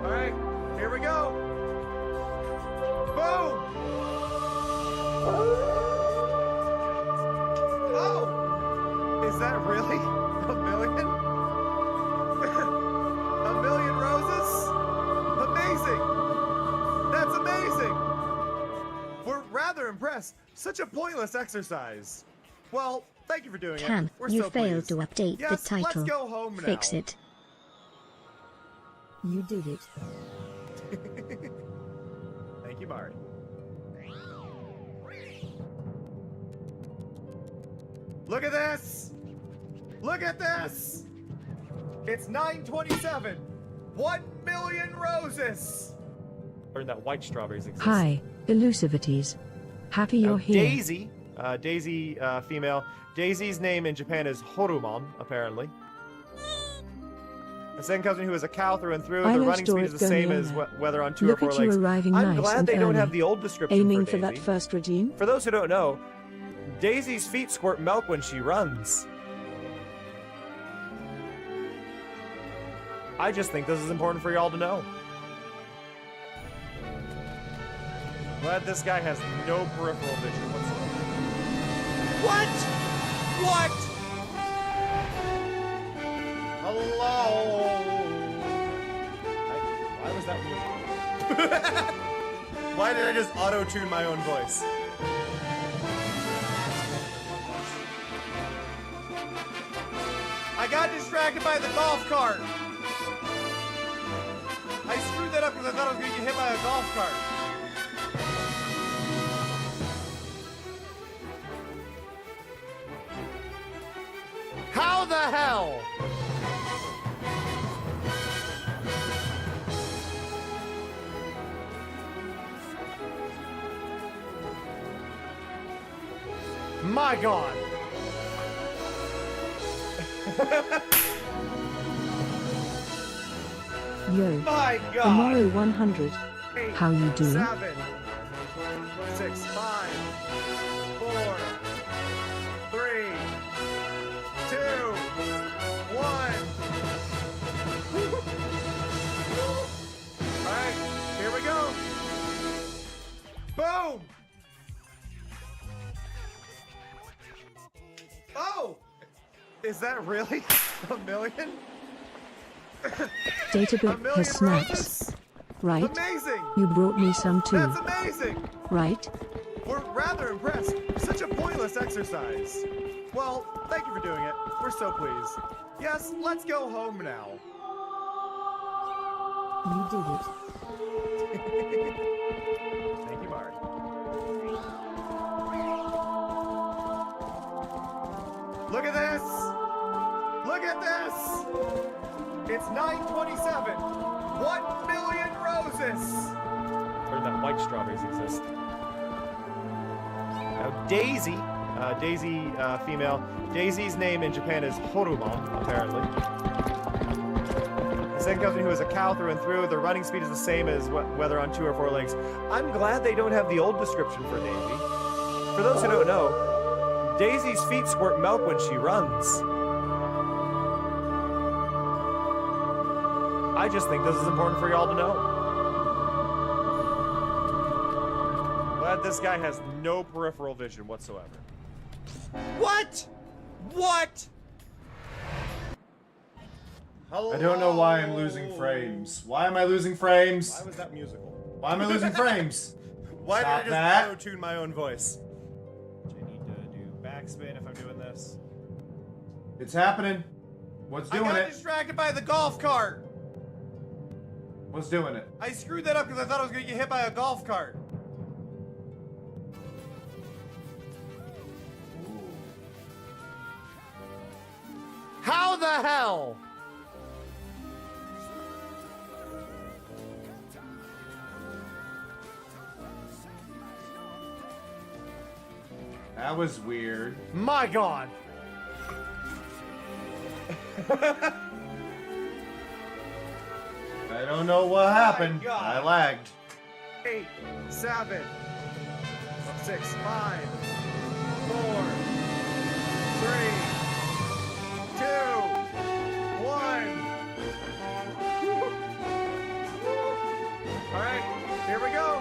All right, here we go. Boom! Oh! Is that really a million? A million roses? Amazing! That's amazing! We're rather impressed. Such a pointless exercise. Well, thank you for doing it. We're you so failed pleased. to update Yes, the title. let's go home now. Fix it. You did it. Thank you, Mari. Look at this! Look at this! It's 9:27. 1 million roses! Learned that white strawberries exist. Hi, Elusivities. Happy you're here. Daisy. Daisy, female. Daisy's name in Japan is Horumon, apparently. A second cousin who is a cow through and through. The running speed is the same as whether on 2 Look or 4 at you legs. arriving I'm nice glad and they don't early. have the old description Aiming for for Daisy. that first redeem? For those who don't know, Daisy's feet squirt milk when she runs. I just think this is important for y'all to know. Glad this guy has no peripheral vision whatsoever. What? What? Hello? Why was that music? Why did I just auto-tune my own voice? I got distracted by the golf cart. I screwed that up because I thought I was going to get hit by a golf cart. How the hell? My God. Yo. My God. Tomorrow 100. Eight, How you doing? 7, 6, 5, 4, 3, 2, 1. All right, here we go. Boom. Oh, is that really a million? Databit has snaps. Roses? Right? Amazing. You brought me some too. That's amazing. Right? We're rather impressed. Such a pointless exercise. Well, thank you for doing it. We're so pleased. Yes, let's go home now. You did it. Thank you, Mari. Look at this! Look at this! It's 9:27. 1 million roses! Learned that white strawberries exist. Now, Daisy. Daisy, female. Daisy's name in Japan is Horumon, apparently. A second cousin who is a cow through and through. The running speed is the same as whether on 2 or 4 legs. I'm glad they don't have the old description for Daisy. For those who don't know, Daisy's feet squirt milk when she runs. I just think this is important for y'all to know. Glad this guy has no peripheral vision whatsoever. What? What? Hello? I don't know why I'm losing frames. Why am I losing frames? Why was that musical? Why am I losing frames? Why Stop did I that. just auto-tune my own voice? I need to do backspin if I'm doing this. It's happening. What's doing I got it? distracted by the golf cart. What's doing it? I screwed that up because I thought I was going to get hit by a golf cart. How the hell? That was weird. My God. I don't know what happened. God. I lagged. 8, 7, 6, 5, 4, 3, 2, 1. Alright, here we go.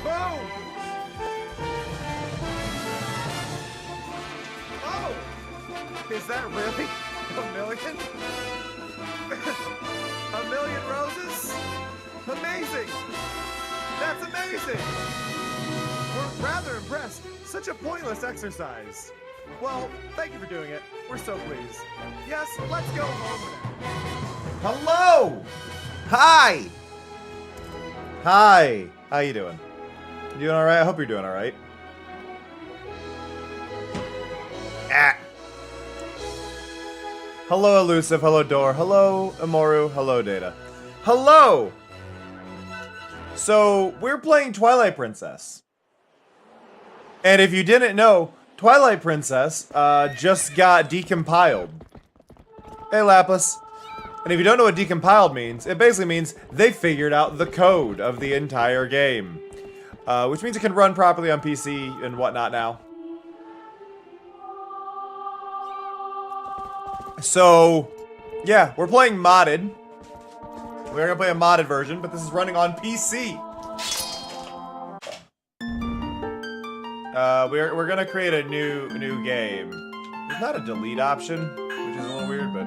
Boom! Oh! Is that really a million? A million roses? Amazing! That's amazing! We're rather impressed. Such a pointless exercise. Well, thank you for doing it. We're so pleased. Yes, let's go home now. Hello! Hi! Hi! How you doing? You doing alright? I hope you're doing alright. Ah! Hello, Elusive. Hello, Door. Hello, Amoru. Hello, Data. Hello! So, we're playing Twilight Princess. And if you didn't know, Twilight Princess just got decompiled. Hey, Lapis. And if you don't know what decompiled means, it basically means they figured out the code of the entire game. Which means it can run properly on PC and whatnot now. So, yeah, we're playing modded. We're gonna play a modded version, but this is running on PC. We're gonna create a new game. There's not a delete option, which is a little weird, but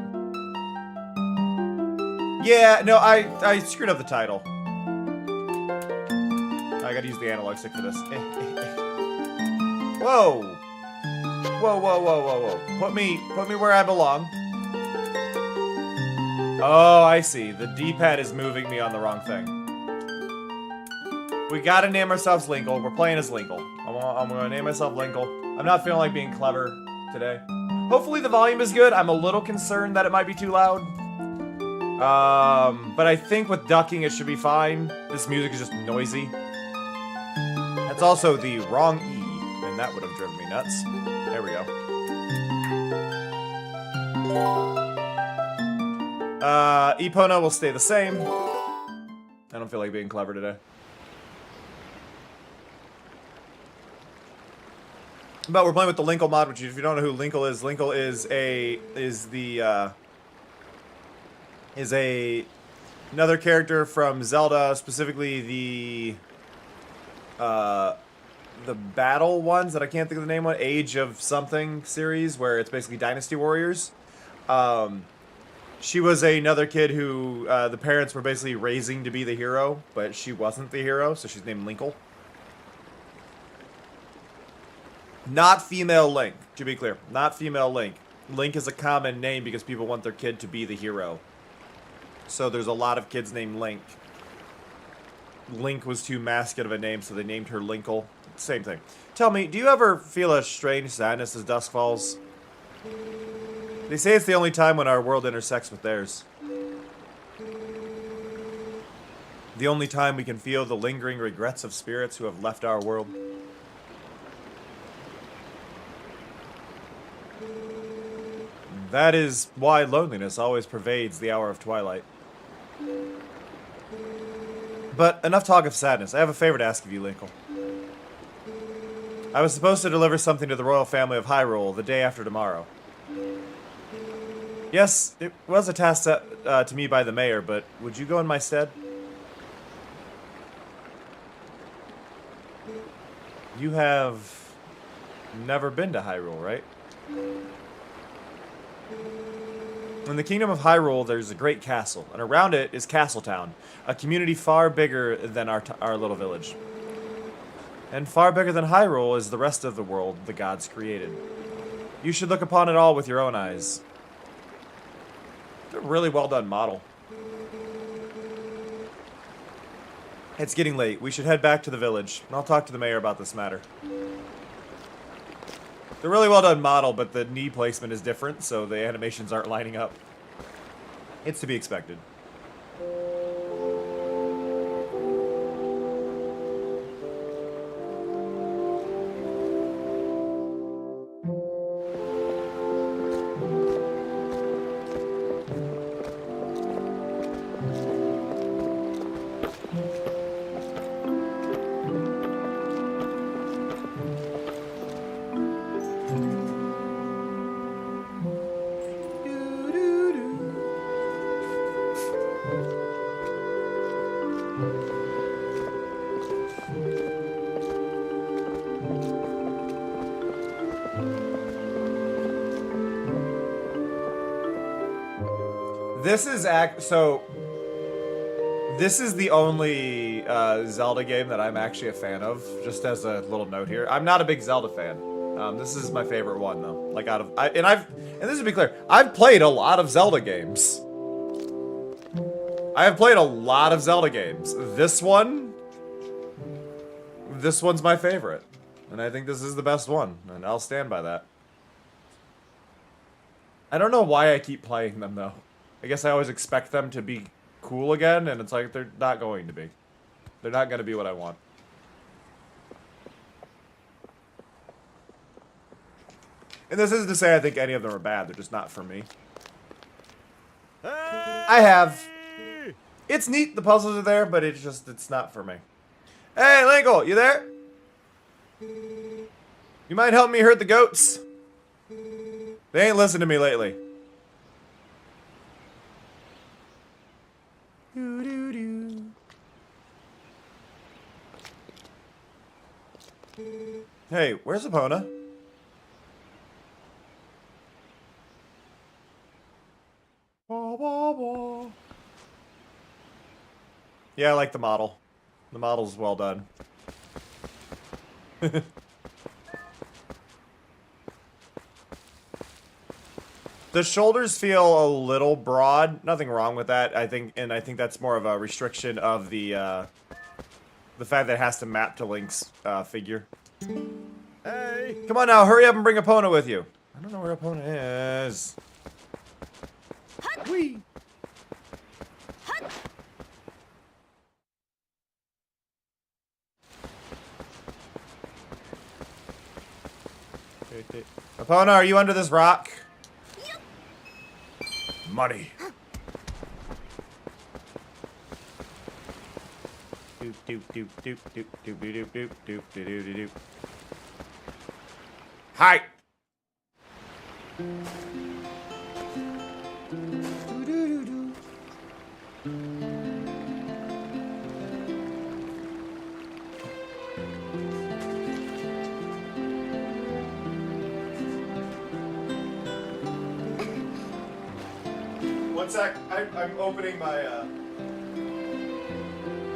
yeah, no, I screwed up the title. I gotta use the analog stick for this. Whoa, whoa, whoa, whoa, whoa, whoa! Put me where I belong. Oh, I see. The D-pad is moving me on the wrong thing. We gotta name ourselves Linkle. We're playing as Linkle. I'm gonna name myself Linkle. I'm not feeling like being clever today. Hopefully the volume is good. I'm a little concerned that it might be too loud. But I think with ducking it should be fine. This music is just noisy. That's also the wrong E, and that would have driven me nuts. There we go. Epona will stay the same. I don't feel like being clever today. But we're playing with the Linkle mod, which if you don't know who Linkle is another character from Zelda, specifically the battle ones that I can't think of the name of, Age of something series, where it's basically Dynasty Warriors. She was another kid who the parents were basically raising to be the hero, but she wasn't the hero, so she's named Linkle. Not female Link, to be clear. Not female Link. Link is a common name because people want their kid to be the hero. So there's a lot of kids named Link. Link was too masculine of a name, so they named her Linkle. Same thing. Tell me, do you ever feel a strange sadness as dusk falls? They say it's the only time when our world intersects with theirs. The only time we can feel the lingering regrets of spirits who have left our world. That is why loneliness always pervades the hour of twilight. But enough talk of sadness. I have a favor to ask of you, Linkle. I was supposed to deliver something to the royal family of Hyrule the day after tomorrow. Yes, it was a task to me by the mayor, but would you go in my stead? You have never been to Hyrule, right? In the kingdom of Hyrule, there's a great castle, and around it is Castletown, a community far bigger than our little village. And far bigger than Hyrule is the rest of the world the gods created. You should look upon it all with your own eyes. It's a really well done model. It's getting late. We should head back to the village. I'll talk to the mayor about this matter. It's a really well done model, but the knee placement is different, so the animations aren't lining up. It's to be expected. This is this is the only Zelda game that I'm actually a fan of. Just as a little note here, I'm not a big Zelda fan. This is my favorite one though. Like and this to be clear, I've played a lot of Zelda games. I have played a lot of Zelda games. This one's my favorite, and I think this is the best one, and I'll stand by that. I don't know why I keep playing them though. I guess I always expect them to be cool again, and it's like they're not going to be. They're not going to be what I want. And this isn't to say I think any of them are bad. They're just not for me. I have. It's neat. The puzzles are there, but it's not for me. Hey, Linkle, you there? You might help me herd the goats? They ain't listened to me lately. Hey, where's Epona? Yeah, I like the model. The model's well done. The shoulders feel a little broad. Nothing wrong with that. I think that's more of a restriction of the fact that it has to map to Link's figure. Hey, come on now, hurry up and bring Epona with you. I don't know where Epona is. Whee! Epona, are you under this rock? Money. Doop doop doop doop doop doop doop doop doop doop doop doop. Hi. One sec. I'm opening my.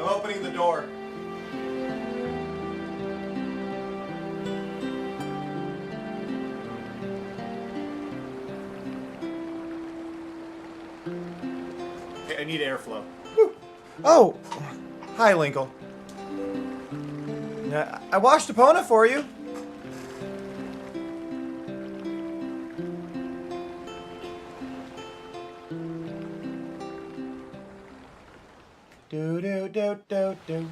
I'm opening the door. Okay, I need airflow. Woo. Oh, hi, Linkle. I washed Epona for you. Do do do do do.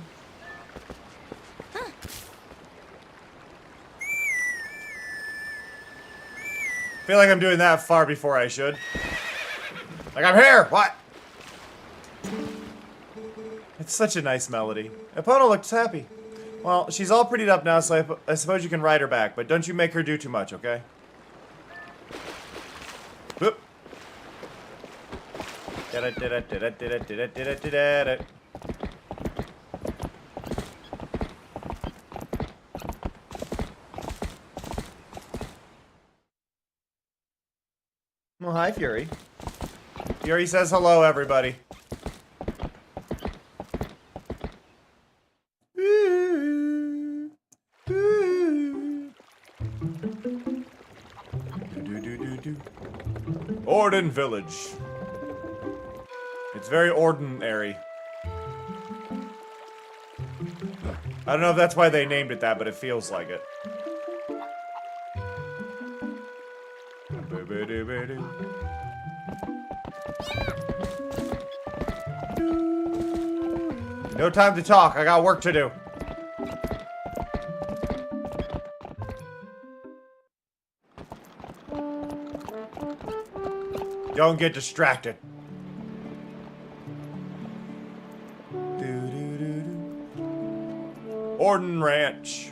Feel like I'm doing that far before I should. Like I'm here. What? It's such a nice melody. Epona looks happy. Well, she's all prettied up now, so I suppose you can ride her back, but don't you make her do too much, okay? Whoop. Well, hi, Fury. Fury says hello, everybody. Orden Village. It's very ordinary. I don't know if that's why they named it that, but it feels like it. No time to talk. I got work to do. Don't get distracted. Orden Ranch.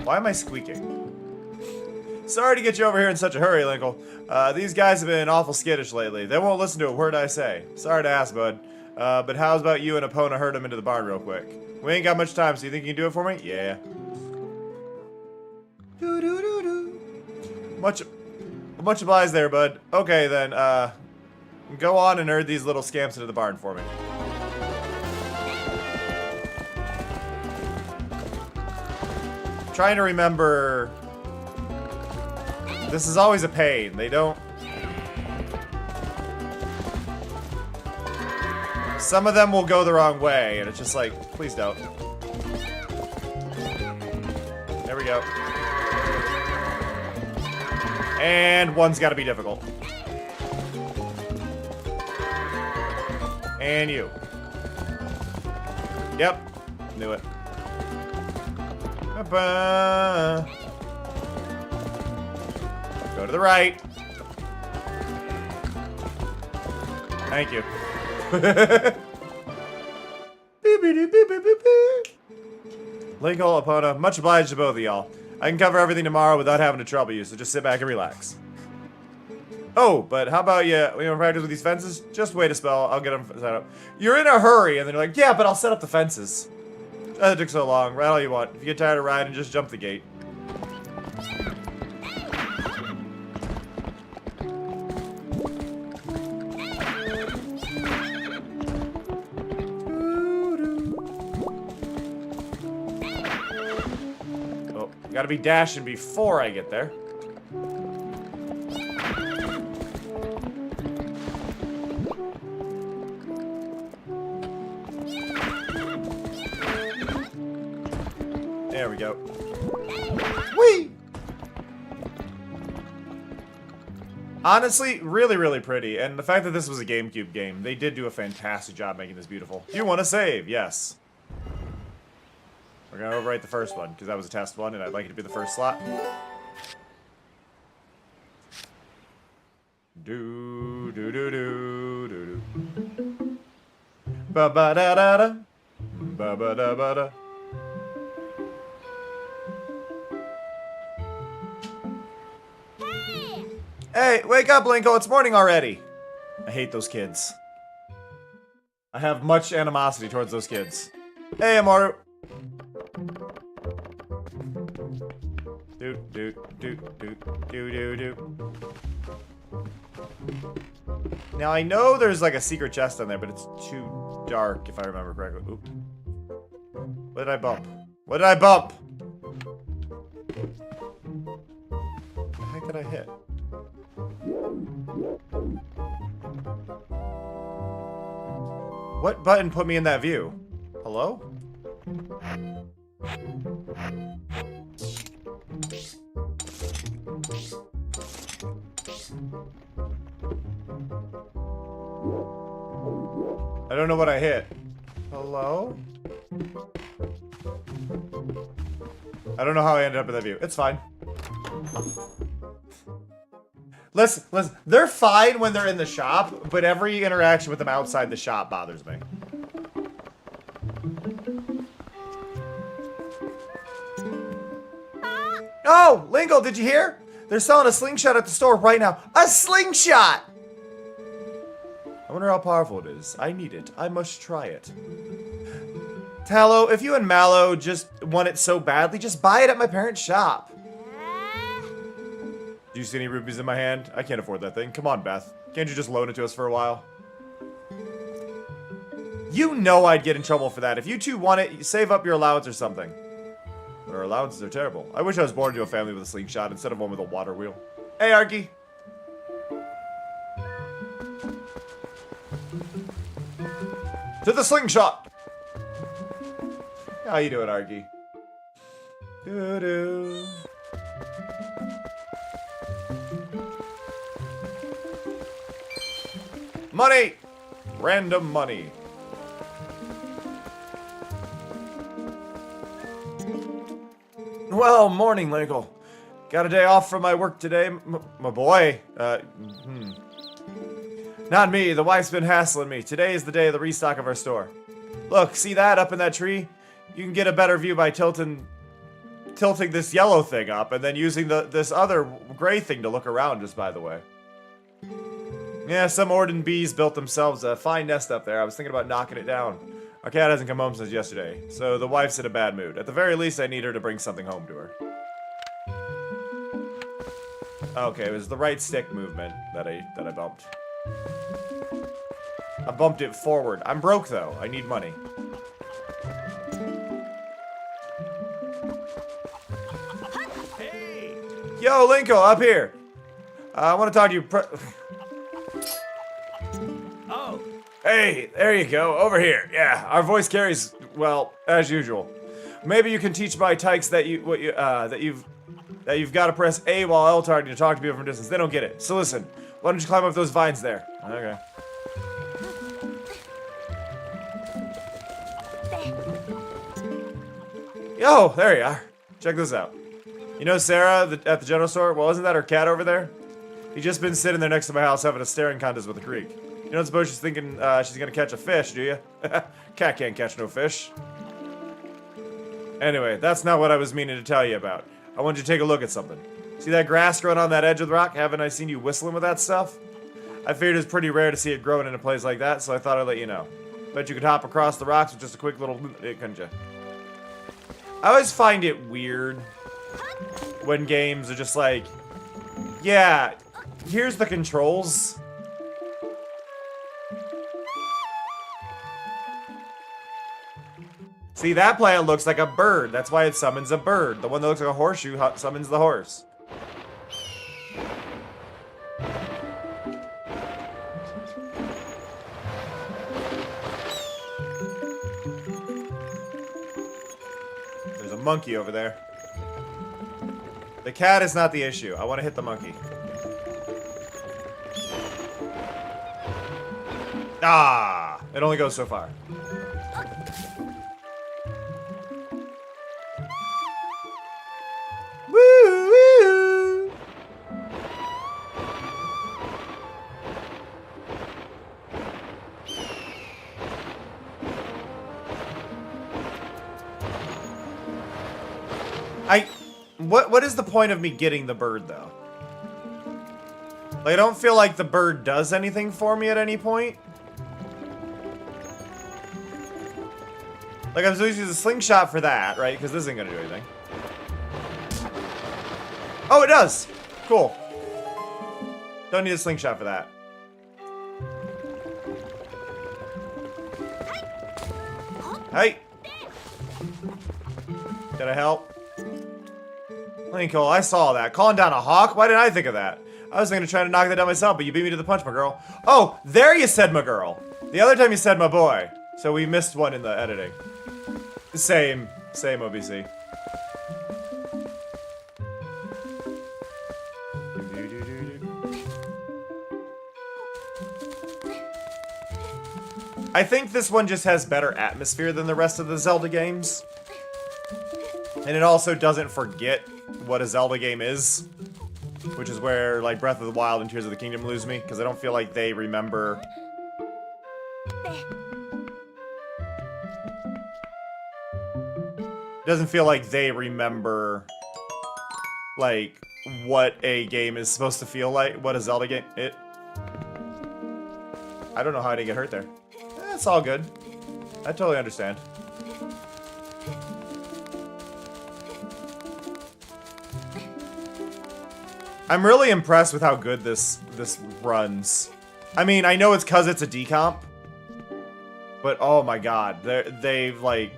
Why am I squeaking? Sorry to get you over here in such a hurry, Linkle. These guys have been awful skittish lately. They won't listen to a word I say. Sorry to ask, bud. But how's about you and Epona herd them into the barn real quick? We ain't got much time, so you think you can do it for me? Yeah. Much obliged there, bud. Okay, then, go on and herd these little scamps into the barn for me. Trying to remember... This is always a pain. They don't... Some of them will go the wrong way, and it's just like, please don't. There we go. And one's gotta be difficult. And you. Yep. Knew it. Ba-ba. Go to the right. Thank you. Linkle, Epona, much obliged to both of y'all. I can cover everything tomorrow without having to trouble you, so just sit back and relax. Oh, but how about you want to practice with these fences? Just wait a spell, I'll get them set up. You're in a hurry, and then you're like, yeah, but I'll set up the fences. That took so long, ride all you want. If you get tired of riding, just jump the gate. Oh, gotta be dashing before I get there. There we go. Whee! Honestly, really, really pretty. And the fact that this was a GameCube game, they did do a fantastic job making this beautiful. You want to save? Yes. We're going to overwrite the first one, because that was a test one, and I'd like it to be the first slot. Do, do, do, do, do, do. Ba-ba-da-da-da. Ba-ba-da-ba-da. Hey, wake up, Linkle. It's morning already. I hate those kids. I have much animosity towards those kids. Hey, Amaru. Do, do, do, do, do, do, do. Now, I know there's like a secret chest on there, but it's too dark, if I remember correctly. Oop. What did I bump? What did I bump? What the heck did I hit? What button put me in that view? Hello? I don't know what I hit. Hello? I don't know how I ended up in that view. It's fine. Listen, they're fine when they're in the shop, but every interaction with them outside the shop bothers me. Oh, Linkle, did you hear? They're selling a slingshot at the store right now. A slingshot! I wonder how powerful it is. I need it. I must try it. Tallow, if you and Mallow just want it so badly, just buy it at my parents' shop. Do you see any rupees in my hand? I can't afford that thing. Come on, Beth. Can't you just loan it to us for a while? You know I'd get in trouble for that. If you two want it, save up your allowance or something. But our allowances are terrible. I wish I was born into a family with a slingshot instead of one with a water wheel. Hey, Arky. To the slingshot! How you doing, Arky? Doo-doo. Money! Random money. Well, morning, Linkle. Got a day off from my work today, my boy. Not me, the wife's been hassling me. Today is the day of the restock of our store. Look, see that up in that tree? You can get a better view by tilting tilting this yellow thing up and then using this other gray thing to look around just by the way. Yeah, some Orden bees built themselves a fine nest up there. I was thinking about knocking it down. Our cat hasn't come home since yesterday, so the wife's in a bad mood. At the very least, I need her to bring something home to her. Okay, it was the right stick movement that I bumped. I bumped it forward. I'm broke though. I need money. Hey! Yo, Linkle, up here. I want to talk to you. Oh, Hey, there you go. Over here. Yeah, our voice carries well as usual. Maybe you can teach my tykes that you've got to press A while L targeting to talk to people from a distance. They don't get it. So listen, why don't you climb up those vines there? Okay. Yo, there you are. Check this out. You know Sarah at the general store? Well, isn't that her cat over there? He's just been sitting there next to my house having a staring contest with a creek. You don't suppose she's thinking she's gonna catch a fish, do you? Cat can't catch no fish. Anyway, that's not what I was meaning to tell you about. I want you to take a look at something. See that grass growing on that edge of the rock? Haven't I seen you whistling with that stuff? I figured it's pretty rare to see it growing in a place like that, so I thought I'd let you know. Bet you could hop across the rocks with just a quick little... couldn't you? I always find it weird when games are just like, yeah, here's the controls. See, that plant looks like a bird. That's why it summons a bird. The one that looks like a horseshoe summons the horse. There's a monkey over there. The cat is not the issue. I want to hit the monkey. Ah! It only goes so far. Woo! What is the point of me getting the bird though? Like, I don't feel like the bird does anything for me at any point. Like, I'm supposed to use a slingshot for that, right? Because this isn't gonna do anything. Oh, it does! Cool. Don't need a slingshot for that. Hey! Can I help? Linkle, I saw that. Calling down a hawk? Why didn't I think of that? I was thinking of trying to knock that down myself, but you beat me to the punch, my girl. Oh, there you said my girl. The other time you said my boy. So we missed one in the editing. Same OBC. I think this one just has better atmosphere than the rest of the Zelda games. And it also doesn't forget what a Zelda game is. Which is where, like, Breath of the Wild and Tears of the Kingdom lose me. Because I don't feel like they remember... Doesn't feel like they remember, like, what a game is supposed to feel like. What a Zelda game... I don't know how I didn't get hurt there. It's all good. I totally understand. I'm really impressed with how good this runs. I mean, I know it's because it's a decomp, but oh my god, they've like,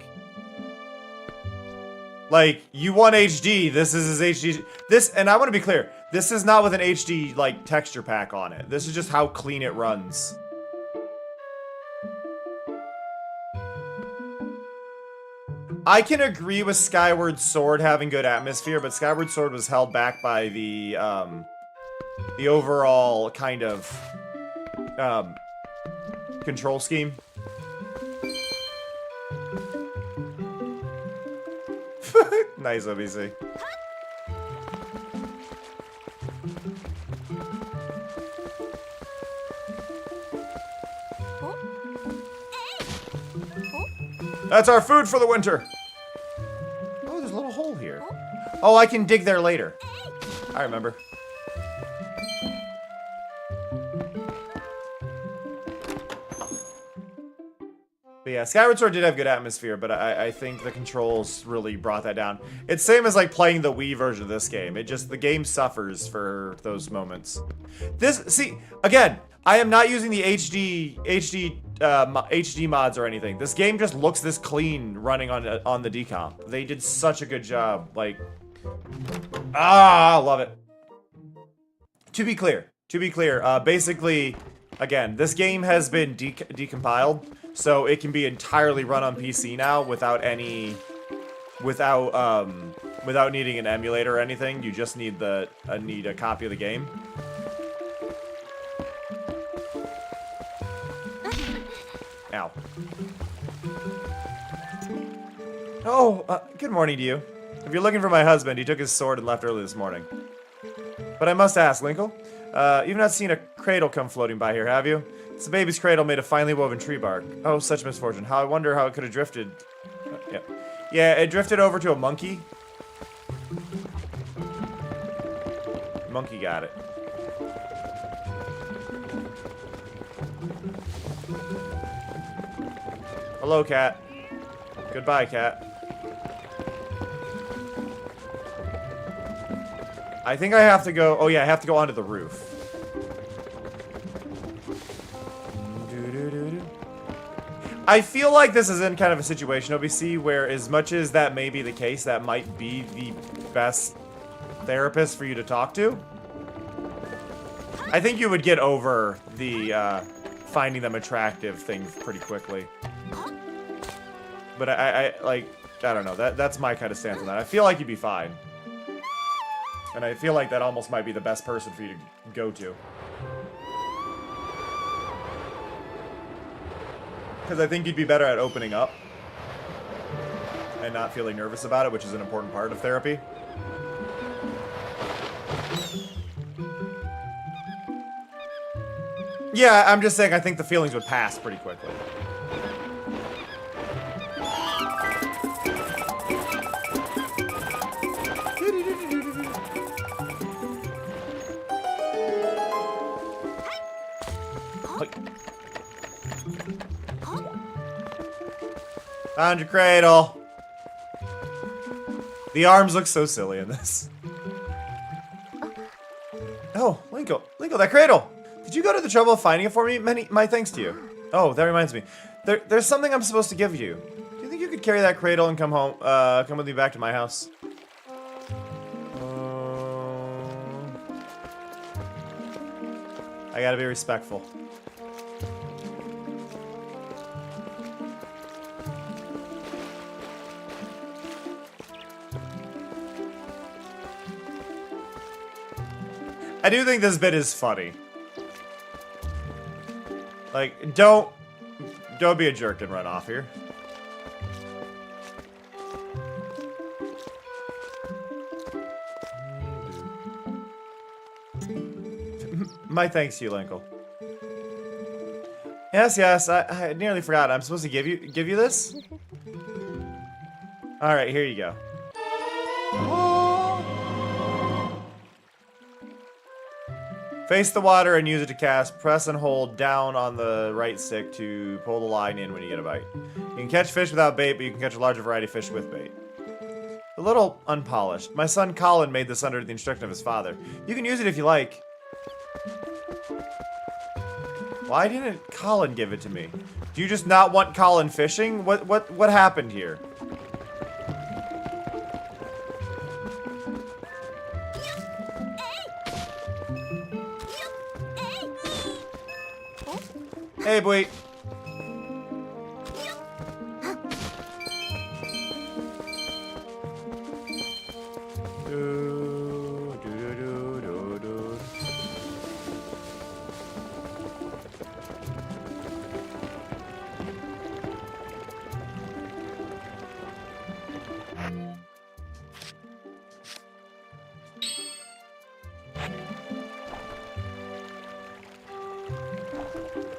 you want HD, this is his HD. This, and I want to be clear, this is not with an HD like texture pack on it. This is just how clean it runs. I can agree with Skyward Sword having good atmosphere, but Skyward Sword was held back by the overall kind of control scheme. Nice, OBC. That's our food for the winter. Oh, there's a little hole here. Oh, I can dig there later. I remember. But yeah, Skyward Sword did have good atmosphere, but I think the controls really brought that down. It's same as like playing the Wii version of this game. The game suffers for those moments. See, again, I am not using the HD mods or anything. This game just looks this clean running on the decomp. They did such a good job. Like, I love it. To be clear, basically, again, this game has been decompiled. So it can be entirely run on PC now without needing an emulator or anything. You just need a copy of the game. Ow. Oh, good morning to you. If you're looking for my husband, he took his sword and left early this morning. But I must ask, Linkle, you've not seen a cradle come floating by here, have you? It's a baby's cradle made of finely woven tree bark. Oh, such misfortune. How I wonder how it could have drifted. Yeah, it drifted over to a monkey. Monkey got it. Hello, cat. Goodbye, cat. I think I have to go... Oh, yeah, I have to go onto the roof. I feel like this is in kind of a situation, OBC, where as much as that may be the case, that might be the best therapist for you to talk to. I think you would get over the finding them attractive thing pretty quickly. But I don't know. That's my kind of stance on that. I feel like you'd be fine. And I feel like that almost might be the best person for you to go to. Because I think you'd be better at opening up and not feeling nervous about it, which is an important part of therapy. Yeah, I'm just saying I think the feelings would pass pretty quickly. Found your cradle. The arms look so silly in this. Oh, Linkle, that cradle. Did you go to the trouble of finding it for me? My thanks to you. Oh, that reminds me. There's something I'm supposed to give you. Do you think you could carry that cradle and come home? Come with me back to my house? I gotta be respectful. I do think this bit is funny. Like, don't be a jerk and run off here. My thanks to you, Linkle. Yes, I nearly forgot. I'm supposed to give you this? Alright, here you go. Face the water and use it to cast. Press and hold down on the right stick to pull the line in when you get a bite. You can catch fish without bait, but you can catch a larger variety of fish with bait. A little unpolished. My son Colin made this under the instruction of his father. You can use it if you like. Why didn't Colin give it to me? Do you just not want Colin fishing? What happened here? Hey, boy.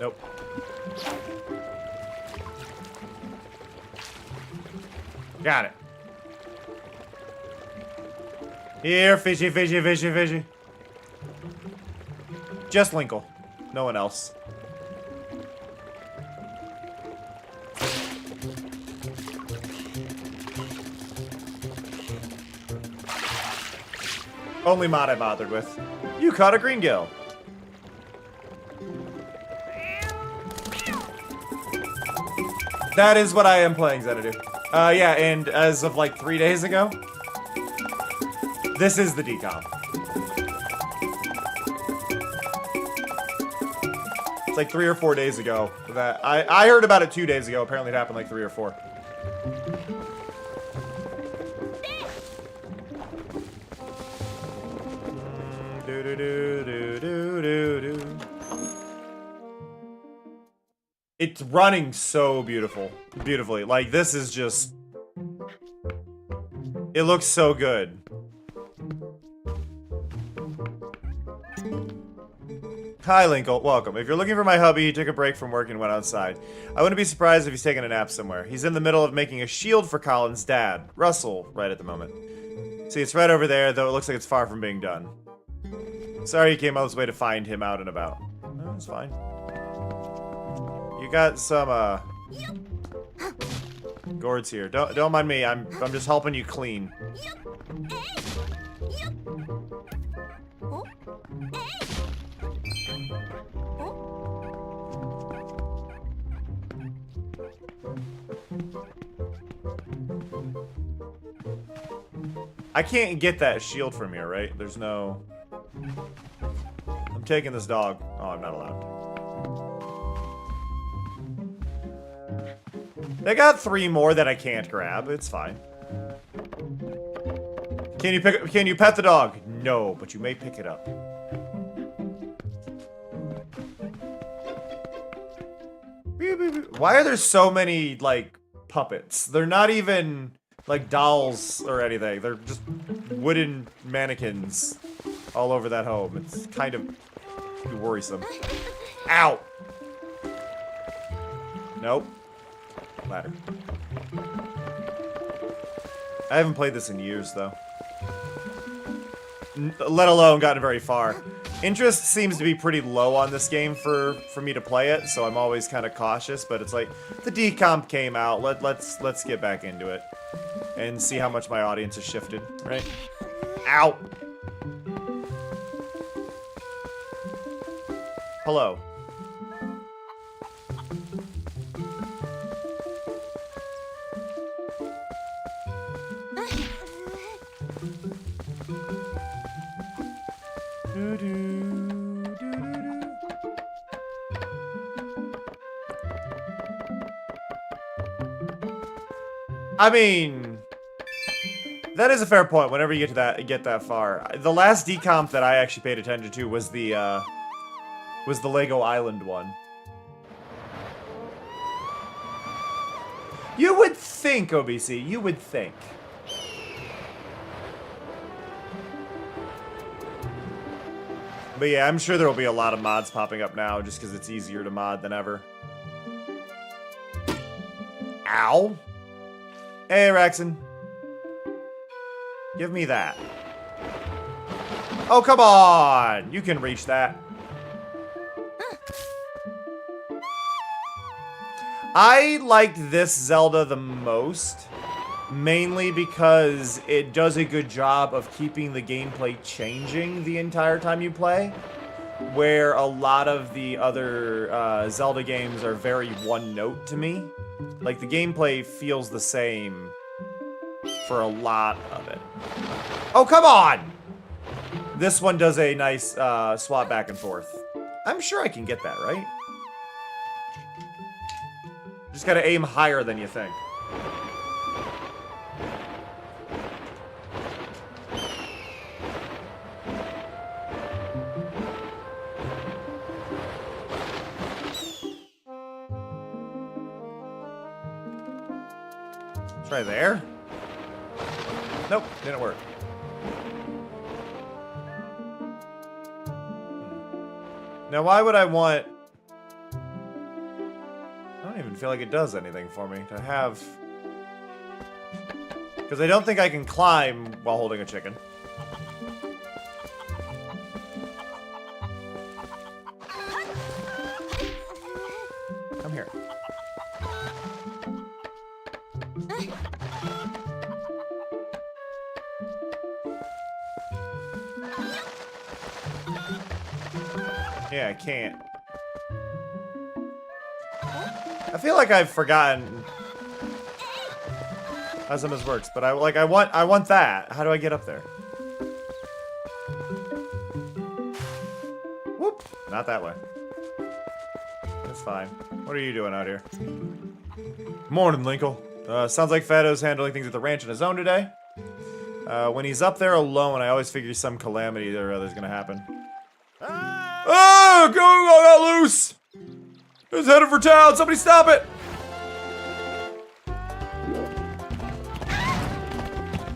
Nope. Got it. Here, fishy, fishy, fishy, fishy. Just Linkle. No one else. Only mod I bothered with. You caught a green gill. That is what I am playing, Xanadu. Yeah, and as of like 3 days ago, this is the decom. It's like 3 or 4 days ago that I heard about it 2 days ago. Apparently it happened like 3 or 4. It's running so beautifully. Like, this is just... It looks so good. Hi, Linkle. Welcome. If you're looking for my hubby, he took a break from work and went outside. I wouldn't be surprised if he's taking a nap somewhere. He's in the middle of making a shield for Colin's dad, Russell, right at the moment. See, it's right over there, though it looks like it's far from being done. Sorry he came all this way to find him out and about. No, it's fine. You got some, gourds here. Don't mind me. I'm just helping you clean. I can't get that shield from here, right? There's no... I'm taking this dog. Oh, I'm not allowed. They got 3 more that I can't grab. It's fine. Can you pet the dog? No, but you may pick it up. Why are there so many, like, puppets? They're not even, like, dolls or anything. They're just wooden mannequins all over that home. It's kind of worrisome. Ow! Nope. Ladder. I haven't played this in years, though. Let alone gotten very far. Interest seems to be pretty low on this game for me to play it, so I'm always kind of cautious, but it's like, the decomp came out, let's get back into it. And see how much my audience has shifted, right? Ow! Hello. I mean, that is a fair point. Whenever you get that far, the last decomp that I actually paid attention to was the Lego Island one. You would think, OBC. You would think. But yeah, I'm sure there will be a lot of mods popping up now, just because it's easier to mod than ever. Ow. Hey, Raxon. Give me that. Oh, come on! You can reach that. I liked this Zelda the most, mainly because it does a good job of keeping the gameplay changing the entire time you play, where a lot of the other Zelda games are very one-note to me. Like, the gameplay feels the same for a lot of it. Oh, come on! This one does a nice swap back and forth. I'm sure I can get that, right? Just gotta aim higher than you think. Try there. Nope, didn't work. Now, why would I want... I don't even feel like it does anything for me to have... Because I don't think I can climb while holding a chicken. Yeah, I can't. I feel like I've forgotten how some of this works, but I want that. How do I get up there? Whoop! Not that way. That's fine. What are you doing out here? Morning, Linkle. Sounds like Fato's handling things at the ranch on his own today. When he's up there alone, I always figure some calamity or other is gonna happen. Oh, go got loose! It's headed for town. Somebody stop it!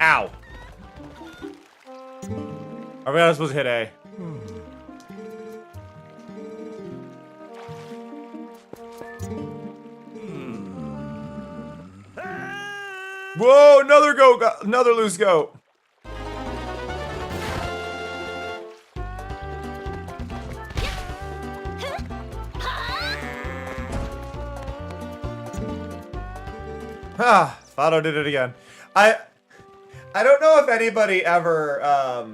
Ow! Are we not supposed to hit A? Whoa! Another goat! Another loose goat! Ah, Fato did it again. I don't know if anybody ever I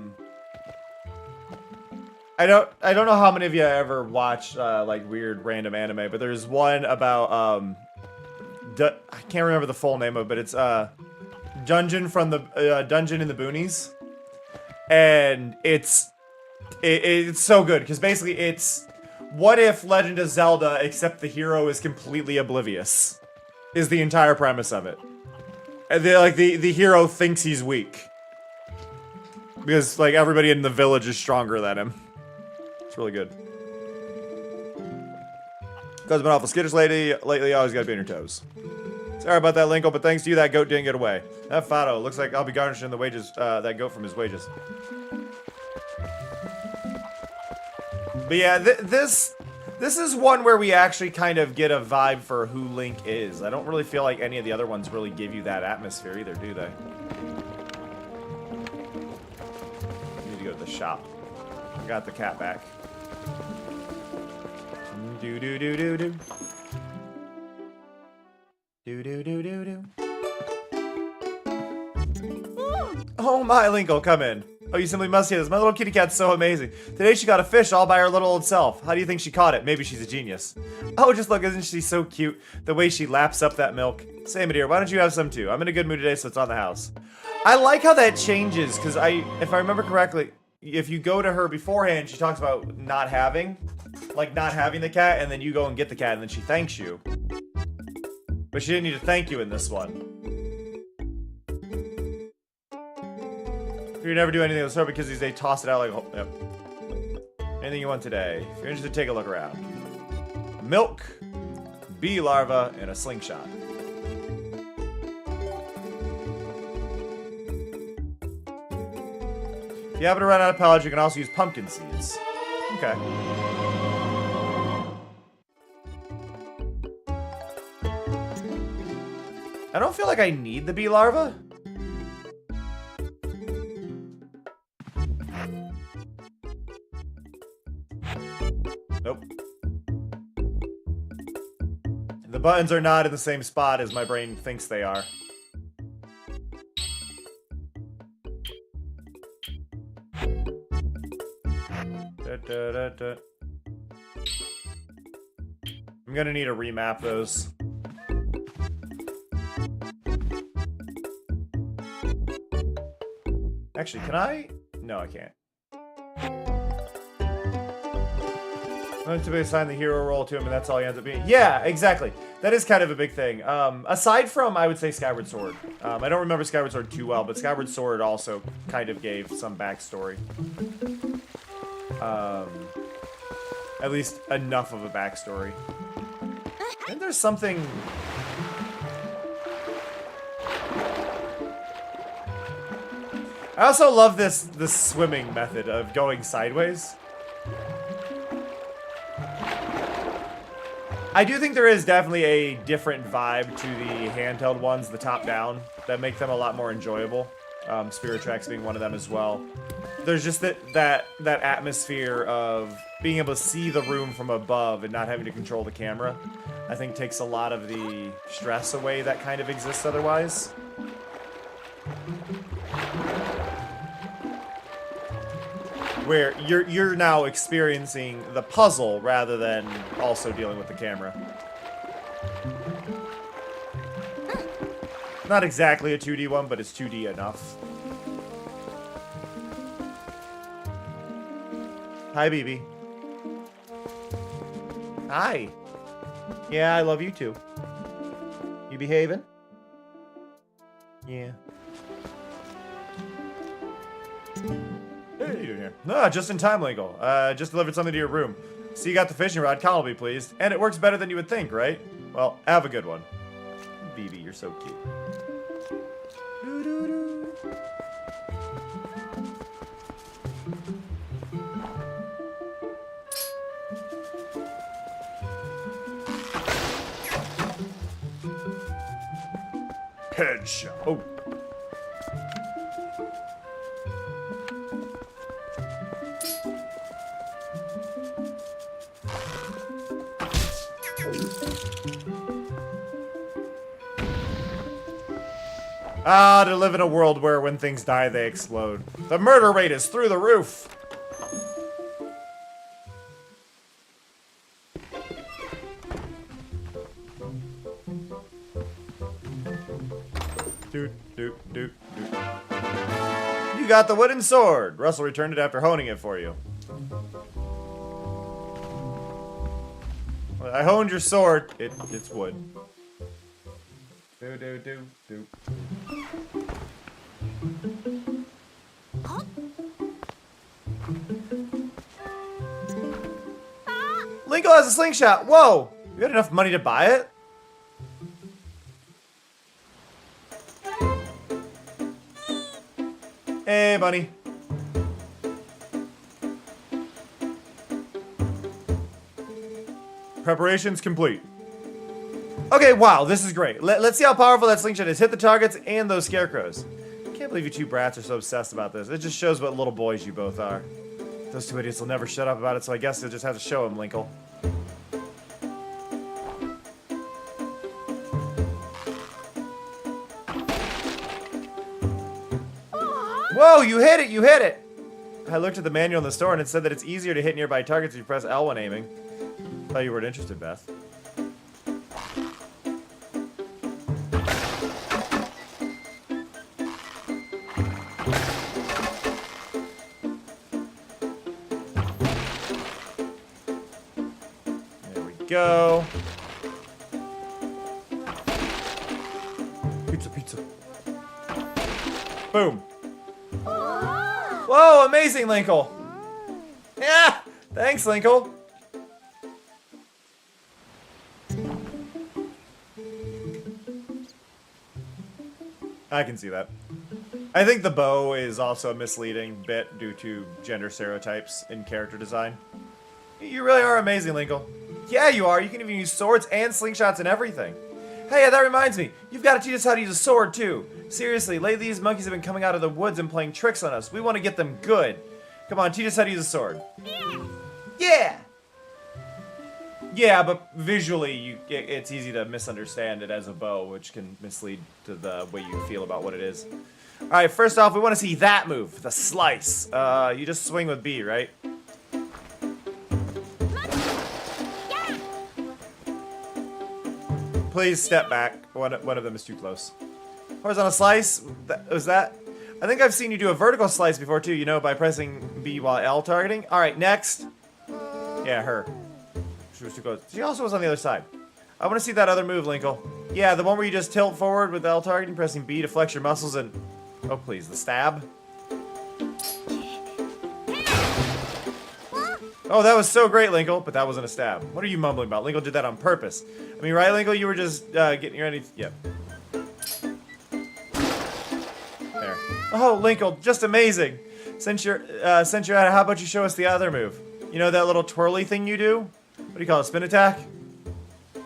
don't know how many of you ever watch like weird random anime, but there's one about I can't remember the full name of it, but it's Dungeon from the Dungeon in the Boonies. And it's so good because basically it's what if Legend of Zelda except the hero is completely oblivious. Is the entire premise of it. And the hero thinks he's weak. Because like everybody in the village is stronger than him. It's really good. Cause been awful skittish lately, always gotta be on your toes. Sorry about that, Linkle, but thanks to you, that goat didn't get away. That Fato, looks like I'll be garnishing the wages, that goat from his wages. But yeah, this is one where we actually kind of get a vibe for who Link is. I don't really feel like any of the other ones really give you that atmosphere either, do they? I need to go to the shop. I got the cat back. Do do do do do. Do do do do do. Oh my, Linkle, come in. Oh, you simply must hear this. My little kitty cat's so amazing. Today she caught a fish all by her little old self. How do you think she caught it? Maybe she's a genius. Oh, just look, isn't she so cute? The way she laps up that milk. Say, my dear, why don't you have some too? I'm in a good mood today, so it's on the house. I like how that changes, because if I remember correctly, if you go to her beforehand, she talks about not having the cat, and then you go and get the cat, and then she thanks you. But she didn't need to thank you in this one. You never do anything with her because they toss it out like, oh, yep. Anything you want today. If you're interested, take a look around. Milk, bee larva, and a slingshot. If you happen to run out of pellets, you can also use pumpkin seeds. Okay. I don't feel like I need the bee larva. Nope. The buttons are not in the same spot as my brain thinks they are. I'm gonna need to remap those. Actually, can I? No, I can't. I'm to assign the hero role to him, and that's all he ends up being. Yeah, exactly. That is kind of a big thing. Aside from, I would say, Skyward Sword. I don't remember Skyward Sword too well, but Skyward Sword also kind of gave some backstory. At least enough of a backstory. And there's something... I also love this swimming method of going sideways. I do think there is definitely a different vibe to the handheld ones, the top-down, that make them a lot more enjoyable. Spirit Tracks being one of them as well. There's just that atmosphere of being able to see the room from above and not having to control the camera. I think takes a lot of the stress away that kind of exists otherwise. where you're now experiencing the puzzle rather than also dealing with the camera. Not exactly a 2D one, but it's 2D enough. Hi, BB. Hi. Yeah, I love you too. You behaving? Yeah. Hey, what are you doing here? No, just in time, Linkle. Just delivered something to your room. See, you got the fishing rod. Kyle will be pleased. And it works better than you would think, right? Well, have a good one. BB, you're so cute. Headshot. Oh. Ah, to live in a world where when things die, they explode. The murder rate is through the roof. Doot, doot, doot, doot. You got the wooden sword. Russell returned it after honing it for you. I honed your sword. It's wood. Do do do do. Linkle has a slingshot. Whoa! You had enough money to buy it? Hey, bunny. Preparations complete. Okay, wow, this is great. Let's see how powerful that slingshot is. Hit the targets and those scarecrows. I can't believe you two brats are so obsessed about this. It just shows what little boys you both are. Those two idiots will never shut up about it, so I guess you'll just have to show them, Linkle. Whoa, you hit it, you hit it! I looked at the manual in the store and it said that it's easier to hit nearby targets if you press L when aiming. Thought you weren't interested, Beth. There we go. Pizza, pizza. Boom. Whoa, amazing, Linkle. Yeah, thanks, Linkle. I can see that. I think the bow is also a misleading bit due to gender stereotypes in character design. You really are amazing, Linkle. Yeah, you are. You can even use swords and slingshots and everything. Hey, that reminds me. You've got to teach us how to use a sword, too. Seriously, lately these monkeys have been coming out of the woods and playing tricks on us. We want to get them good. Come on, teach us how to use a sword. Yeah! Yeah, but visually, it's easy to misunderstand it as a bow, which can mislead to the way you feel about what it is. Alright, first off, we want to see that move, the slice. You just swing with B, right? Please step back. One of them is too close. Horizontal slice? Was that? I think I've seen you do a vertical slice before too, you know, by pressing B while L targeting. Alright, next. Yeah, her. She was too close. She also was on the other side. I want to see that other move, Linkle. Yeah, the one where you just tilt forward with L targeting, pressing B to flex your muscles and... Oh, please, the stab. Oh, that was so great, Linkle, but that wasn't a stab. What are you mumbling about? Linkle did that on purpose. I mean, right, Linkle? You were just getting ready... Yep. There. Oh, Linkle, just amazing. Since you're at it, how about you show us the other move? You know that little twirly thing you do? What do you call it, spin attack?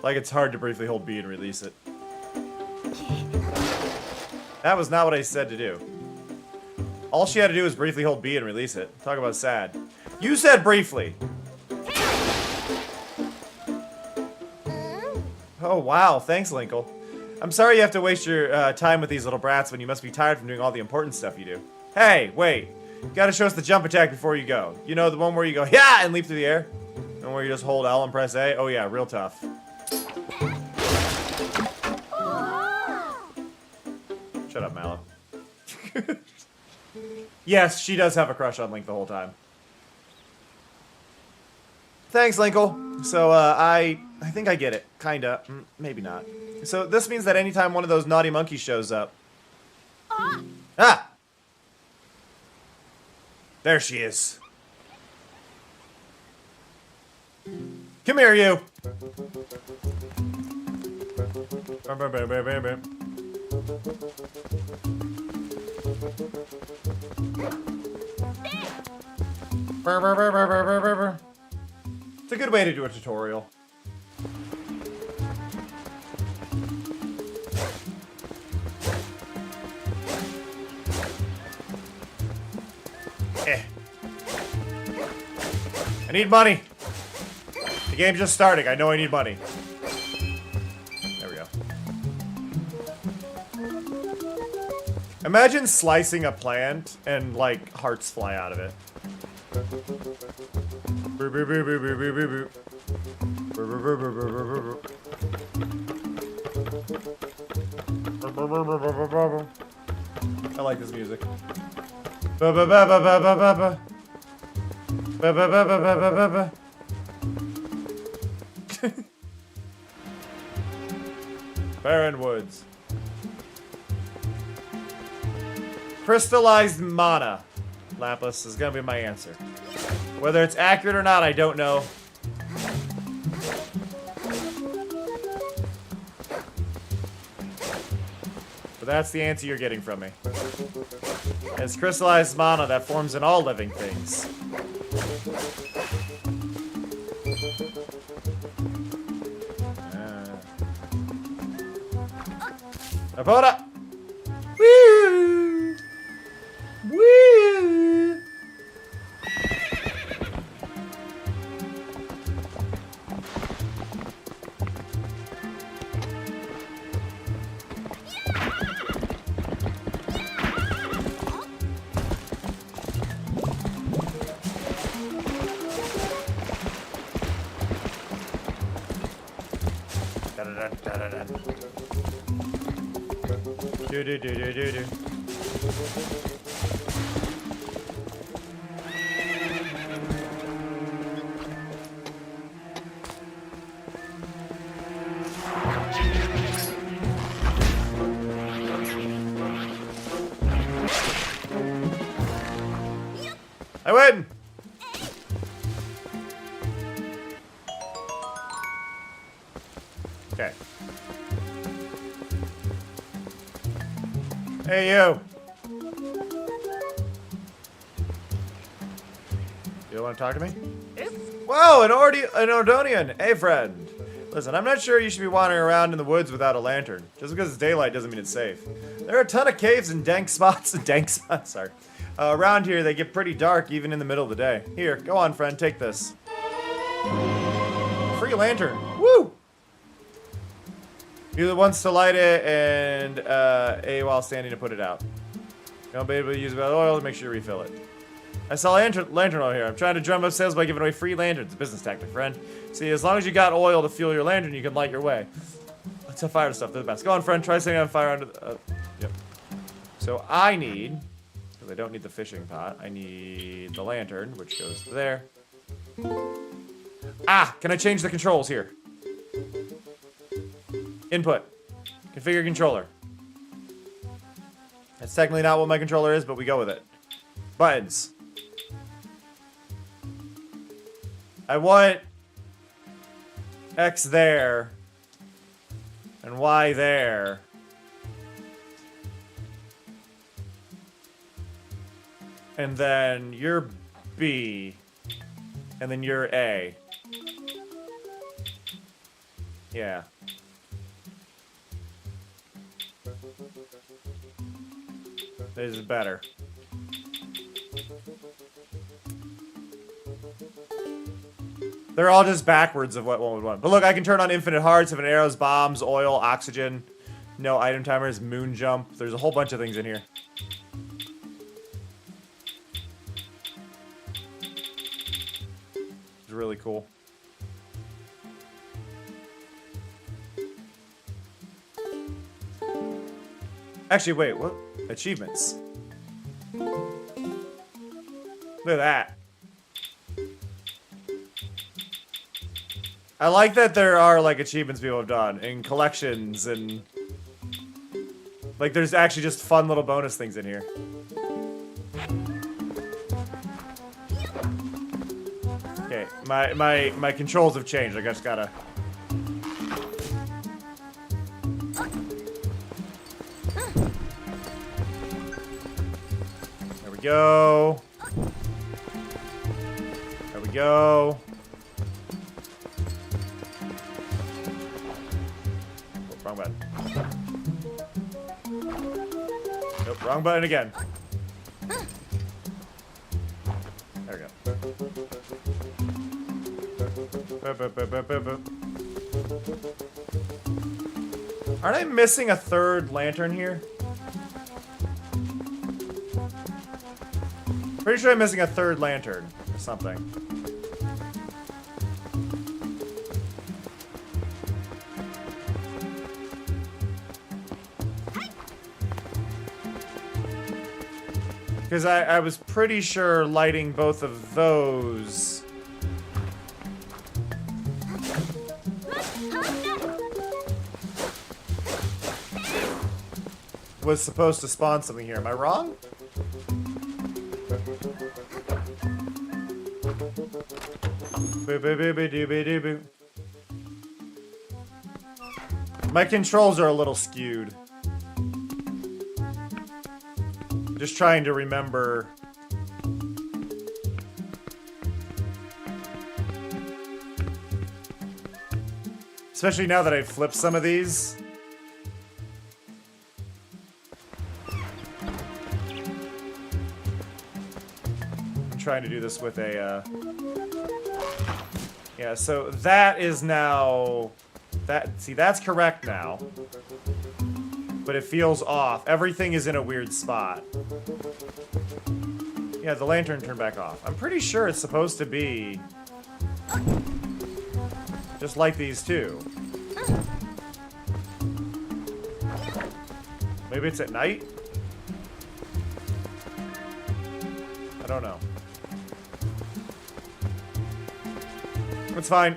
Like it's hard to briefly hold B and release it. That was not what I said to do. All she had to do was briefly hold B and release it. Talk about sad. You said briefly. Oh, wow. Thanks, Linkle. I'm sorry you have to waste your time with these little brats when you must be tired from doing all the important stuff you do. Hey, wait. Gotta show us the jump attack before you go. You know, the one where you go, yeah, and leap through the air? And where you just hold L and press A? Oh yeah, real tough. Shut up, Mallow. Yes, she does have a crush on Link the whole time. Thanks, Linkle. So, I think I get it. Kinda. Maybe not. So, this means that anytime one of those naughty monkeys shows up... Ah! There she is. Come here, you! It's a good way to do a tutorial. I need money. The game's just starting. I know I need money. There we go. Imagine slicing a plant and, like, hearts fly out of it. I like this music. Barren Woods. Crystallized mana. Lapis is gonna be my answer. Whether it's accurate or not, I don't know. But that's the answer you're getting from me. It's crystallized mana that forms in all living things. Apora! Woo! Woo! Do do do do do do. I win! Okay. Hey, you! You want to talk to me? Whoa, an Ordonian! Hey, friend! Listen, I'm not sure you should be wandering around in the woods without a lantern. Just because it's daylight doesn't mean it's safe. There are a ton of caves and dank spots, sorry. Around here, they get pretty dark even in the middle of the day. Here, go on, friend, take this. Free lantern. Woo! Use it once to light it, and A while standing to put it out. You won't be able to use it without oil to make sure you refill it. I saw lantern oil here. I'm trying to drum up sales by giving away free lanterns. Business tactic, friend. See, as long as you got oil to fuel your lantern, you can light your way. Let's have fire stuff. They're the best. Go on, friend. Try setting on fire under the... yep. So I need... because I don't need the fishing pot. I need the lantern, which goes there. Ah! Can I change the controls here? Input. Configure controller. That's technically not what my controller is, but we go with it. Buttons. I want X there and Y there. And then you're B. And then you're A. Yeah. This is better. They're all just backwards of what one would want. But look, I can turn on infinite hearts, infinite arrows, bombs, oil, oxygen. No item timers, moon jump. There's a whole bunch of things in here. really cool. Actually, wait, what? Achievements. Look at that. I like that there are, like, achievements people have done, and collections, and... Like, there's actually just fun little bonus things in here. Okay, my controls have changed. I just gotta... There we go. There we go. Oh, wrong button. Nope, wrong button again. There we go. Boop, boop, boop, boop, boop, boop. Aren't I missing a third lantern here? Pretty sure I'm missing a third lantern or something. Because I was pretty sure lighting both of those was supposed to spawn something here. Am I wrong? Boo, boo, boo, boo, doo, boo, doo, boo. My controls are a little skewed. Just trying to remember. Especially now that I've flipped some of these. I'm trying to do this with a, yeah, so that is now... See, that's correct now. But it feels off. Everything is in a weird spot. Yeah, the lantern turned back off. I'm pretty sure it's supposed to be just like these two. Maybe it's at night? I don't know. It's fine.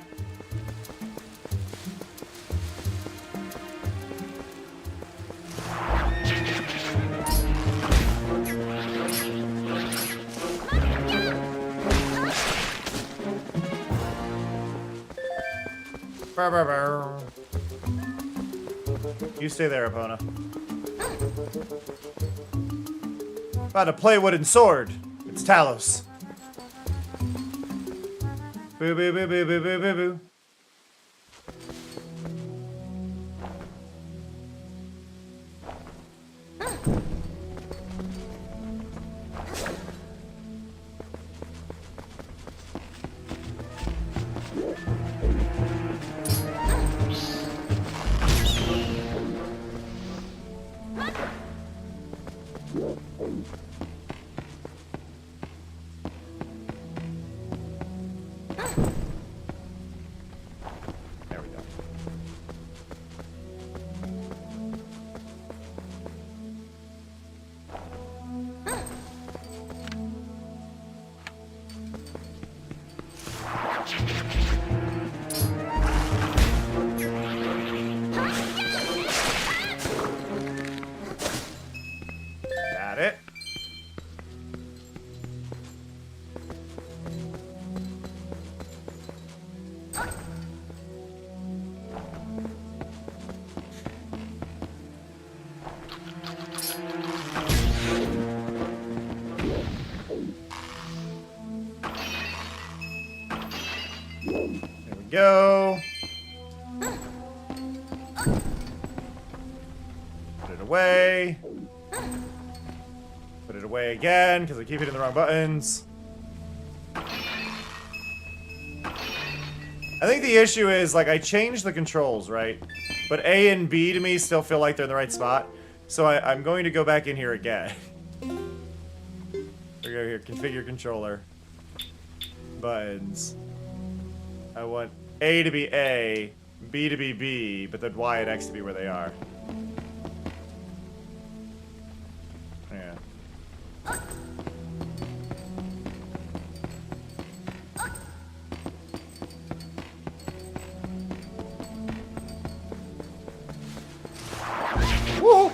You stay there, Epona. About to play wooden sword. It's Talos. Boo boo boo boo boo boo boo boo. There we go. Got it. There we go. Put it away. Put it away again, because I keep hitting the wrong buttons. I think the issue is, like, I changed the controls, right? But A and B to me still feel like they're in the right spot. So I'm going to go back in here again. We go here, configure controller. Buttons. I want A to be A, B to be B, but then Y and X to be where they are. Yeah. Woo!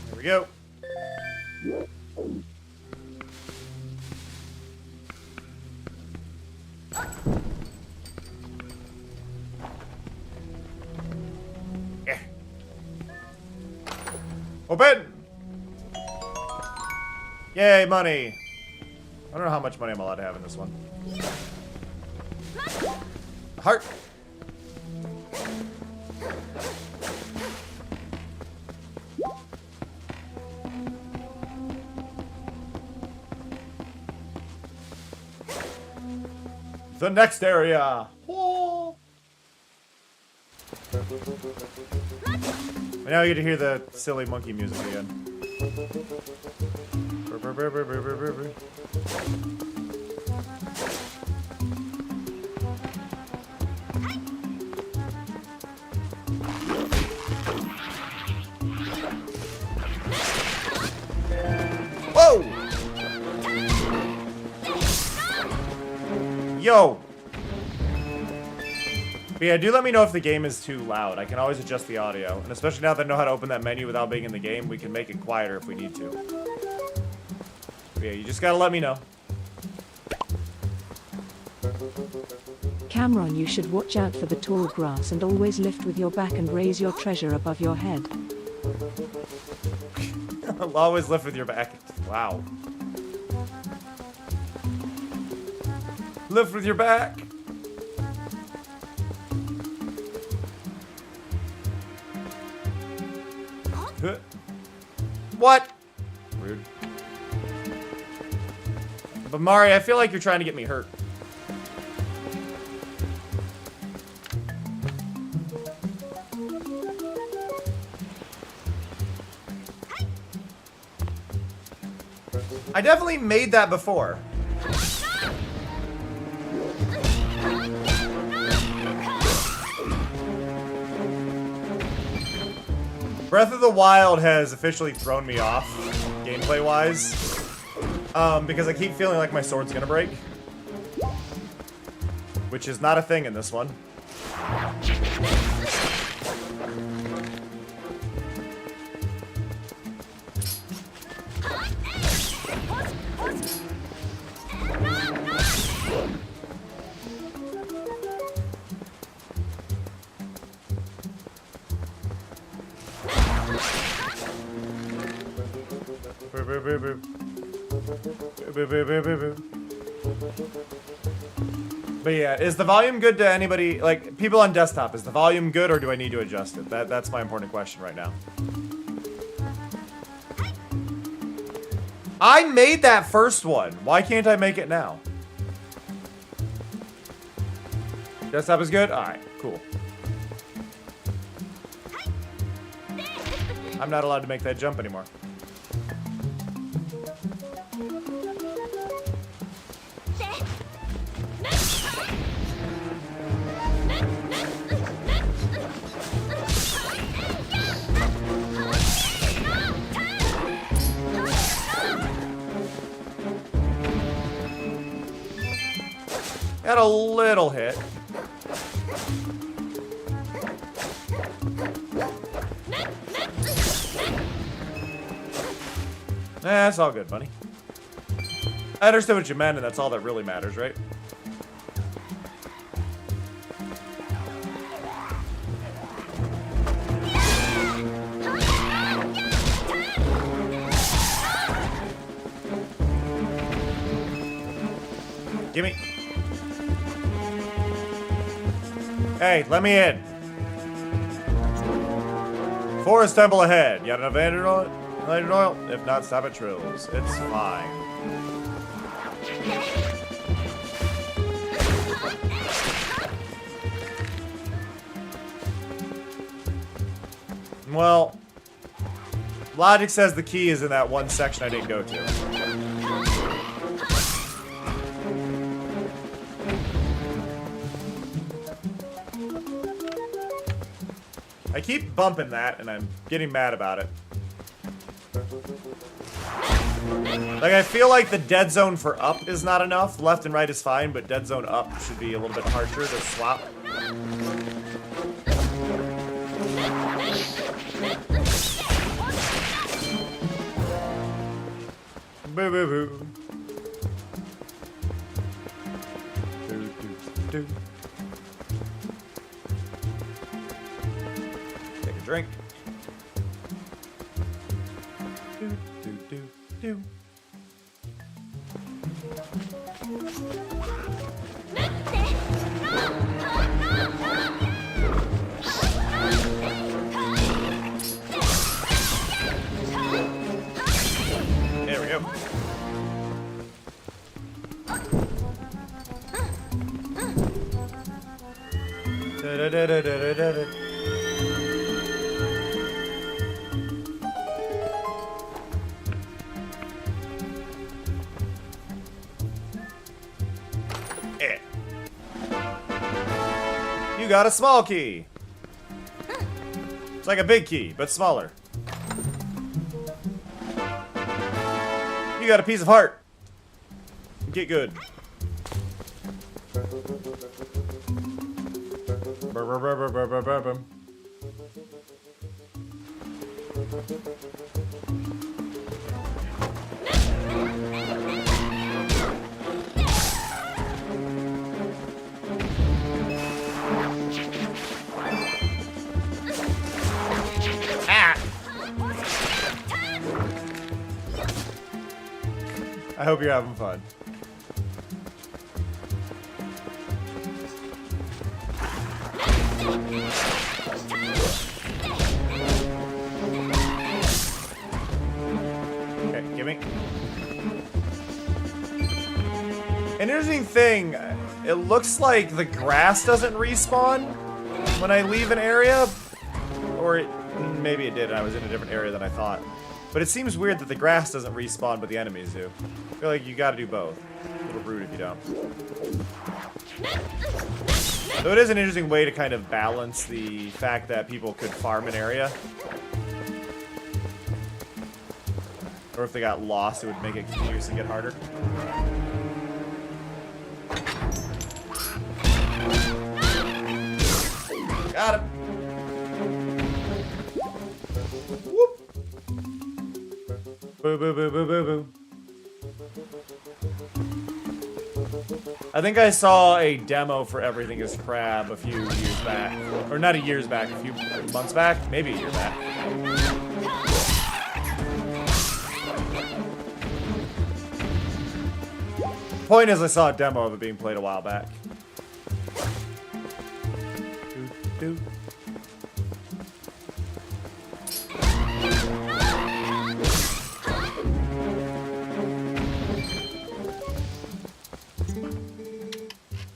There we go. Yeah. Open! Yay, money! I don't know how much money I'm allowed to have in this one. Heart! The next area! Whoa. And now you get to hear the silly monkey music again. Whoa! Yo! But yeah, do let me know if the game is too loud. I can always adjust the audio. And especially now that I know how to open that menu without being in the game, we can make it quieter if we need to. But yeah, you just gotta let me know. Cameron, you should watch out for the tall grass and always lift with your back and raise your treasure above your head. I'll always lift with your back. Wow. Lift with your back. Huh. What? Rude. But Mari, I feel like you're trying to get me hurt. I definitely made that before. Breath of the Wild has officially thrown me off, gameplay-wise, because I keep feeling like my sword's gonna break. Which is not a thing in this one. But yeah, is the volume good to anybody, like, people on desktop? Is the volume good or do I need to adjust it? That's my important question right now. I made that first one. Why can't I make it now? Desktop is good? Alright, cool. I'm not allowed to make that jump anymore. Got a little hit. That's all good, buddy. I understood what you meant, and that's all that really matters, right? Gimme. Hey, let me in. Forest Temple ahead. You got an advantage on it? Lantern oil. If not, stop at Trills. It's fine. Well, logic says the key is in that one section I didn't go to. I keep bumping that, and I'm getting mad about it. Like, I feel like the dead zone for up is not enough. Left and right is fine, but dead zone up should be a little bit harsher to swap. Boo boo boo. Do do do. Take a drink. Do do do do. There we go. Da da da da da da da. You got a small key. It's like a big key, but smaller. You got a piece of heart. Get good. I hope you're having fun. Okay, give me. An interesting thing, it looks like the grass doesn't respawn when I leave an area. Or maybe it did and I was in a different area than I thought. But it seems weird that the grass doesn't respawn, but the enemies do. I feel like you gotta do both. A little rude if you don't. Though it is an interesting way to kind of balance the fact that people could farm an area. Or if they got lost, it would make it continuously get harder. Got him. Whoop. Boo, boo, boo, boo, boo, boo. I think I saw a demo for Everything is Crab a few years back. Or not a years back, a few months back? Maybe a year back. Point is, I saw a demo of it being played a while back. Do, do.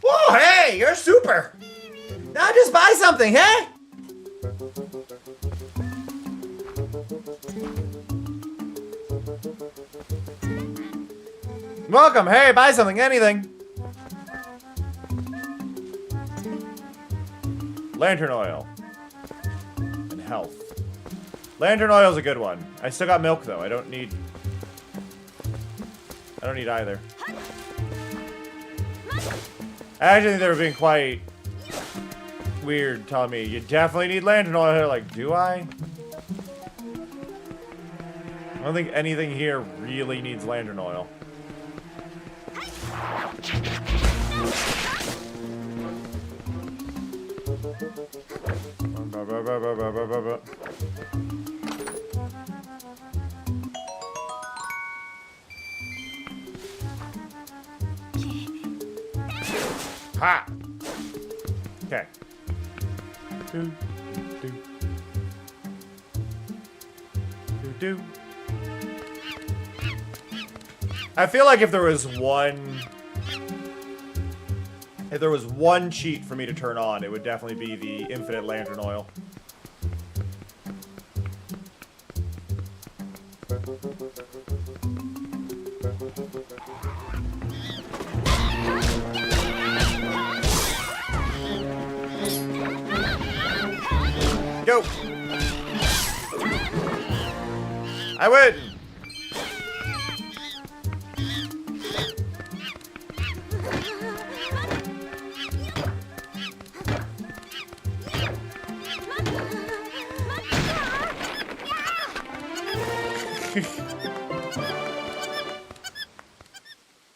Whoa, hey, you're super. Now just buy something, hey? Welcome, hey, buy something, anything. Lantern oil. And health. Lantern oil is a good one. I still got milk though. I don't need either. I actually think they were being quite weird telling me, you definitely need lantern oil here. Like, do I? I don't think anything here really needs lantern oil. Ha! Okay. Do, do. Do, do. I feel like if there was one cheat for me to turn on, it would definitely be the infinite lantern oil. Go! I win!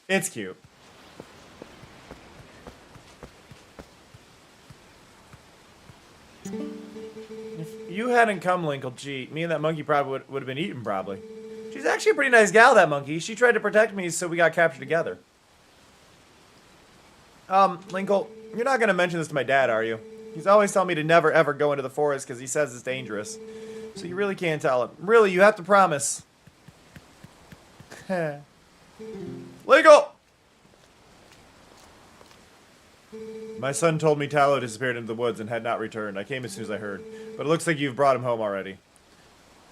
It's cute. If you hadn't come, Linkle, gee, me and that monkey probably would have been eaten, probably. She's actually a pretty nice gal, that monkey. She tried to protect me, so we got captured together. Linkle, you're not gonna mention this to my dad, are you? He's always telling me to never, ever go into the forest because he says it's dangerous. So you really can't tell him. Really, you have to promise. Linkle! My son told me Tallow disappeared into the woods and had not returned. I came as soon as I heard. But it looks like you've brought him home already.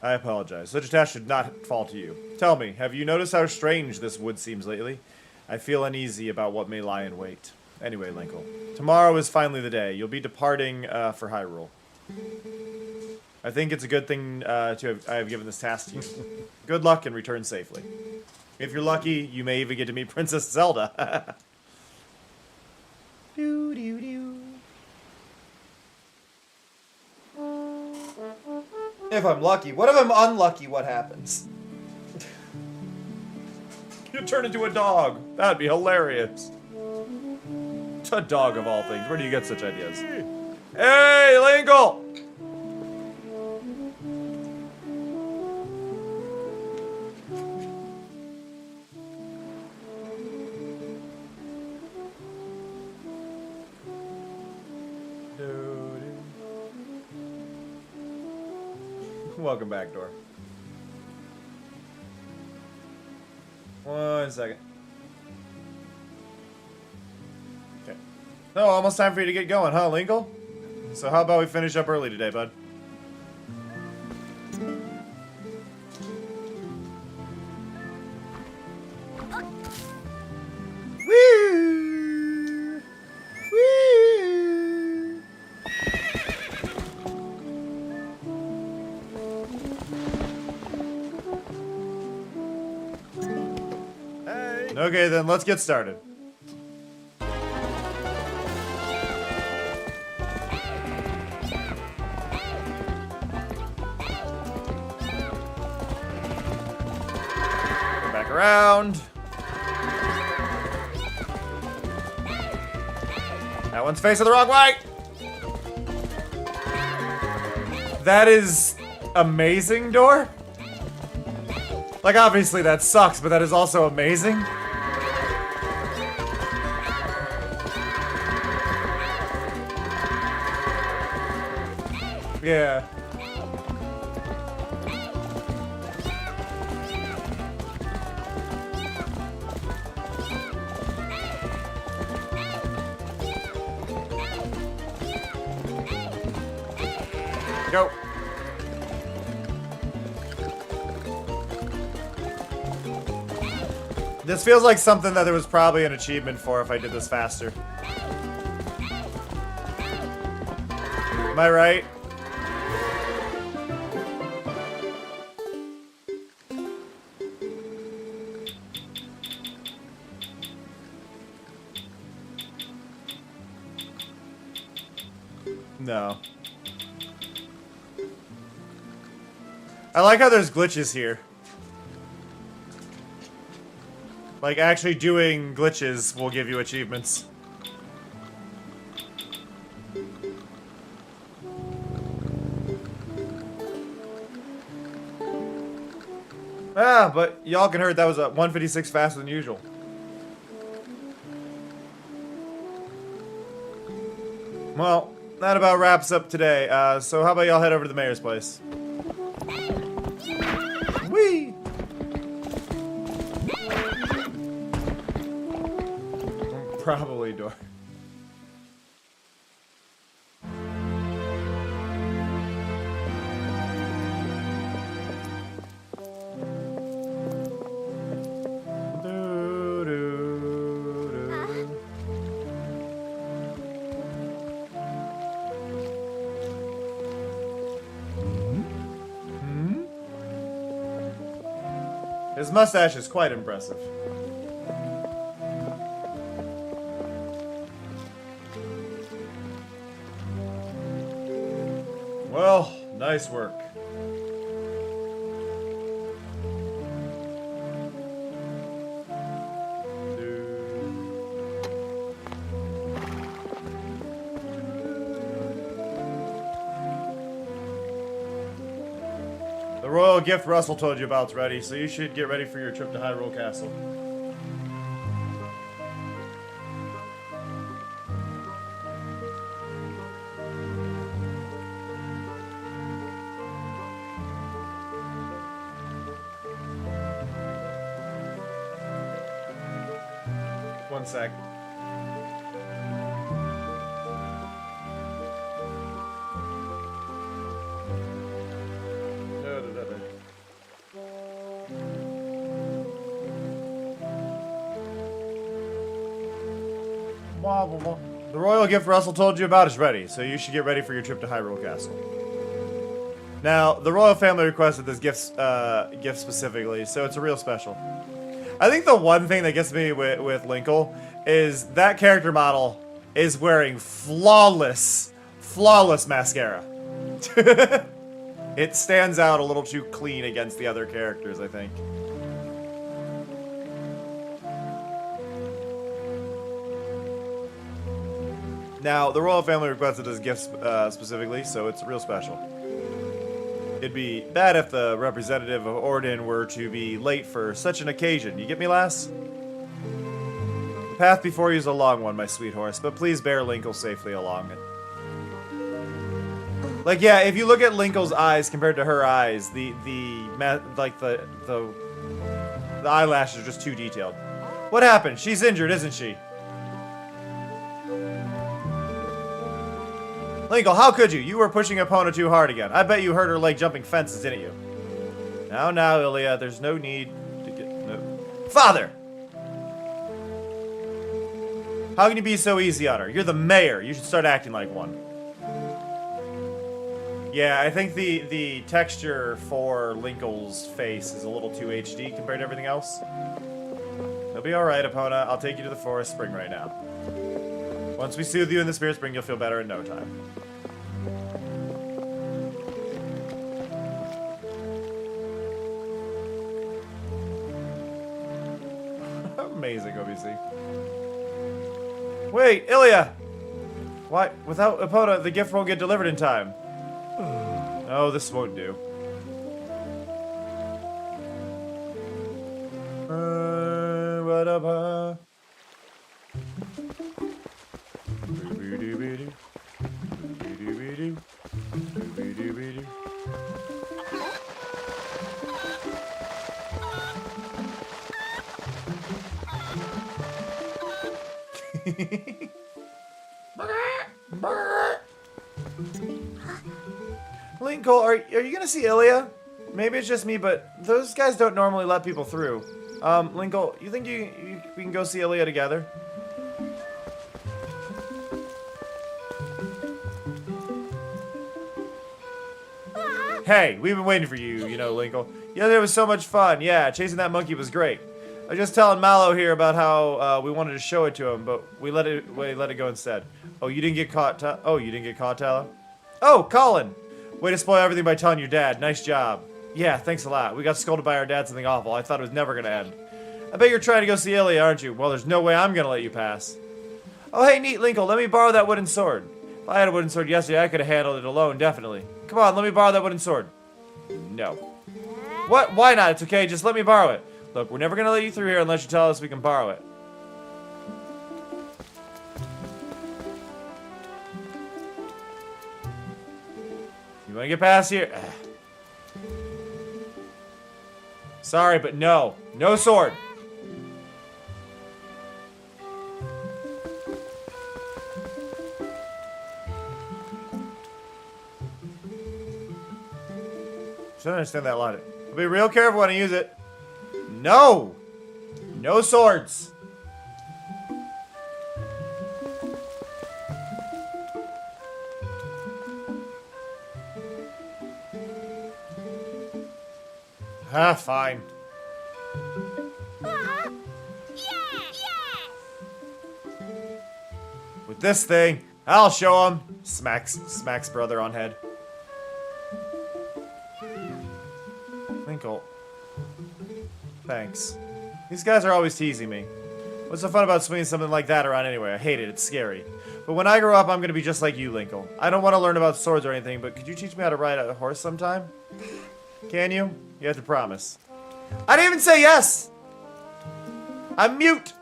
I apologize. Such a task should not fall to you. Tell me, have you noticed how strange this wood seems lately? I feel uneasy about what may lie in wait. Anyway, Linkle, tomorrow is finally the day. You'll be departing for Hyrule. I think it's a good thing I have given this task to you. Good luck and return safely. If you're lucky, you may even get to meet Princess Zelda. Doo doo doo. If I'm lucky. What if I'm unlucky? What happens? You turn into a dog. That'd be hilarious. A dog of all things. Where do you get such ideas? Hey, Linkle! Welcome back, Door. 1 second. Okay. Oh, almost time for you to get going, huh, Linkle? So how about we finish up early today, bud? Woo! Woo! Hey. Okay, then let's get started. Around. That one's facing the wrong way. That is amazing, Door. Like, obviously that sucks, but that is also amazing. Yeah. Go. This feels like something that there was probably an achievement for if I did this faster. Am I right? No. I like how there's glitches here. Like, actually doing glitches will give you achievements. Ah, but y'all can hear that was a 156 faster than usual. Well, that about wraps up today. So how about y'all head over to the mayor's place? Whee! Probably door. His mustache is quite impressive. Well, nice work. The royal gift Russell told you about's ready, so you should get ready for your trip to Hyrule Castle. One sec. The royal gift Russell told you about is ready, so you should get ready for your trip to Hyrule Castle. Now, the royal family requested this gift specifically, so it's a real special. I think the one thing that gets me with Linkle is that character model is wearing flawless mascara. It stands out a little too clean against the other characters, I think. Now, the royal family requested this gift specifically, so it's real special. It'd be bad if the representative of Orden were to be late for such an occasion. You get me, lass? The path before you is a long one, my sweet horse, but please bear Linkle safely along it. Like, yeah, if you look at Linkle's eyes compared to her eyes, the eyelashes are just too detailed. What happened? She's injured, isn't she? Linkle, how could you? You were pushing Epona too hard again. I bet you hurt her leg jumping fences, didn't you? Now, Ilya, there's no need to get... No. Father! How can you be so easy on her? You're the mayor. You should start acting like one. Yeah, I think the texture for Linkle's face is a little too HD compared to everything else. It'll be alright, Epona. I'll take you to the forest spring right now. Once we soothe you in the spirit spring, you'll feel better in no time. Amazing, OBC. Wait, Ilya! Why? Without Epona, the gift won't get delivered in time. Oh, this won't do. Linkle, are you gonna see Ilya? Maybe it's just me, but those guys don't normally let people through. Linkle, you think we can go see Ilya together? Hey, we've been waiting for you, you know, Linkle. Yeah, it was so much fun. Yeah, chasing that monkey was great. I was just telling Mallow here about how we wanted to show it to him, but we let it go instead. Oh, you didn't get caught. You didn't get caught, Tallow? Oh, Colin! Way to spoil everything by telling your dad. Nice job. Yeah, thanks a lot. We got scolded by our dad something awful. I thought it was never gonna end. I bet you're trying to go see Ilya, aren't you? Well, there's no way I'm gonna let you pass. Oh, hey, neat, Linkle. Let me borrow that wooden sword. If I had a wooden sword yesterday, I could have handled it alone, definitely. Come on, let me borrow that wooden sword. No. What? Why not? It's okay. Just let me borrow it. Look, we're never gonna let you through here unless you tell us we can borrow it. You wanna get past here? Sorry, but no. No sword. don't understand that logic. I'll be real careful when I use it. No! No swords! Ah, fine. With this thing, I'll show him. Smacks brother on head. Linkle. Thanks. These guys are always teasing me. What's so fun about swinging something like that around anyway? I hate it. It's scary. But when I grow up, I'm gonna be just like you, Linkle. I don't want to learn about swords or anything, but could you teach me how to ride a horse sometime? Can you? You have to promise. I didn't even say yes! I'm mute!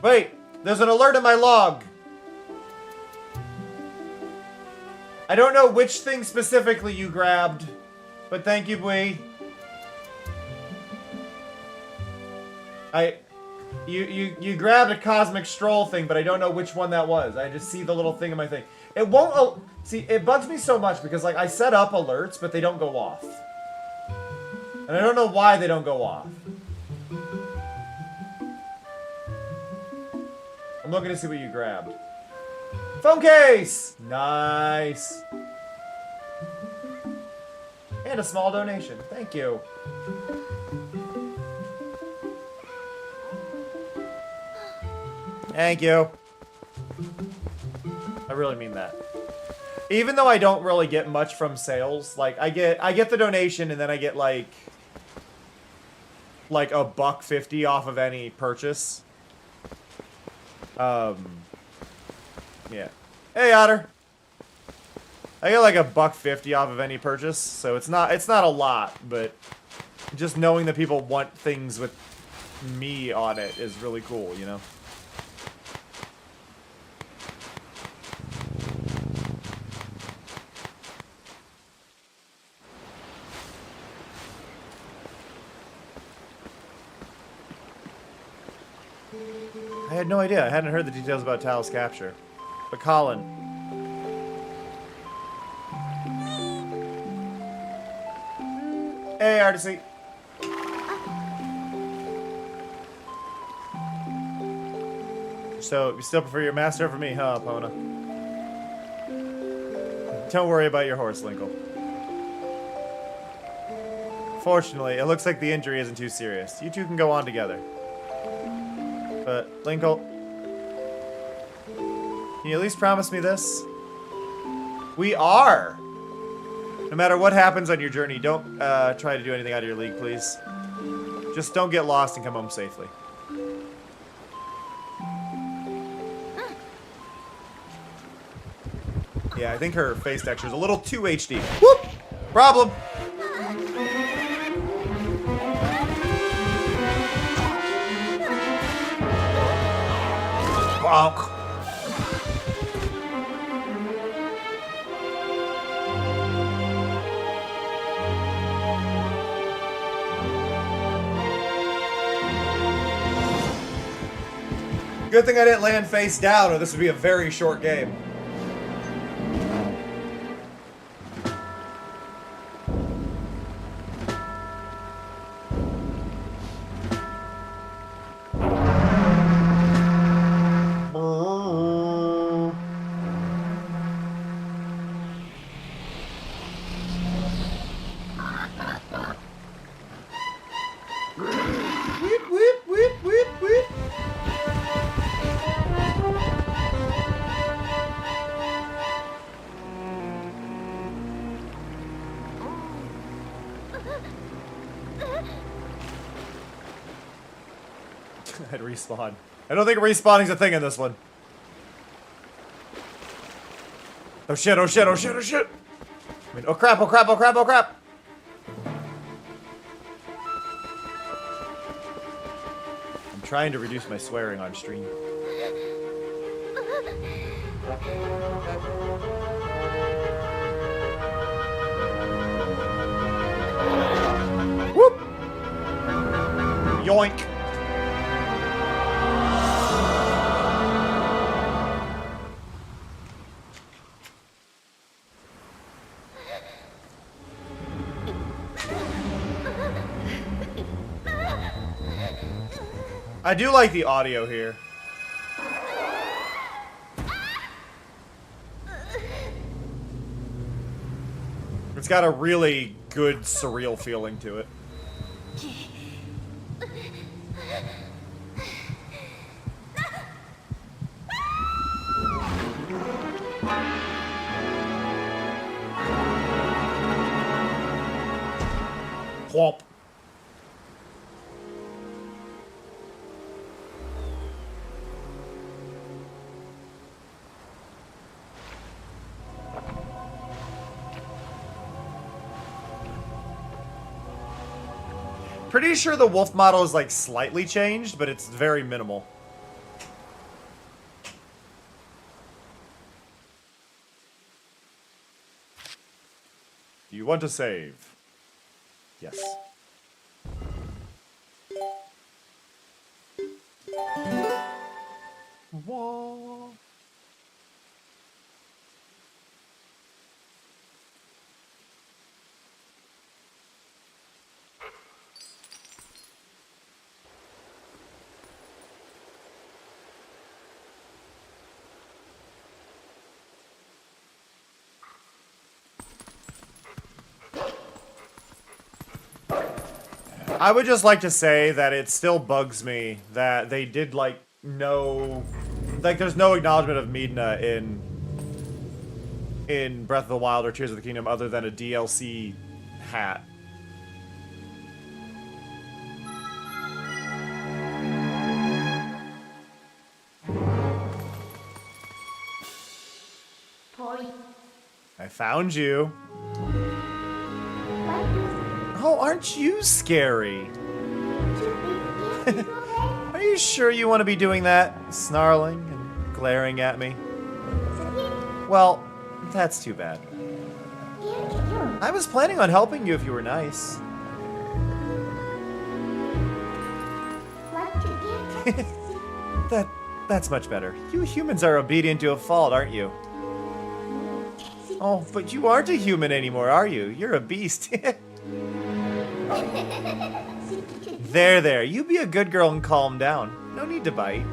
Wait, there's an alert in my log. I don't know which thing specifically you grabbed, but thank you, Bui. You grabbed a cosmic stroll thing, but I don't know which one that was. I just see the little thing in my thing. It won't. See, it bugs me so much because like I set up alerts, but they don't go off, and I don't know why they don't go off. I'm looking to see what you grabbed. Phone case! Nice. And a small donation. Thank you. Thank you. I really mean that. Even though I don't really get much from sales, like I get the donation and then I get like $1.50 off of any purchase. Yeah. Hey, Otter. I get like $1.50 off of any purchase, so it's not a lot, but just knowing that people want things with me on it is really cool, you know? I had no idea. I hadn't heard the details about Tal's capture. But Colin. Hey, Artisy. So, you still prefer your master over me, huh, Pona? Don't worry about your horse, Linkle. Fortunately, it looks like the injury isn't too serious. You two can go on together. But, Linkle, can you at least promise me this? We are! No matter what happens on your journey, don't try to do anything out of your league, please. Just don't get lost and come home safely. Yeah, I think her face texture is a little too HD. Whoop! Problem! Bonk. Good thing I didn't land face down, or this would be a very short game. Whip, whip, whip, whip, whip. I'd respawn. I don't think respawning's a thing in this one. Oh shit, oh shit, oh shit, oh shit! I mean, oh crap, oh crap, oh crap, oh crap! I'm trying to reduce my swearing on stream. Whoop! Yoink! I do like the audio here. It's got a really good surreal feeling to it. Whomp. Pretty sure the wolf model is like slightly changed, but it's very minimal. Do you want to save? Yes. Whoa. I would just like to say that it still bugs me that they did, like, there's no acknowledgement of Midna in Breath of the Wild or Tears of the Kingdom other than a DLC hat. I found you. Oh, aren't you scary? Are you sure you want to be doing that? Snarling and glaring at me? Well, that's too bad. I was planning on helping you if you were nice. That's much better. You humans are obedient to a fault, aren't you? Oh, but you aren't a human anymore, are you? You're a beast. There. You be a good girl and calm down. No need to bite.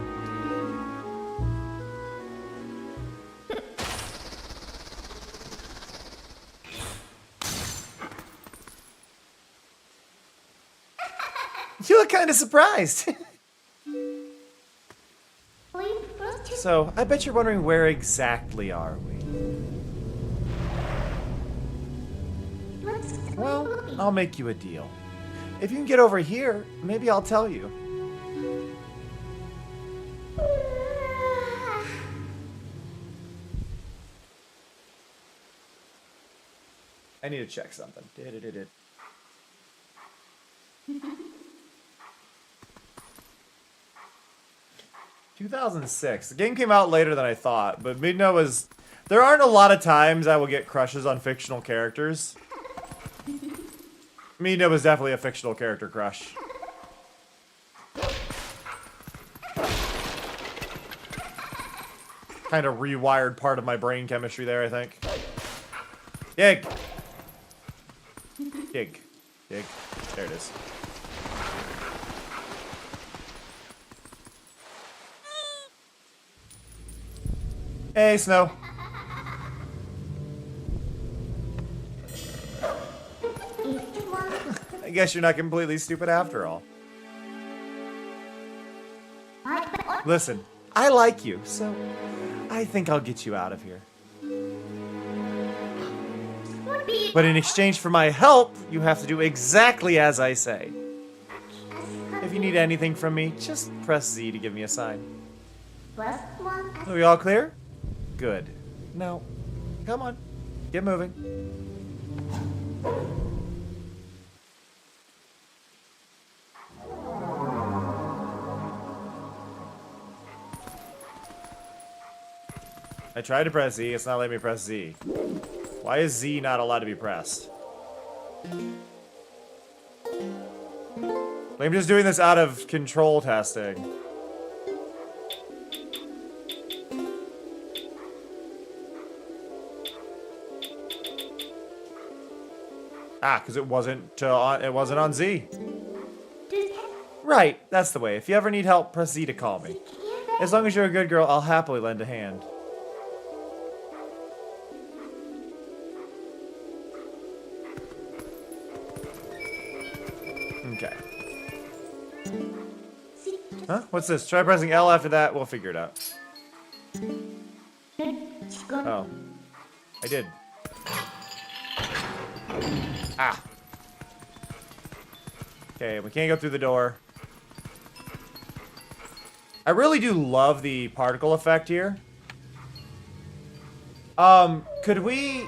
You look kind of surprised. So, I bet you're wondering where exactly are we? Well, I'll make you a deal. If you can get over here, maybe I'll tell you. I need to check something. 2006. The game came out later than I thought, but Midna was... There aren't a lot of times I will get crushes on fictional characters. Midna was definitely a fictional character crush. Kind of rewired part of my brain chemistry there, I think. Dig! Dig. Dig. There it is. Hey, Snow. I guess you're not completely stupid after all. Listen, I like you, so I think I'll get you out of here. But in exchange for my help, you have to do exactly as I say. If you need anything from me, just press Z to give me a sign. Are we all clear? Good. Now, come on. Get moving. I tried to press Z, it's not letting me press Z. Why is Z not allowed to be pressed? I'm just doing this out of control testing. Ah, because it wasn't on Z. Right, that's the way. If you ever need help, press Z to call me. As long as you're a good girl, I'll happily lend a hand. Okay. Huh? What's this? Try pressing L after that. We'll figure it out. Oh. I did. Ah. Okay, we can't go through the door. I really do love the particle effect here. Could we...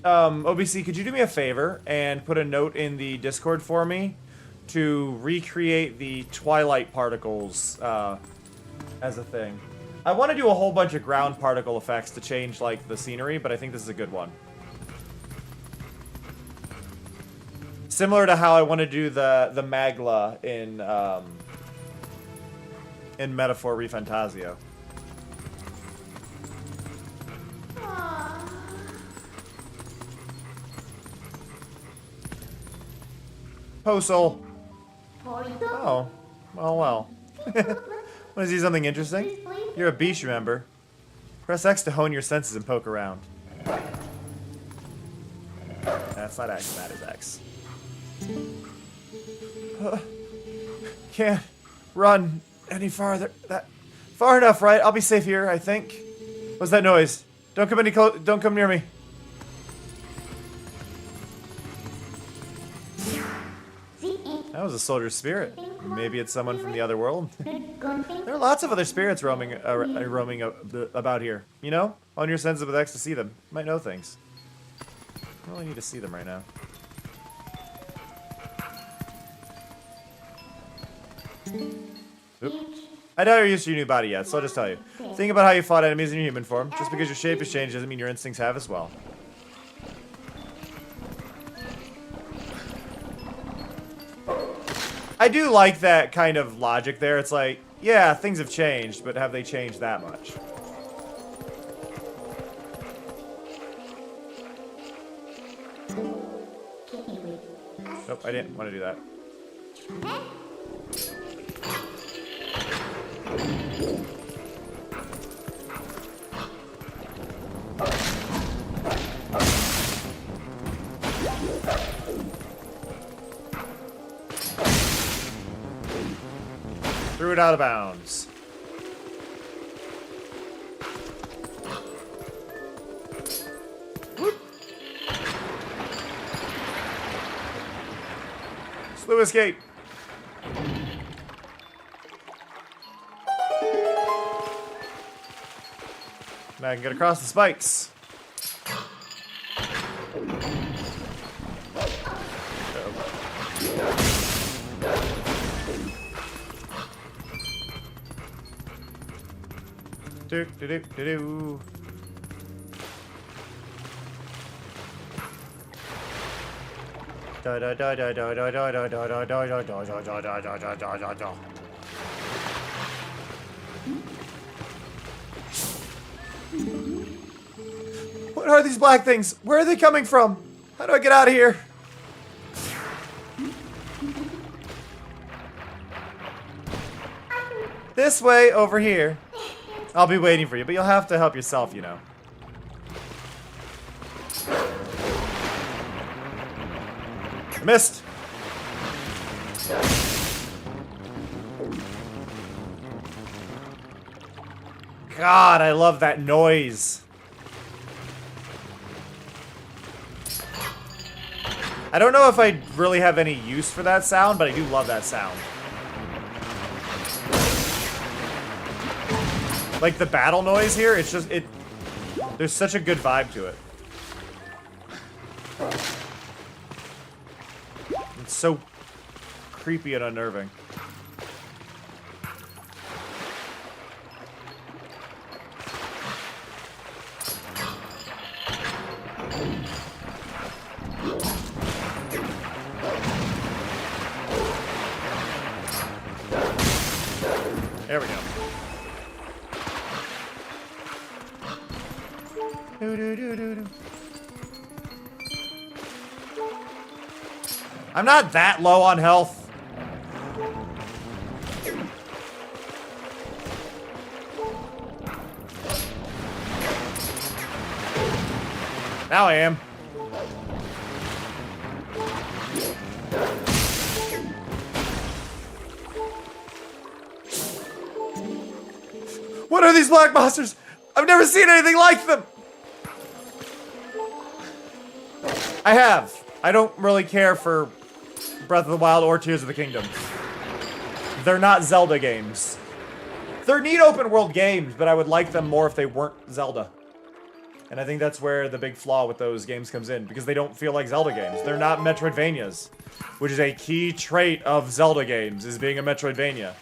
OBC, could you do me a favor and put a note in the Discord for me to recreate the Twilight particles, as a thing? I want to do a whole bunch of ground particle effects to change, like, the scenery, but I think this is a good one. Similar to how I want to do the Magla in Metaphor Refantasio. Postal. Oh. Oh, well. Want to see something interesting? You're a beast, remember? Press X to hone your senses and poke around. That's not X, that is X. Can't run any farther. Far enough, right? I'll be safe here, I think. What's that noise? Don't come any close. Don't come near me. That was a soldier's spirit. Maybe it's someone from the other world. There are lots of other spirits roaming about here. You know, on your senses with X to see them. You might know things. I really need to see them right now. Oop. I doubt you're used to your new body yet, so I'll just tell you. Think about how you fought enemies in your human form. Just because your shape has changed doesn't mean your instincts have as well. I do like that kind of logic there. It's like, yeah, things have changed, but have they changed that much? Nope, I didn't want to do that. Threw it out of bounds. Whoop. Slew escape. Now I can get across the spikes. Do do do do do. Da da da da da da da da da da da da da da da da da da. What are these black things? Where are they coming from? How do I get out of here? This way, over here. I'll be waiting for you, but you'll have to help yourself, you know. Missed. God, I love that noise. I don't know if I really have any use for that sound, but I do love that sound. Like the battle noise here, it's just, there's such a good vibe to it. It's so creepy and unnerving. There we go. I'm not that low on health. Now I am. What are these black monsters? I've never seen anything like them. I have. I don't really care for Breath of the Wild or Tears of the Kingdom. They're not Zelda games. They're neat open world games, but I would like them more if they weren't Zelda. And I think that's where the big flaw with those games comes in, because they don't feel like Zelda games. They're not Metroidvanias, which is a key trait of Zelda games, is being a Metroidvania.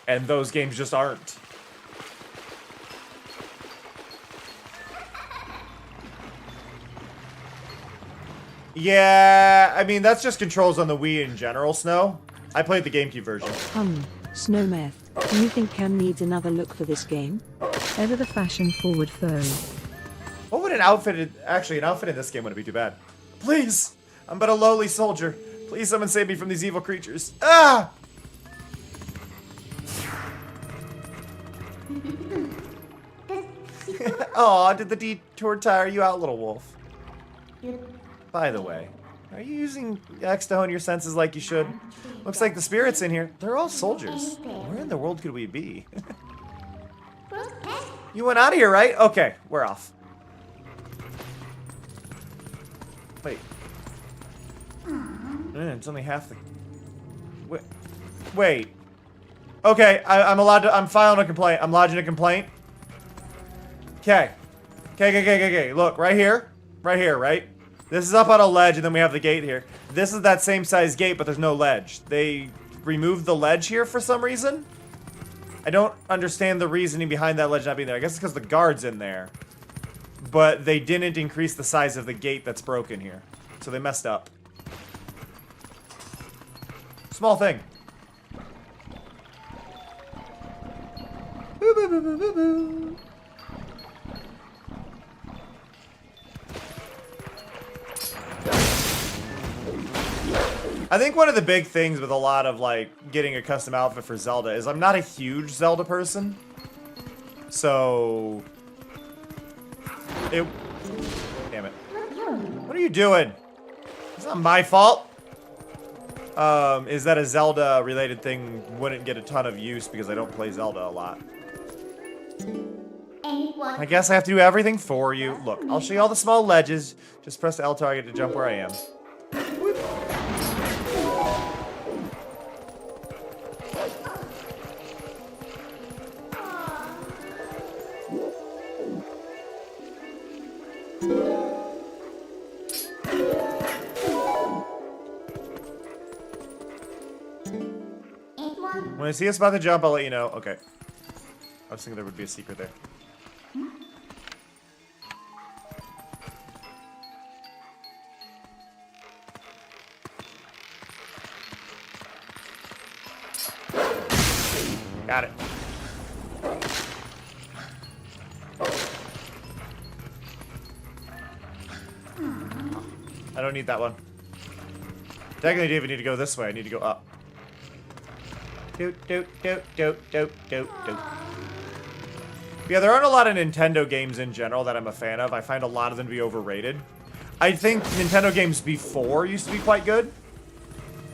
And those games just aren't. Yeah, I mean, that's just controls on the Wii in general, Snow. I played the GameCube version. Snowmeth, do you think Cam needs another look for this game? Ever the fashion-forward foe. What would an outfit... Actually, an outfit in this game wouldn't be too bad. Please! I'm but a lowly soldier. Please, someone save me from these evil creatures. Ah! Aw, did the detour tire you out, little wolf? By the way, are you using X to hone your senses like you should? Looks like the spirits in here, they're all soldiers. Where in the world could we be? You went out of here, right? Okay, we're off. Wait. It's only half the... Wait. Okay, I'm allowed to... I'm filing a complaint. I'm lodging a complaint. Okay. Okay. Look, right here. Right here, right? This is up on a ledge, and then we have the gate here. This is that same size gate, but there's no ledge. They removed the ledge here for some reason. I don't understand the reasoning behind that ledge not being there. I guess it's because the guard's in there. But they didn't increase the size of the gate that's broken here. So they messed up. Small thing. Boo, boo, boo, boo, boo, boo. I think one of the big things with a lot of, like, getting a custom outfit for Zelda is I'm not a huge Zelda person. So... Damn it. What are you doing? It's not my fault. Is that a Zelda-related thing wouldn't get a ton of use because I don't play Zelda a lot. I guess I have to do everything for you. Look, I'll show you all the small ledges. Just press the L target to jump where I am. When I see us about to jump, I'll let you know. Okay. I was thinking there would be a secret there. Got it. I don't need that one. Technically, I didn't even need to go this way. I need to go up. Yeah, there aren't a lot of Nintendo games in general that I'm a fan of. I find a lot of them to be overrated. I think Nintendo games before used to be quite good.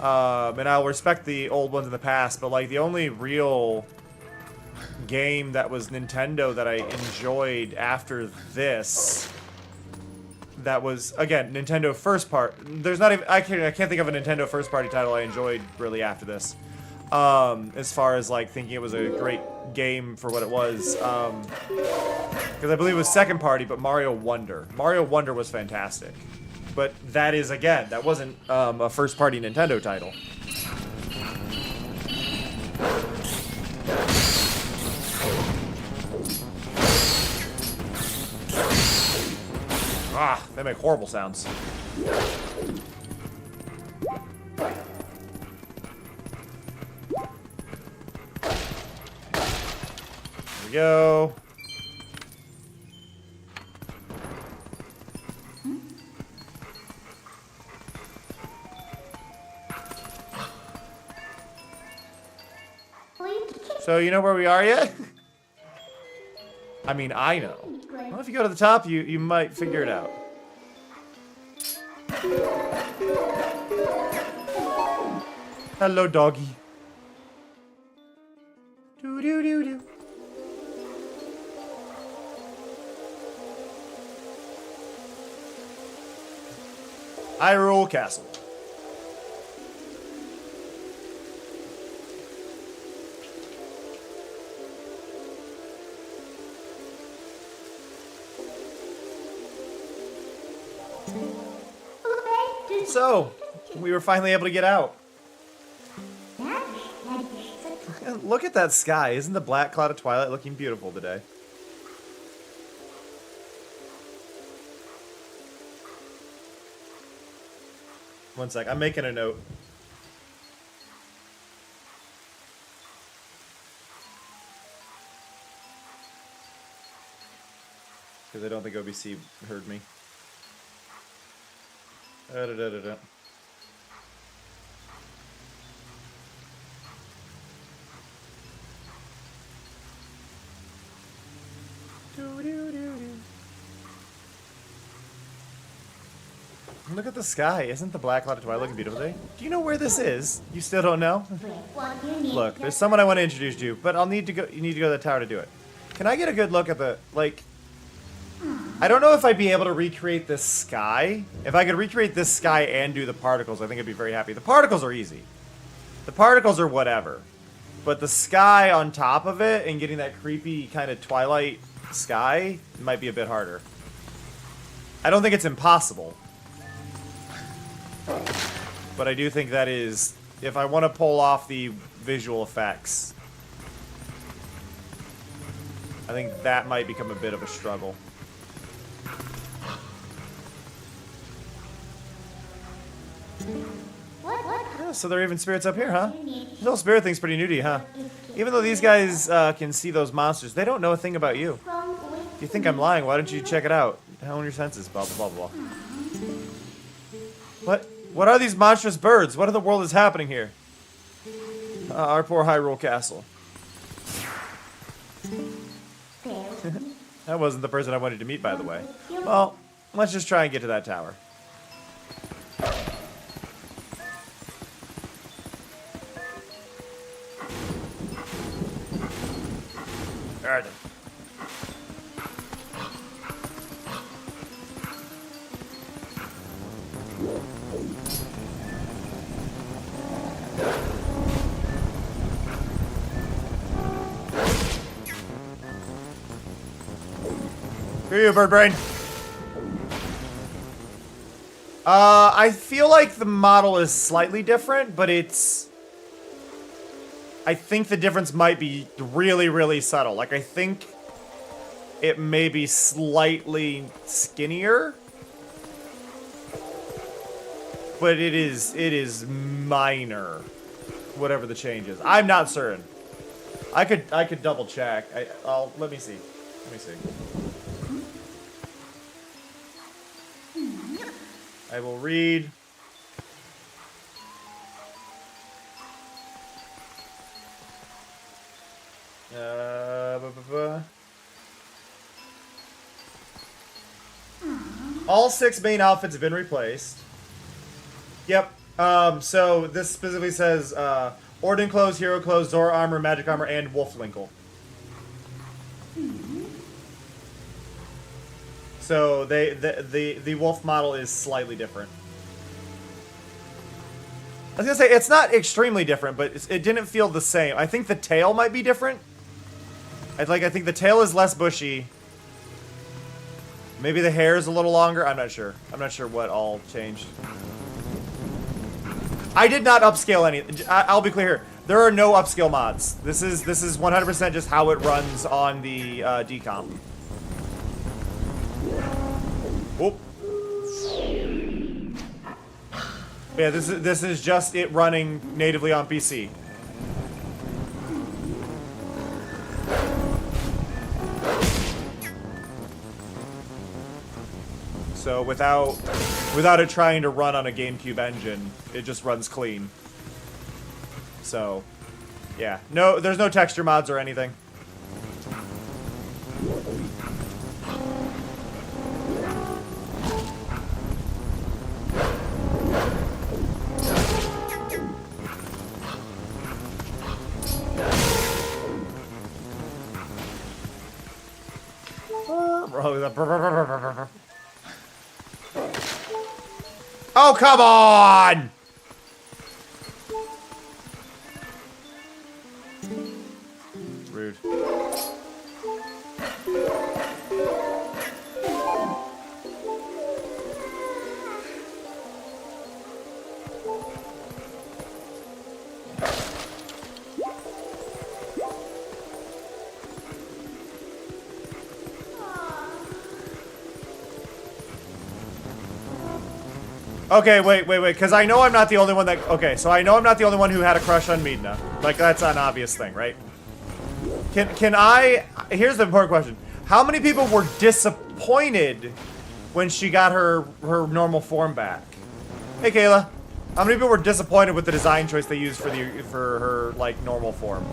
And I'll respect the old ones in the past, but like the only real game that was Nintendo that I enjoyed after this, that was, again, Nintendo first part. There's not even, I can't think of a Nintendo first party title I enjoyed really after this. As far as like thinking it was a great game for what it was, because I believe it was second party, but Mario Wonder. Mario Wonder was fantastic, but that is, again, that wasn't a first party Nintendo title. Ah, they make horrible sounds. Go. So you know where we are yet? I mean, I know. What? if you go to the top, you might figure it out. Hello, doggy. Do do do do. Hyrule Castle. So, we were finally able to get out. And look at that sky. Isn't the black cloud of twilight looking beautiful today? One sec. I'm making a note. Because I don't think OBC heard me. Da-da-da-da-da. Look at the sky. Isn't the black cloud of twilight looking beautiful today? Do you know where this is? You still don't know? Look, there's someone I want to introduce you, but I'll need to go. You need to go to the tower to do it. Can I get a good look at the, like... I don't know if I'd be able to recreate this sky. If I could recreate this sky and do the particles, I think I'd be very happy. The particles are easy. The particles are whatever. But the sky on top of it and getting that creepy kind of twilight sky might be a bit harder. I don't think it's impossible. But I do think that is, if I want to pull off the visual effects, I think that might become a bit of a struggle. Yeah, so there are even spirits up here, huh? This whole spirit thing's pretty new to you, huh? Even though these guys can see those monsters, they don't know a thing about you. If you think I'm lying, why don't you check it out? Hone your senses, blah, blah, blah, blah. What are these monstrous birds? What in the world is happening here? Our poor Hyrule Castle. That wasn't the person I wanted to meet, by the way. Well, let's just try and get to that tower. Alright then. Screw you, bird brain. I feel like the model is slightly different, but it's... I think the difference might be really, really subtle. Like, I think it may be slightly skinnier. But it is minor. Whatever the change is. I'm not certain. I could double check. Let me see. Let me see. I will read. All 6 main outfits have been replaced. Yep. So this specifically says Orden clothes, hero clothes, Zora armor, magic armor, and wolf Linkle. So the wolf model is slightly different. I was gonna say it's not extremely different, but it didn't feel the same. I think the tail might be different. I think the tail is less bushy. Maybe the hair is a little longer. I'm not sure. I'm not sure what all changed. I did not upscale any. I'll be clear here. There are no upscale mods. This is 100% just how it runs on the decomp. Whoop. Yeah, this is just it running natively on PC. So without it trying to run on a GameCube engine, it just runs clean. So, yeah. No, there's no texture mods or anything. Oh, come on! Rude. Okay, wait, because I know I'm not the only one that... Okay, so I know I'm not the only one who had a crush on Midna. Like, that's an obvious thing, right? Can I... Here's the important question. How many people were disappointed when she got her normal form back? Hey, Kayla. How many people were disappointed with the design choice they used for her, like, normal form?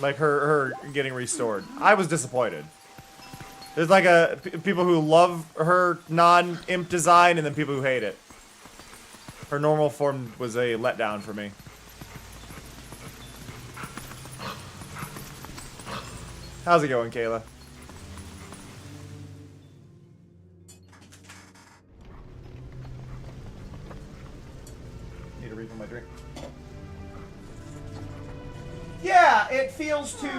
Like, her getting restored. I was disappointed. There's like people who love her non-imp design and then people who hate it. Her normal form was a letdown for me. How's it going, Kayla? Need to refill my drink. Yeah, it feels too...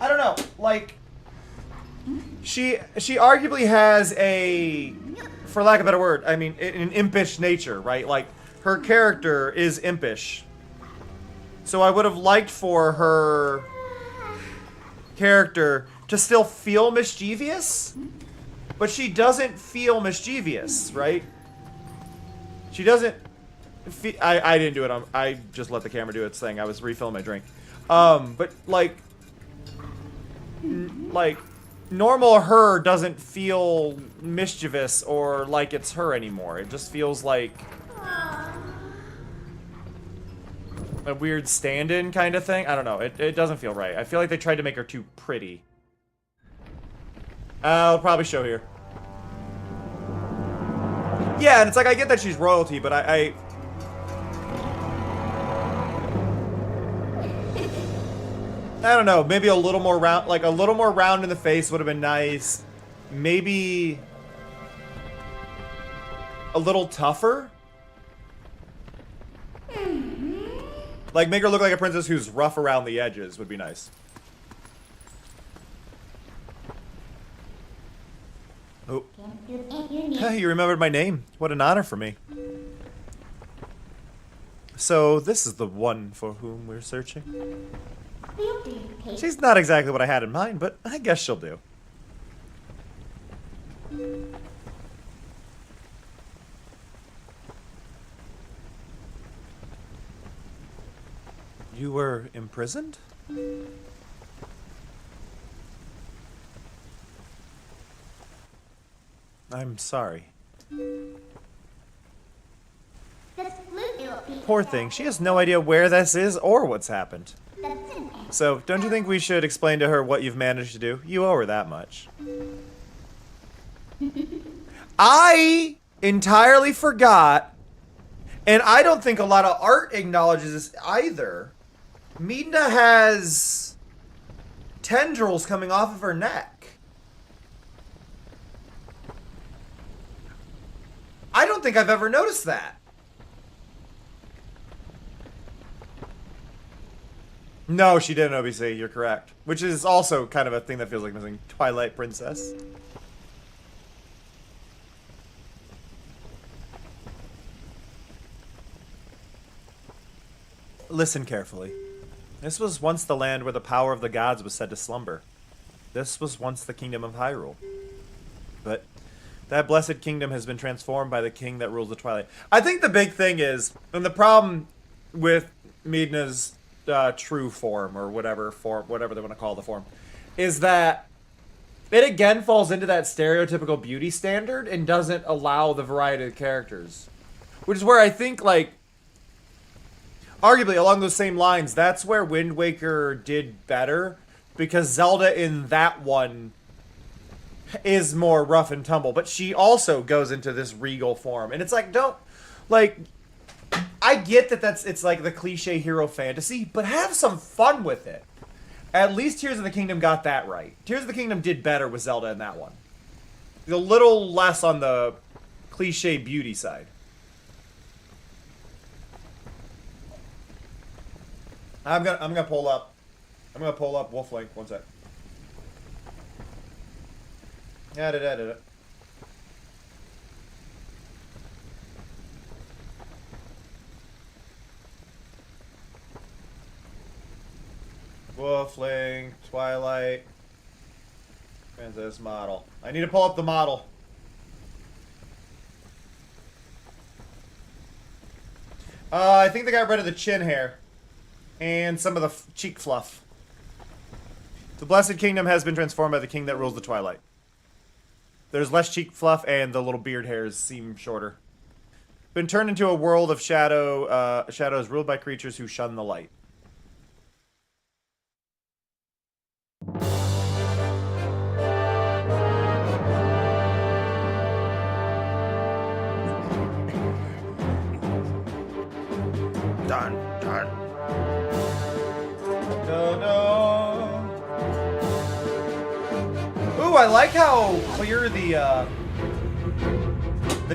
I don't know, like, she arguably has a, for lack of a better word, I mean, an impish nature, right? Like, her character is impish. So I would have liked for her character to still feel mischievous, but she doesn't feel mischievous, right? She doesn't feel, I didn't do it, I just let the camera do its thing. I was refilling my drink. But, like, normal her doesn't feel mischievous or like it's her anymore. It just feels like a weird stand-in kind of thing. I don't know. It doesn't feel right. I feel like they tried to make her too pretty. I'll probably show here. Yeah, and it's like, I get that she's royalty, but I don't know, maybe a little more round, like a little more round in the face would have been nice. Maybe a little tougher. Like, make her look like a princess who's rough around the edges would be nice. Oh. You remembered my name. What an honor for me. So, this is the one for whom we're searching. She's not exactly what I had in mind, but I guess she'll do. You were imprisoned? I'm sorry. Poor thing, she has no idea where this is or what's happened. So, don't you think we should explain to her what you've managed to do? You owe her that much. I entirely forgot, and I don't think a lot of art acknowledges this either. Midna has tendrils coming off of her neck. I don't think I've ever noticed that. No, she didn't, OBC. You're correct. Which is also kind of a thing that feels like missing. Twilight Princess. Listen carefully. This was once the land where the power of the gods was said to slumber. This was once the kingdom of Hyrule. But that blessed kingdom has been transformed by the king that rules the Twilight. I think the big thing is, and the problem with Midna's true form, or whatever they want to call the form, is that it again falls into that stereotypical beauty standard and doesn't allow the variety of characters. Which is where I think, like, arguably along those same lines, that's where Wind Waker did better, because Zelda in that one is more rough and tumble, but she also goes into this regal form. And it's like, don't, like, I get that it's like the cliche hero fantasy, but have some fun with it. At least Tears of the Kingdom got that right. Tears of the Kingdom did better with Zelda in that one. A little less on the cliche beauty side. I'm gonna pull up. I'm gonna pull up Wolf Link. One sec. Yeah. Wolf Link, Twilight, Princess model. I need to pull up the model. I think they got rid of the chin hair and some of the cheek fluff. The Blessed Kingdom has been transformed by the king that rules the Twilight. There's less cheek fluff and the little beard hairs seem shorter. Been turned into a world of shadows ruled by creatures who shun the light. Dun, dun. No. Ooh, I like how clear the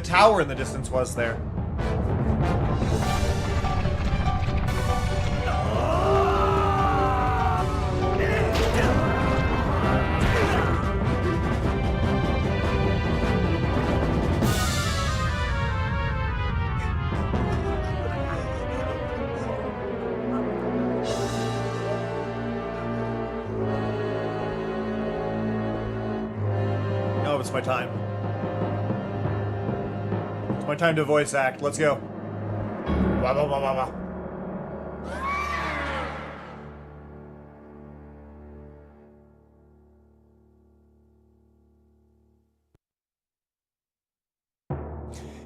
tower in the distance was there. It's my time. It's my time to voice act. Let's go. Blah, blah, blah, blah, blah.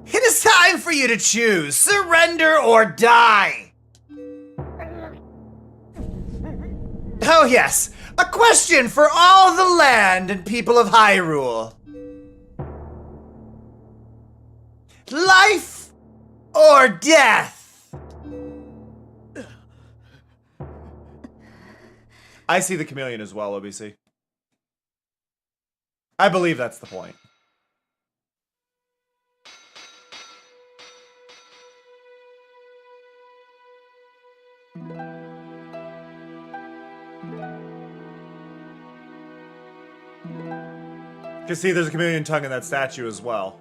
It is time for you to choose. Surrender or die. Oh yes, a question for all the land and people of Hyrule. Life or death? I see the chameleon as well, OBC. I believe that's the point. You can see there's a chameleon tongue in that statue as well.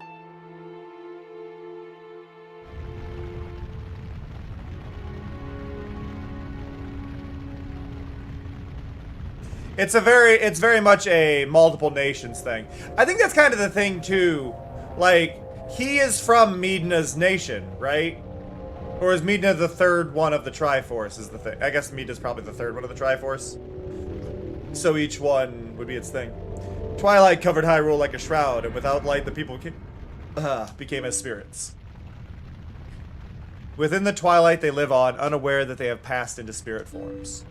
It's very much a multiple nations thing. I think that's kind of the thing too. Like, he is from Midna's nation, right? Or is Midna the third one of the Triforce is the thing? I guess Midna's probably the third one of the Triforce. So each one would be its thing. Twilight covered Hyrule like a shroud, and without light the people became as spirits. Within the Twilight they live on, unaware that they have passed into spirit forms.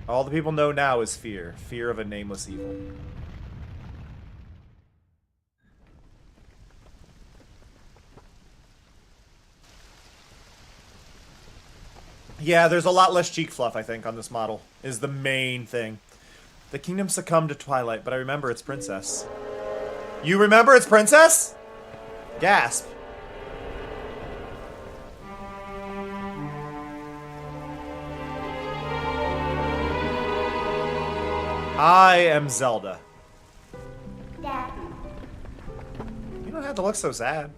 All the people know now is fear. Fear of a nameless evil. Yeah, there's a lot less cheek fluff, I think, on this model, is the main thing. The kingdom succumbed to Twilight, but I remember its princess. You remember its princess? Gasp. I am Zelda. Dad. You don't have to look so sad.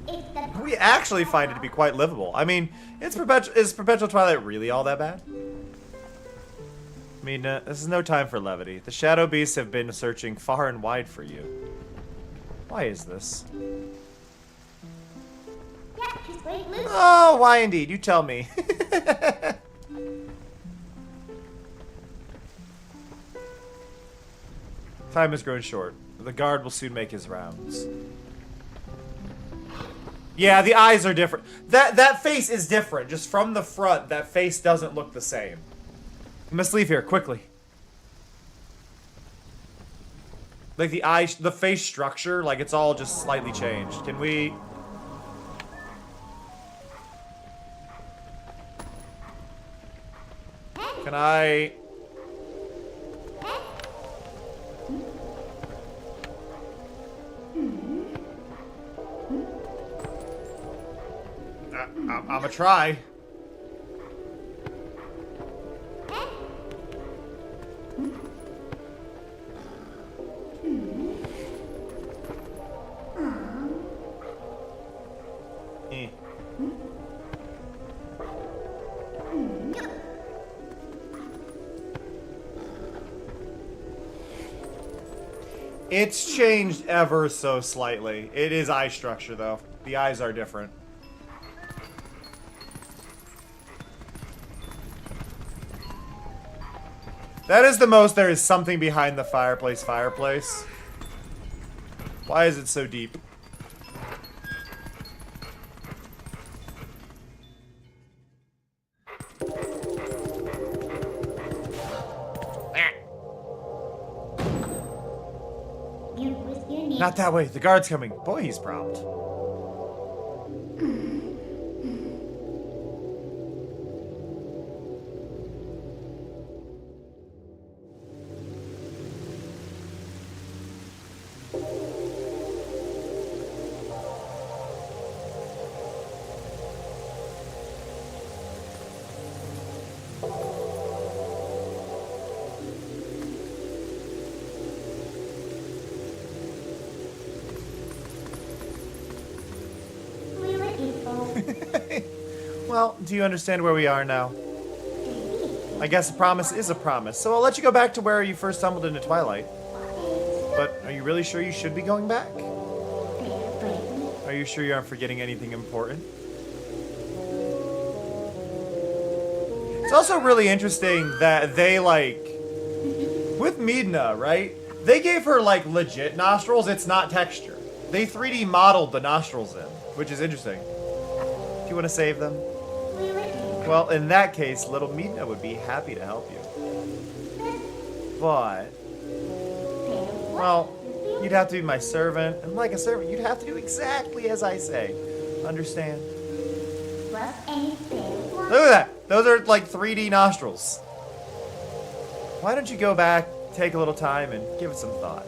It's the We actually find it to be quite livable. I mean, is Perpetual Twilight really all that bad? Midna, this is no time for levity. The Shadow Beasts have been searching far and wide for you. Why is this? Yeah, she's great loose. Oh, why indeed? You tell me. Time has grown short. The guard will soon make his rounds. Yeah, the eyes are different. That face is different. Just from the front, that face doesn't look the same. We must leave here, quickly. Like the face structure, like it's all just slightly changed. Can we... Can I... I'm a try. Eh. It's changed ever so slightly. It is eye structure, though. The eyes are different. That is the most there is something behind the fireplace. Why is it so deep? You risk your knee. Not that way. The guard's coming. Boy, he's prompt. We were equal. Well, do you understand where we are now? I guess a promise is a promise, so I'll let you go back to where you first stumbled into Twilight. But are you really sure you should be going back? Are you sure you aren't forgetting anything important? It's also really interesting that they, like, with Midna, right? They gave her, like, legit nostrils. It's not texture. They 3D modeled the nostrils in, which is interesting. Do you want to save them? We were equal. Well, in that case, little Midna would be happy to help you. But, well, you'd have to be my servant, and like a servant, you'd have to do exactly as I say. Understand? Was anything. Look at that! Those are like 3D nostrils. Why don't you go back, take a little time, and give it some thought?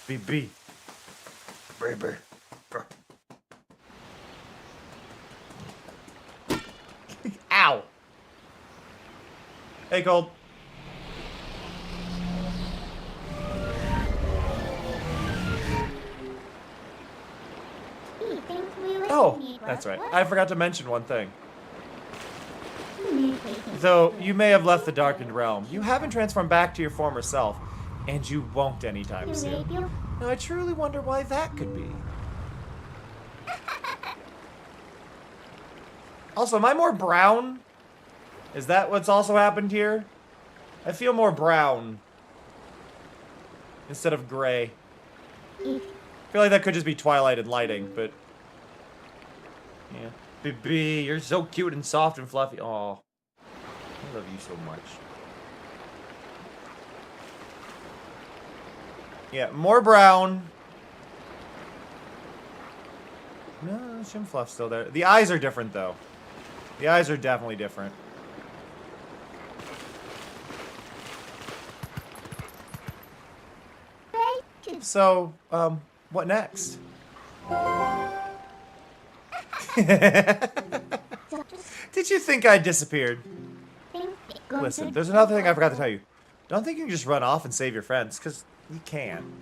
BB. Baby. Ow! Hey, Gold. He thinks we were Oh, equal. that's right. What? I forgot to mention one thing. Communicating. Though you may have left the darkened realm, you haven't transformed back to your former self, and you won't anytime soon. Radio. Now I truly wonder why that could be. Also, am I more brown? Is that what's also happened here? I feel more brown instead of gray. If I feel like that could just be Twilight and lighting, but yeah. Baby, you're so cute and soft and fluffy. Aw. I love you so much. Yeah, more brown. No, Shim Fluff's still there. The eyes are different, though. The eyes are definitely different. So, what next? Did you think I disappeared? Listen, there's another thing I forgot to tell you. Don't think you can just run off and save your friends, because you can.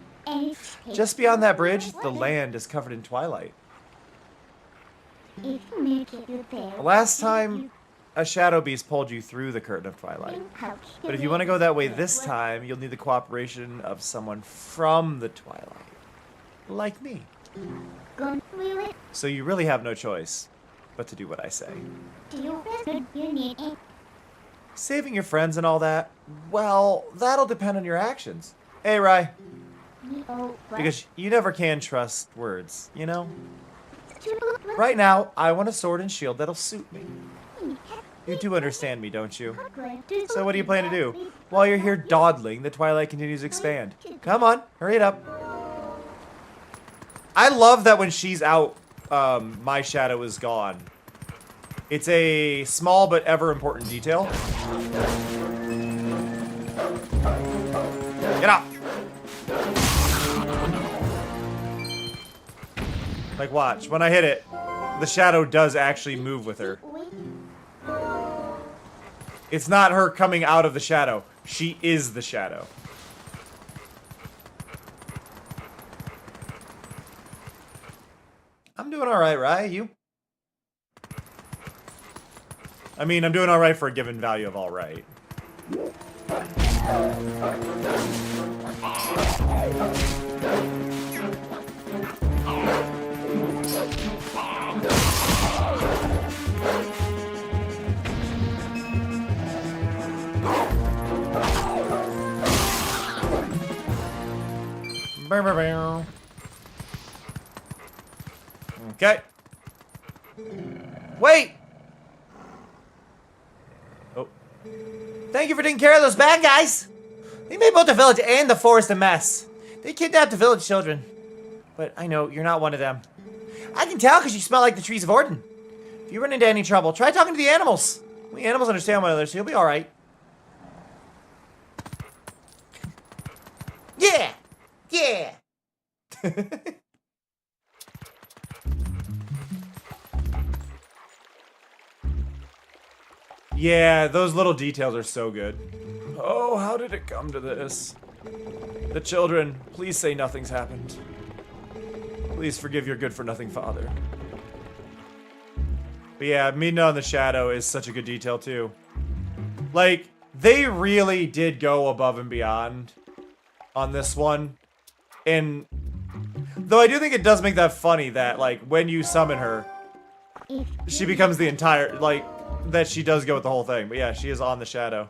Just beyond that bridge, the land is covered in twilight. Last time, a shadow beast pulled you through the curtain of twilight. But if you want to go that way this time, you'll need the cooperation of someone from the twilight. Like me. So you really have no choice but to do what I say. Saving your friends and all that, well, that'll depend on your actions. Hey, Rai. Because you never can trust words, you know? Right now, I want a sword and shield that'll suit me. You do understand me, don't you? Hogwarts. So what do you plan to do? While you're here dawdling, the twilight continues to expand. Come on, hurry it up. I love that when she's out, my shadow is gone. It's a small but ever important detail. Get up! Like, watch. When I hit it, the shadow does actually move with her. It's not her coming out of the shadow. She is the shadow. I'm doing alright, right? You? I mean, I'm doing alright for a given value of alright. Okay. Wait! Oh. Thank you for taking care of those bad guys! They made both the village and the forest a mess. They kidnapped the village children. But I know, you're not one of them. I can tell because you smell like the trees of Orden. If you run into any trouble, try talking to the animals. We animals understand one another, so you'll be alright. Yeah! Yeah! Yeah, those little details are so good. Oh, how did it come to this? The children, please say nothing's happened. Please forgive your good-for-nothing father. But yeah, Midna in the shadow is such a good detail, too. Like, they really did go above and beyond on this one. And though I do think it does make that funny that, like, when you summon her, she becomes the entire, like, that she does go with the whole thing. But yeah, she is on the shadow.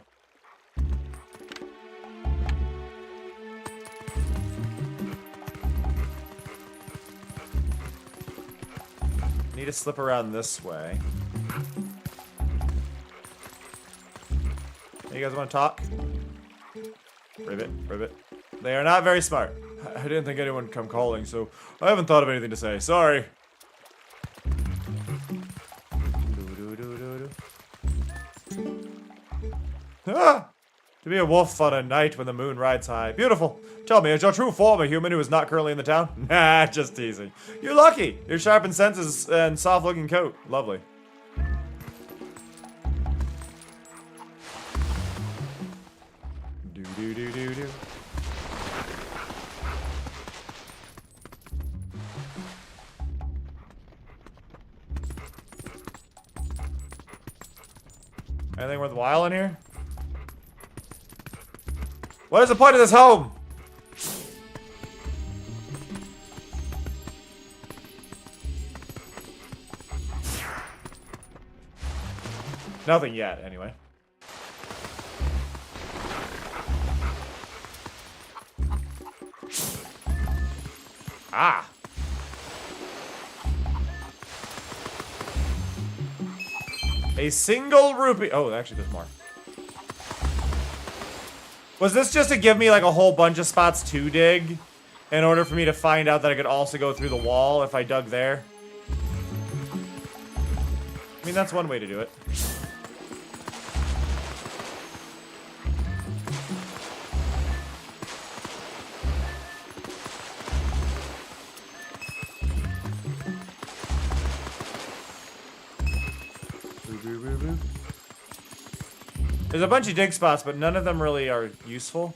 Need to slip around this way. Hey, you guys want to talk? Ribbit, ribbit. They are not very smart. I didn't think anyone would come calling, so I haven't thought of anything to say. Sorry. Ah! To be a wolf on a night when the moon rides high. Beautiful. Tell me, is your true form a human who is not currently in the town? Nah, just teasing. You're lucky. Your sharpened senses and soft-looking coat. Lovely. Do-do-do-do-do. Anything worthwhile in here? What is the point of this home? Nothing yet, anyway. Ah. A single rupee. Oh, actually, there's more. Was this just to give me like a whole bunch of spots to dig in order for me to find out that I could also go through the wall if I dug there? I mean, that's one way to do it. There's a bunch of dig spots, but none of them really are useful.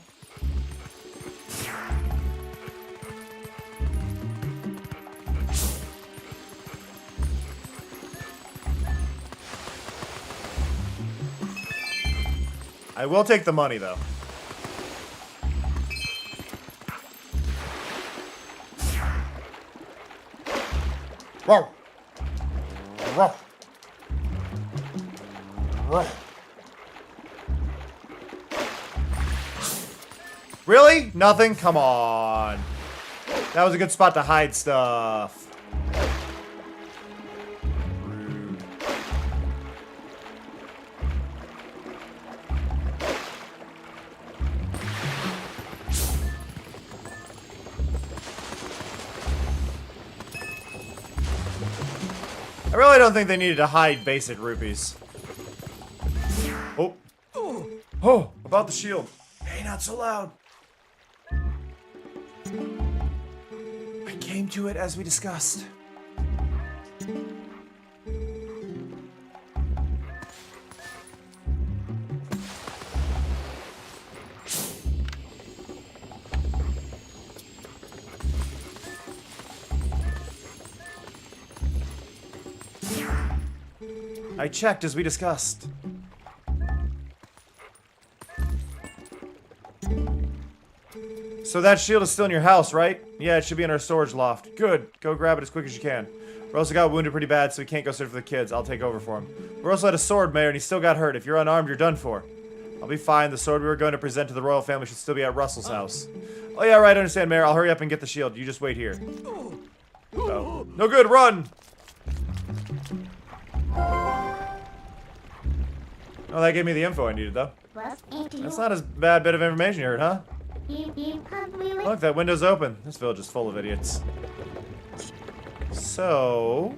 I will take the money, though. Whoa. Whoa. Whoa. Really? Nothing? Come on. That was a good spot to hide stuff. Rude. I really don't think they needed to hide basic rupees. Oh. Oh, about the shield. Hey, not so loud. I came to it as we discussed. I checked as we discussed. So that shield is still in your house, right? Yeah, it should be in our storage loft. Good. Go grab it as quick as you can. Rosa got wounded pretty bad, so he can't go search for the kids. I'll take over for him. Rosa had a sword, Mayor, and he still got hurt. If you're unarmed, you're done for. I'll be fine. The sword we were going to present to the royal family should still be at Russell's house. Oh yeah, right, I understand, Mayor. I'll hurry up and get the shield. You just wait here. Oh. No good, run! Oh, that gave me the info I needed, though. That's not as bad bit of information you heard, huh? Look, that window's open. This village is full of idiots. So...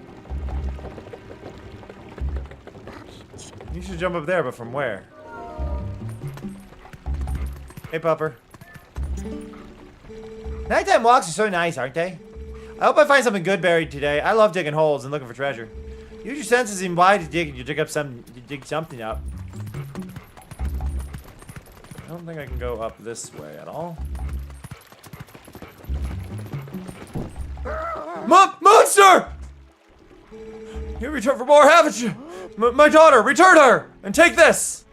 you should jump up there, but from where? Hey, Pupper. Nighttime walks are so nice, aren't they? I hope I find something good buried today. I love digging holes and looking for treasure. Use your senses in why to dig, and you dig something up. I don't think I can go up this way at all. Monster! You returned for more, haven't you? My daughter, return her! And take this!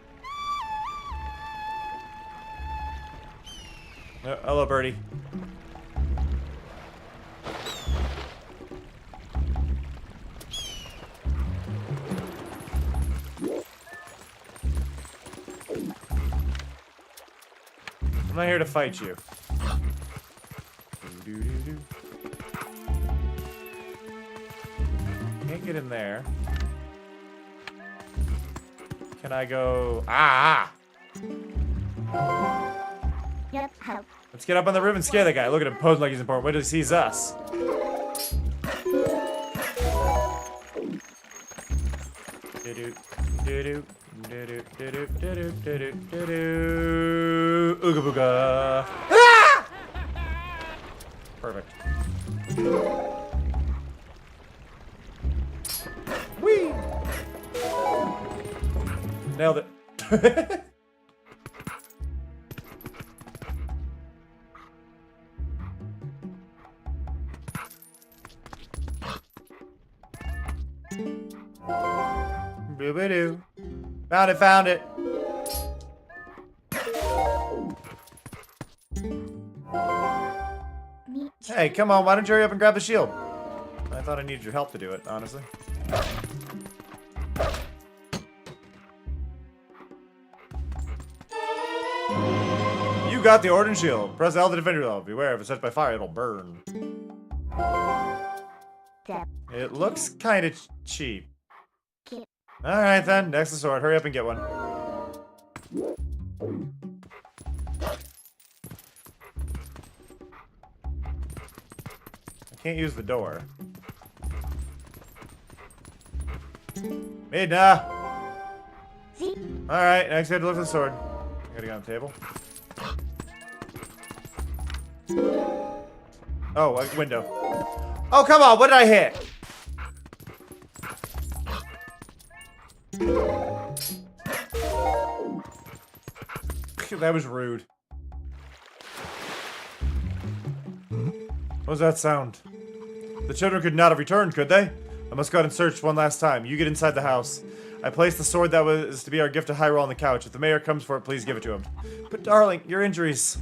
Hello, birdie. I'm not here to fight you. Can't get in there. Can I go? Ah! Yep, help. Let's get up on the roof and scare the guy. Look at him posing like he's important. Wait till he sees us. Ooga booga. Ah! Perfect. Whee! Nailed it. Boo-ba-doo. Found it. Hey, come on, why don't you hurry up and grab the shield? I thought I needed your help to do it, honestly. You got the Ordnance Shield. Press L to defend yourself. Beware, if it's set by fire, it'll burn. It looks kind of cheap. Alright then, next the sword. Hurry up and get one. I can't use the door. Midna! Alright, next I have to look for the sword. I gotta get on the table. Oh, a window. Oh, come on, what did I hit? That was rude. What was that sound? The children could not have returned, could they? I must go out and search one last time. You get inside the house. I placed the sword that was to be our gift to Hyrule on the couch. If the mayor comes for it, please give it to him. But darling, your injuries.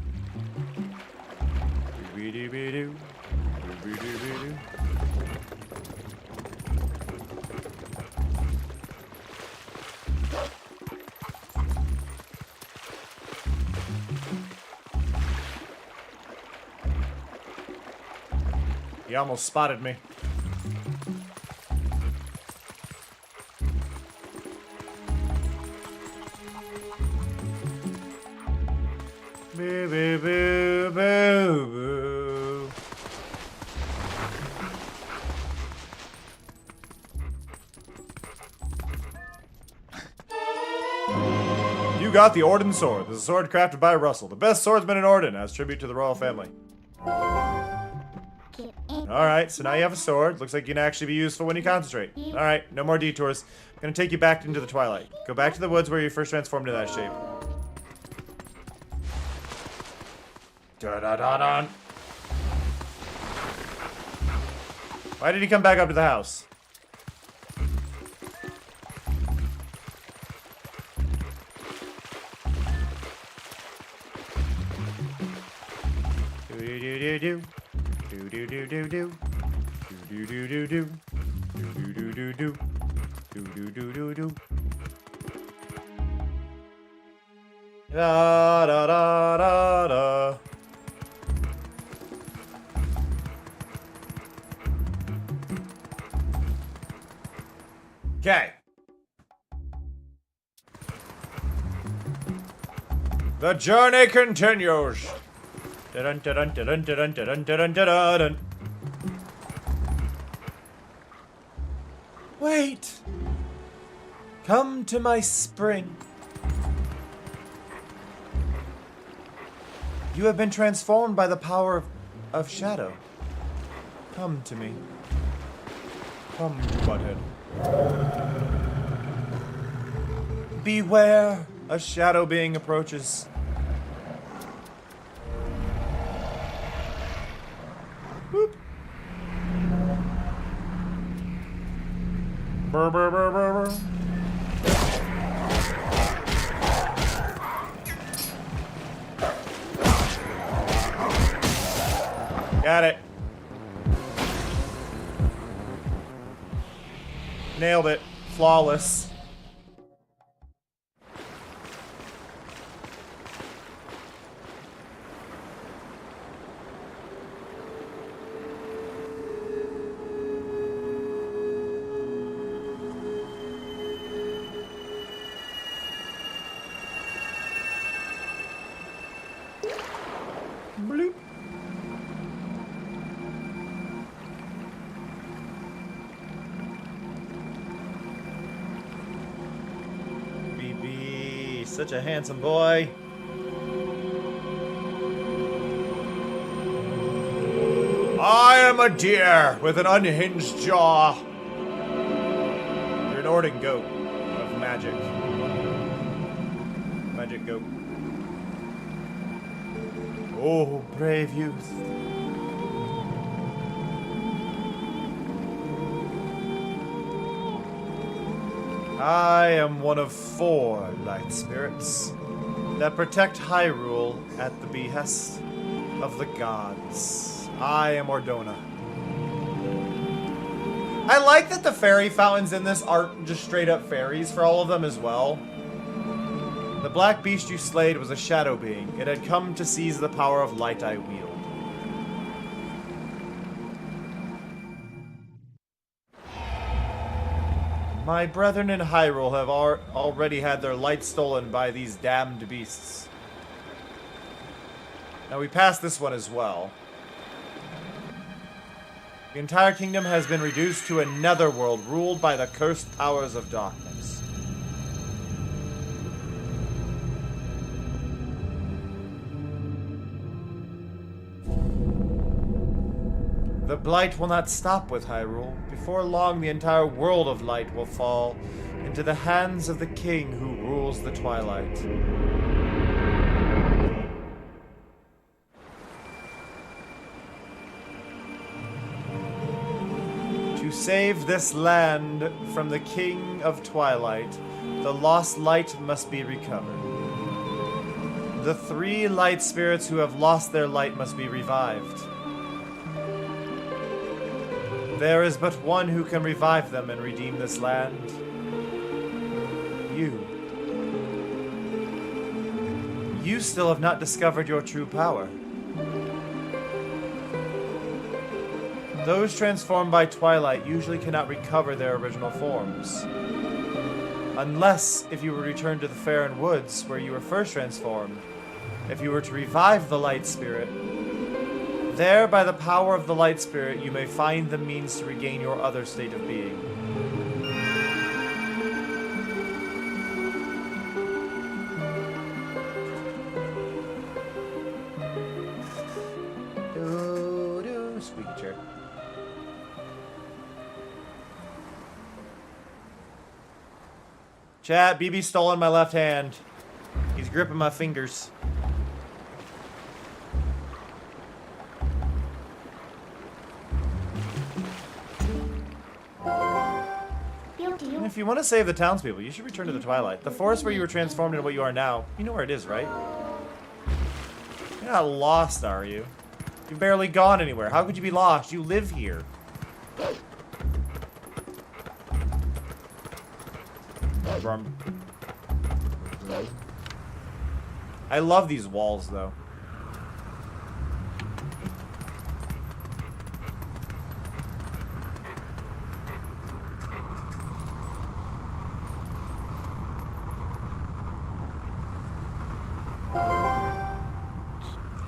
He almost spotted me. Boo, boo, boo, boo, boo. You got the Orden sword. This is a sword crafted by Russell, the best swordsman in Orden, as tribute to the royal family. Alright, so now you have a sword. Looks like you can actually be useful when you concentrate. Alright, no more detours. I'm gonna take you back into the twilight. Go back to the woods where you first transformed into that shape. Da-da-da-da. Why did he come back up to the house? Do-do-do-do-do. Do-do-do-do-do. Do-do-do-do-do. Do-do-do-do-do. Do-do-do-do-do. Da-da-da-da-da. Okay. The journey continues. Dun, dun, dun, dun, dun, dun, dun, dun, dun. Wait. Come to my spring. You have been transformed by the power of shadow. Come to me. Come, butthead. Beware, a shadow being approaches. Boop. Brr, brr, brr, brr, brr. Got it. Nailed it. Flawless. Bloop. BB, such a handsome boy. I am a deer with an unhinged jaw. You're an Orden goat of magic. Magic goat. Oh, brave youth. I am one of 4 light spirits that protect Hyrule at the behest of the gods. I am Ordona. I like that the fairy fountains in this aren't just straight up fairies for all of them as well. The black beast you slayed was a shadow being. It had come to seize the power of light I wield. My brethren in Hyrule have already had their light stolen by these damned beasts. Now we passed this one as well. The entire kingdom has been reduced to a netherworld ruled by the cursed powers of darkness. The blight will not stop with Hyrule. Before long, the entire world of light will fall into the hands of the king who rules the twilight. To save this land from the king of twilight, the lost light must be recovered. The 3 light spirits who have lost their light must be revived. There is but one who can revive them and redeem this land. You. You still have not discovered your true power. Those transformed by twilight usually cannot recover their original forms. Unless if you were returned to the Faron Woods where you were first transformed. If you were to revive the light spirit, there, by the power of the light spirit, you may find the means to regain your other state of being. a squeaky chair. Chat, BB's stolen my left hand. He's gripping my fingers. And if you want to save the townspeople, you should return to the Twilight. The forest where you were transformed into what you are now, you know where it is, right? You're not lost, are you? You've barely gone anywhere. How could you be lost? You live here. I love these walls, though.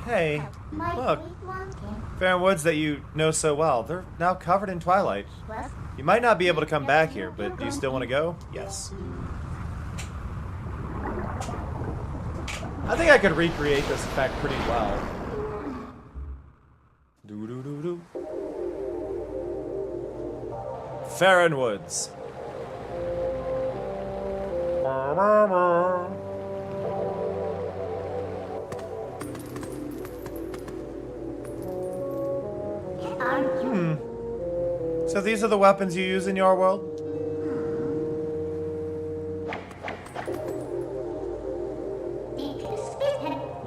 Hey, look. Barren woods that you know so well. They're now covered in twilight. You might not be able to come back here, but do you still want to go? Yes. I think I could recreate this effect pretty well. Do-do-do-do. Farron Woods. So these are the weapons you use in your world?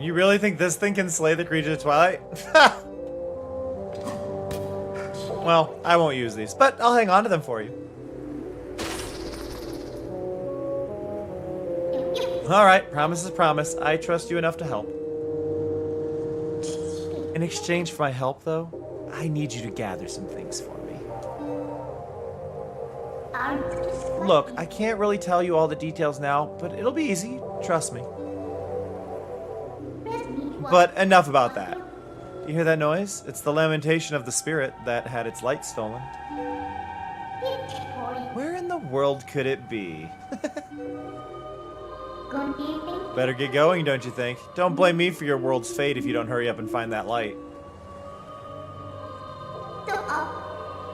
You really think this thing can slay the creature of Twilight? Well, I won't use these, but I'll hang on to them for you. Alright, promise is promise. I trust you enough to help. In exchange for my help, though, I need you to gather some things for me. Look, I can't really tell you all the details now, but it'll be easy. Trust me. But enough about that. You hear that noise? It's the lamentation of the spirit that had its light stolen. Where in the world could it be? Better get going, don't you think? Don't blame me for your world's fate if you don't hurry up and find that light.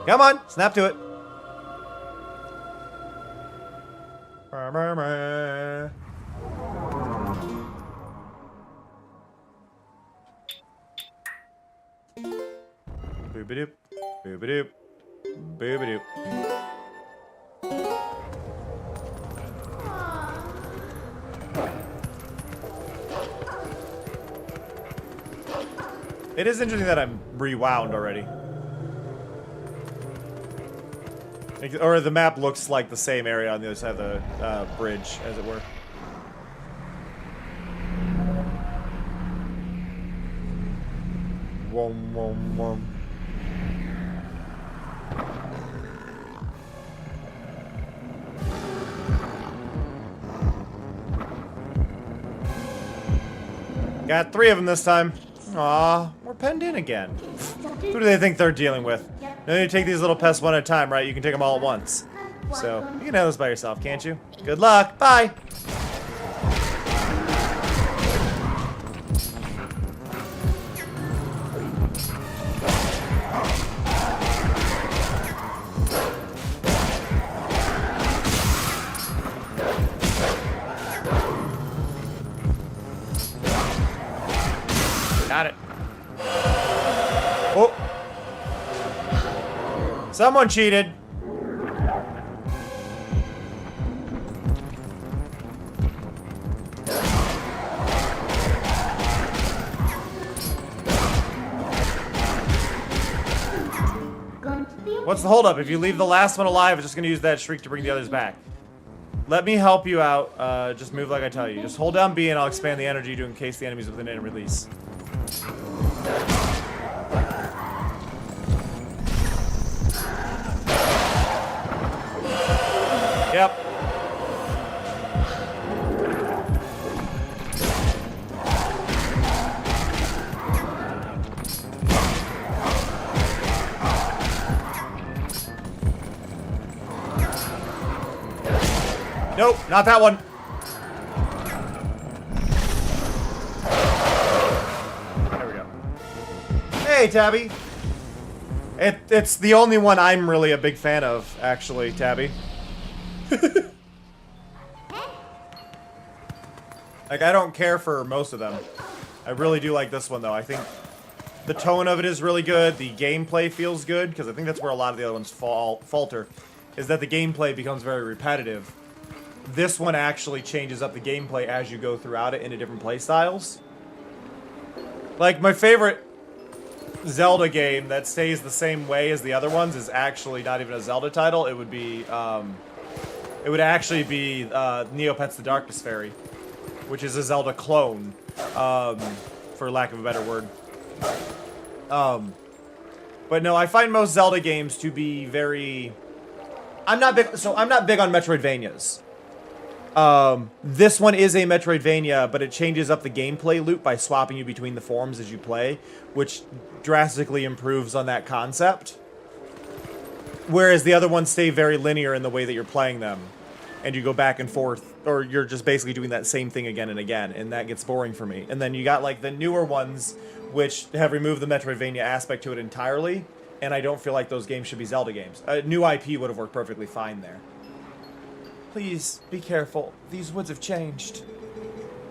Come on, snap to it. Boop-a-doop, boop-a-doop, boop-a-doop. It is interesting that I'm rewound already. Or the map looks like the same area on the other side of the bridge, as it were. Wom, wom, wom. Got 3 of them this time. Aw, we're penned in again. Who do they think they're dealing with? No need to take these little pests one at a time, right? You can take them all at once. So, you can handle this by yourself, can't you? Good luck. Bye. Got it. Oh. Someone cheated. What's the holdup? If you leave the last one alive, it's just going to use that shriek to bring the others back. Let me help you out. Just move like I tell you. Just hold down B and I'll expand the energy to encase the enemies within it and release. Yep. Nope, not that one. There we go. Hey, Tabby. It's the only one I'm really a big fan of, actually, Tabby. Like, I don't care for most of them. I really do like this one, though. I think the tone of it is really good. The gameplay feels good, because I think that's where a lot of the other ones falter, is that the gameplay becomes very repetitive. This one actually changes up the gameplay as you go throughout it into different play styles. Like, my favorite Zelda game that stays the same way as the other ones is actually not even a Zelda title. It would be, it would actually be Neopets the Darkness Fairy, which is a Zelda clone, for lack of a better word. But no, I find most Zelda games to be very... I'm not big on Metroidvanias. This one is a Metroidvania, but it changes up the gameplay loop by swapping you between the forms as you play, which drastically improves on that concept. Whereas the other ones stay very linear in the way that you're playing them, and you go back and forth, or you're just basically doing that same thing again and again, and that gets boring for me. And then you got like the newer ones, which have removed the Metroidvania aspect to it entirely, and I don't feel like those games should be Zelda games. A new IP would have worked perfectly fine there. Please, be careful. These woods have changed.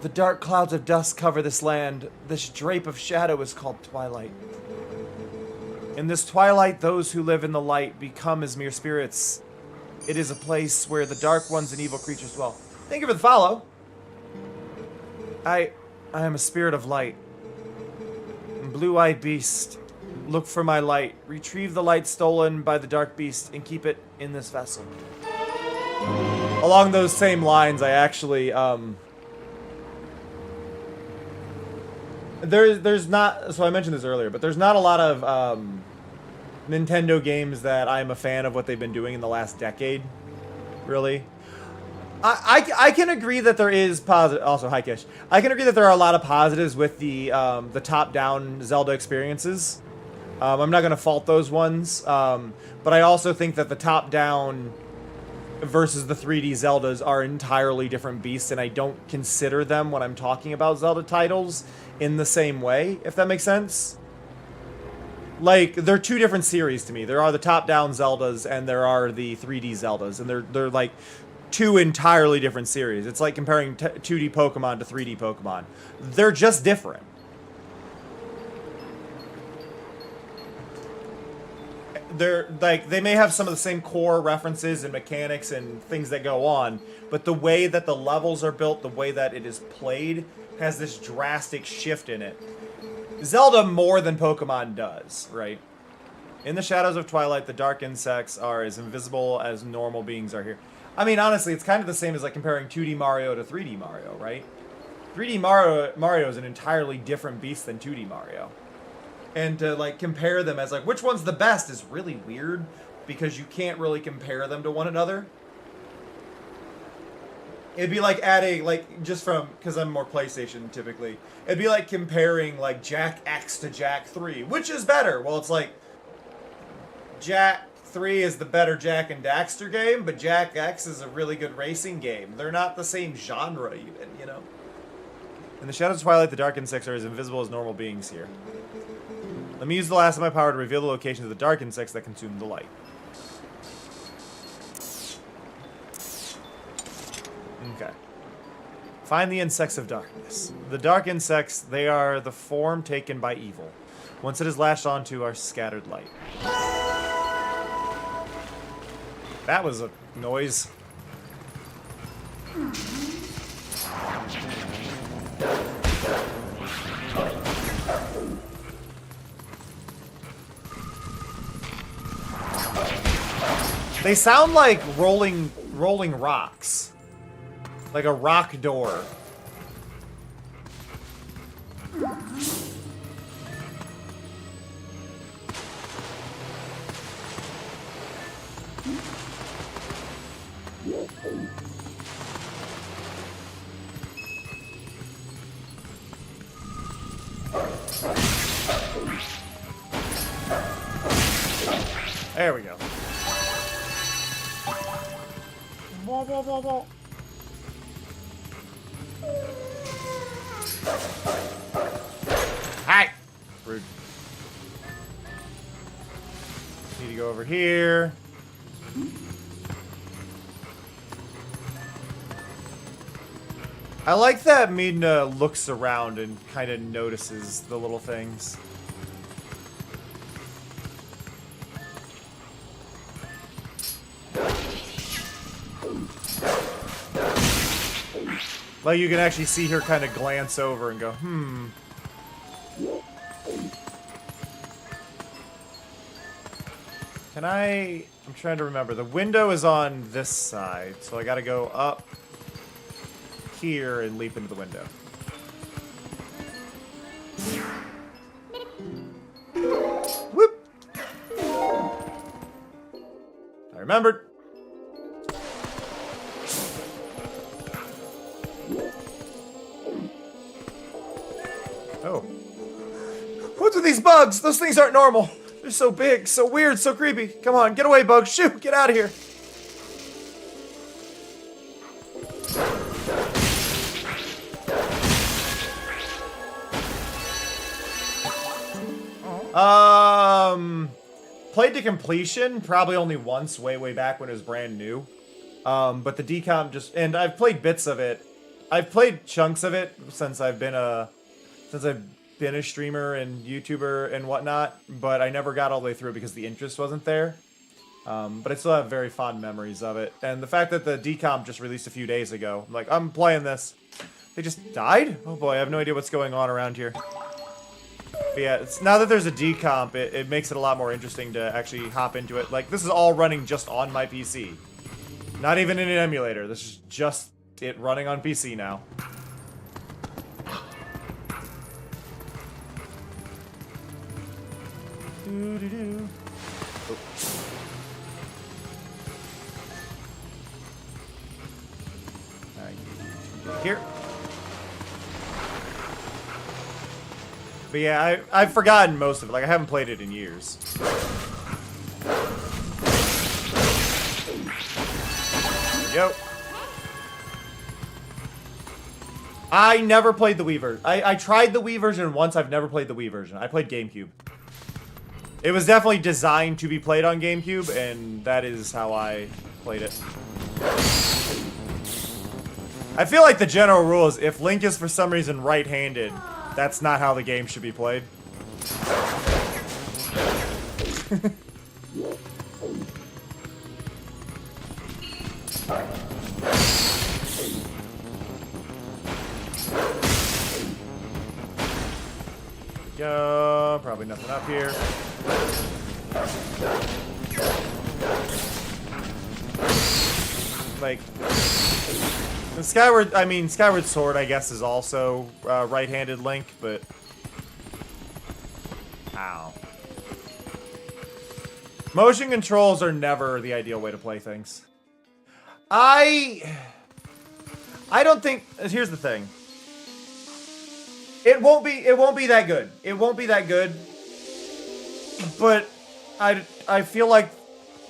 The dark clouds of dusk cover this land. This drape of shadow is called twilight. In this twilight, those who live in the light become as mere spirits. It is a place where the dark ones and evil creatures dwell. Thank you for the follow. I am a spirit of light. Blue-eyed beast. Look for my light. Retrieve the light stolen by the dark beast and keep it in this vessel. Along those same lines, I actually, there's not, so I mentioned this earlier, but there's not a lot of, Nintendo games that I'm a fan of what they've been doing in the last decade, really. I can agree that there is positive, also, hi Kish. I can agree that there are a lot of positives with the top-down Zelda experiences. I'm not going to fault those ones, but I also think that the top-down versus the 3D Zeldas are entirely different beasts, and I don't consider them when I'm talking about Zelda titles in the same way, if that makes sense. Like, they're two different series to me. There are the top-down Zeldas, and there are the 3D Zeldas, and they're like two entirely different series. It's like comparing 2D Pokemon to 3D Pokemon. They're just different. They're like, they may have some of the same core references and mechanics and things that go on, but the way that the levels are built, the way that it is played, has this drastic shift in it. Zelda more than Pokemon does, right? In the shadows of twilight, the dark insects are as invisible as normal beings are here. I mean, honestly, it's kind of the same as like comparing 2D Mario to 3D Mario, right? 3D Mario is an entirely different beast than 2D Mario. And to, like, compare them as, like, which one's the best is really weird, because you can't really compare them to one another. It'd be like adding, like, just from, because I'm more PlayStation, typically. It'd be like comparing, like, Jak X to Jak 3. Which is better? Well, it's like, Jak 3 is the better Jak and Daxter game, but Jak X is a really good racing game. They're not the same genre, even, you know? In the shadows of twilight, the dark insects are as invisible as normal beings here. Let me use the last of my power to reveal the locations of the dark insects that consume the light. Okay. Find the insects of darkness. The dark insects, they are the form taken by evil. Once it is lashed onto our scattered light. That was a noise. They sound like rolling rocks. Like a rock door. There we go. Whoa, whoa, whoa, whoa. Hi! Rude. Need to go over here. I like that Midna looks around and kind of notices the little things. Like you can actually see her kind of glance over and go, hmm. Can I... I'm trying to remember. The window is on this side, so I gotta go up here and leap into the window. Whoop! I remembered. Oh. What's with these bugs? Those things aren't normal. They're so big, so weird, so creepy. Come on, get away, bugs. Shoot, get out of here. Played to completion, probably only once, way back when it was brand new. But the decomp just, and I've played bits of it. I've played chunks of it since I've been a streamer and YouTuber and whatnot, but I never got all the way through because the interest wasn't there. But I still have very fond memories of it. And the fact that the decomp just released a few days ago, I'm like, I'm playing this. They just died? Oh boy, I have no idea what's going on around here. But yeah, now that there's a decomp, it makes it a lot more interesting to actually hop into it. Like, this is all running just on my PC. Not even in an emulator. This is just it running on PC now. Doo-doo-doo. Oh. Alright, here. But yeah, I've forgotten most of it. Like, I haven't played it in years. There we go. I never played the Wii version. I tried the Wii version once. I've never played the Wii version. I played GameCube. It was definitely designed to be played on GameCube, and that is how I played it. I feel like the general rule is if Link is for some reason right-handed, that's not how the game should be played. Go. Probably nothing up here. Like, Skyward Sword, I guess, is also right-handed Link, but... Ow. Motion controls are never the ideal way to play things. I don't think... Here's the thing. It won't be that good. It won't be that good. But I feel like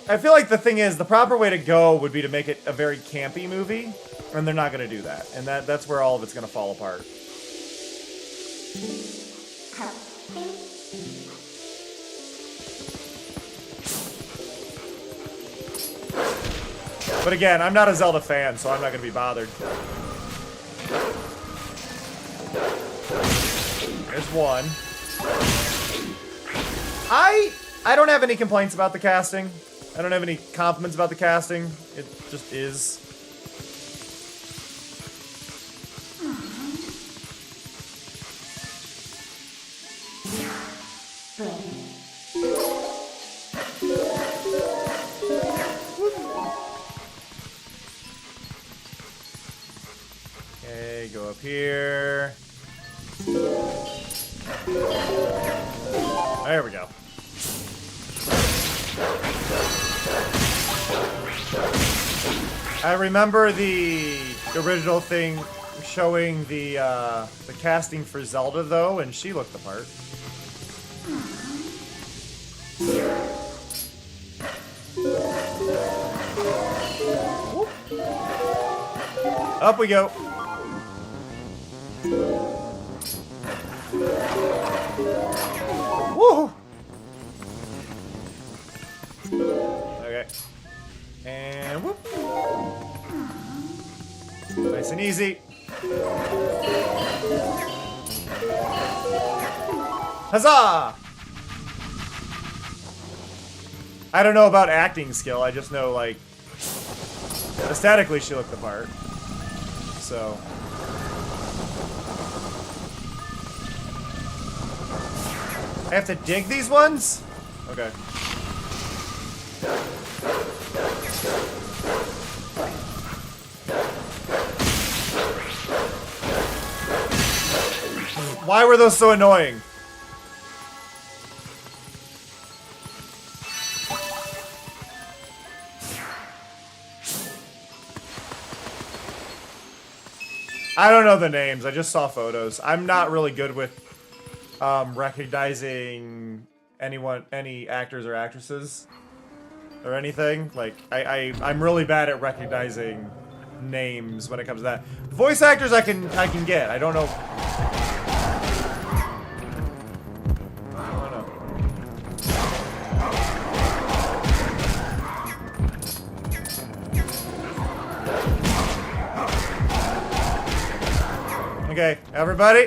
the thing is, the proper way to go would be to make it a very campy movie, and they're not going to do that. And that's where all of it's going to fall apart. But again, I'm not a Zelda fan, so I'm not going to be bothered. There's one. I don't have any complaints about the casting. I don't have any compliments about the casting. It just is. Okay, go up here. There we go. I remember the original thing showing the casting for Zelda, though, and she looked the part. Up we go. Woo! Nice and easy. Huzzah! I don't know about acting skill. I just know, like, aesthetically she looked the part. So. I have to dig these ones? Okay. Why were those so annoying? I don't know the names. I just saw photos. I'm not really good with recognizing any actors or actresses or anything. Like I'm really bad at recognizing names when it comes to that. Voice actors I can get. I don't know. Okay, everybody!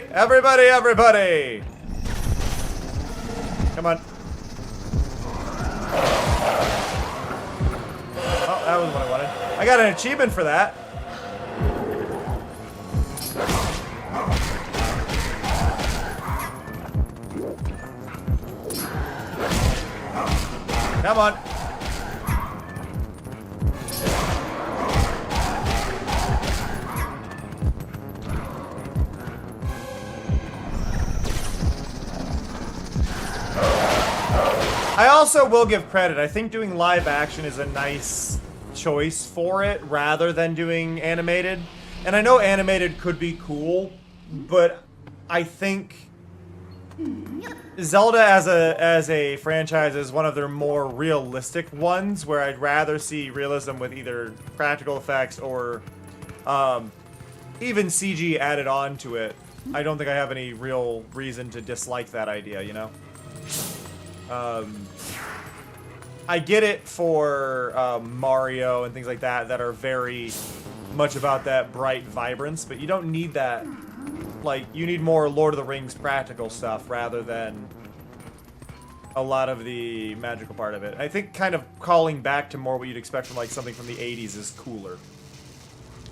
Come on. Oh, that was what I wanted. I got an achievement for that. Come on. I also will give credit. I think doing live action is a nice choice for it rather than doing animated. And I know animated could be cool, but I think Zelda as a franchise is one of their more realistic ones, where I'd rather see realism with either practical effects or even CG added on to it. I don't think I have any real reason to dislike that idea, you know? I get it for Mario and things like that that are very much about that bright vibrance, but you don't need that. Like, you need more Lord of the Rings practical stuff rather than a lot of the magical part of it. I think kind of calling back to more what you'd expect from like something from the 80s is cooler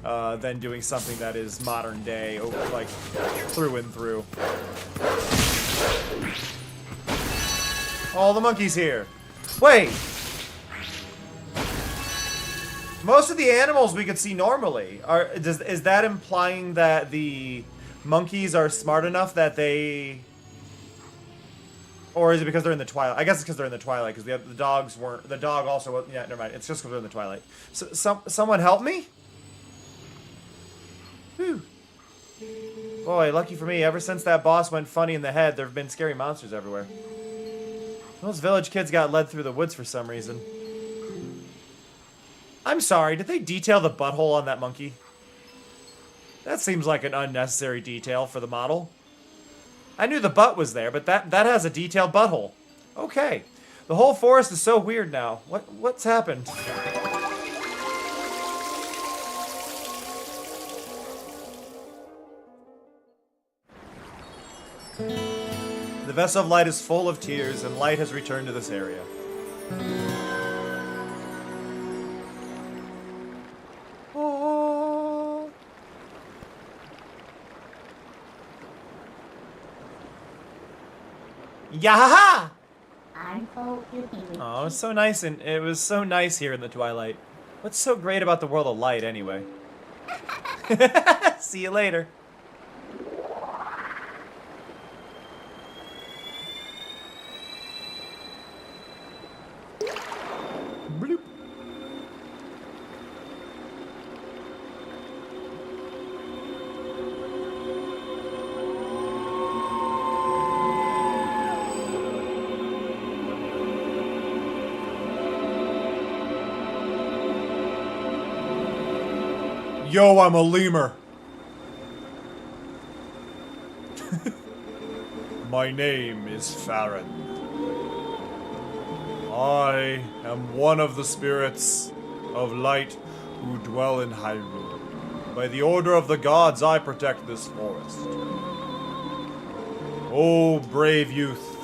than doing something that is modern day, like through and through. All the monkeys here. Wait! Most of the animals we could see normally. Is that implying that the monkeys are smart enough that they... Or is it because they're in the twilight? I guess it's because they're in the twilight, because the dogs weren't... The dog also wasn't... Yeah, never mind. It's just because they're in the twilight. So, someone help me? Whew. Boy, lucky for me, ever since that boss went funny in the head, there have been scary monsters everywhere. Those village kids got led through the woods for some reason. I'm sorry, did they detail the butthole on that monkey? That seems like an unnecessary detail for the model. I knew the butt was there, but that has a detailed butthole. Okay. The whole forest is so weird now. What's happened? The vessel of light is full of tears, and light has returned to this area. Oh. Yahaha! Oh, it was so nice, and it was so nice here in the twilight. What's so great about the world of light, anyway? See you later. Bloop. Yo, I'm a lemur. My name is Farron. I am one of the spirits of light who dwell in Hyrule. By the order of the gods, I protect this forest. Oh, brave youth.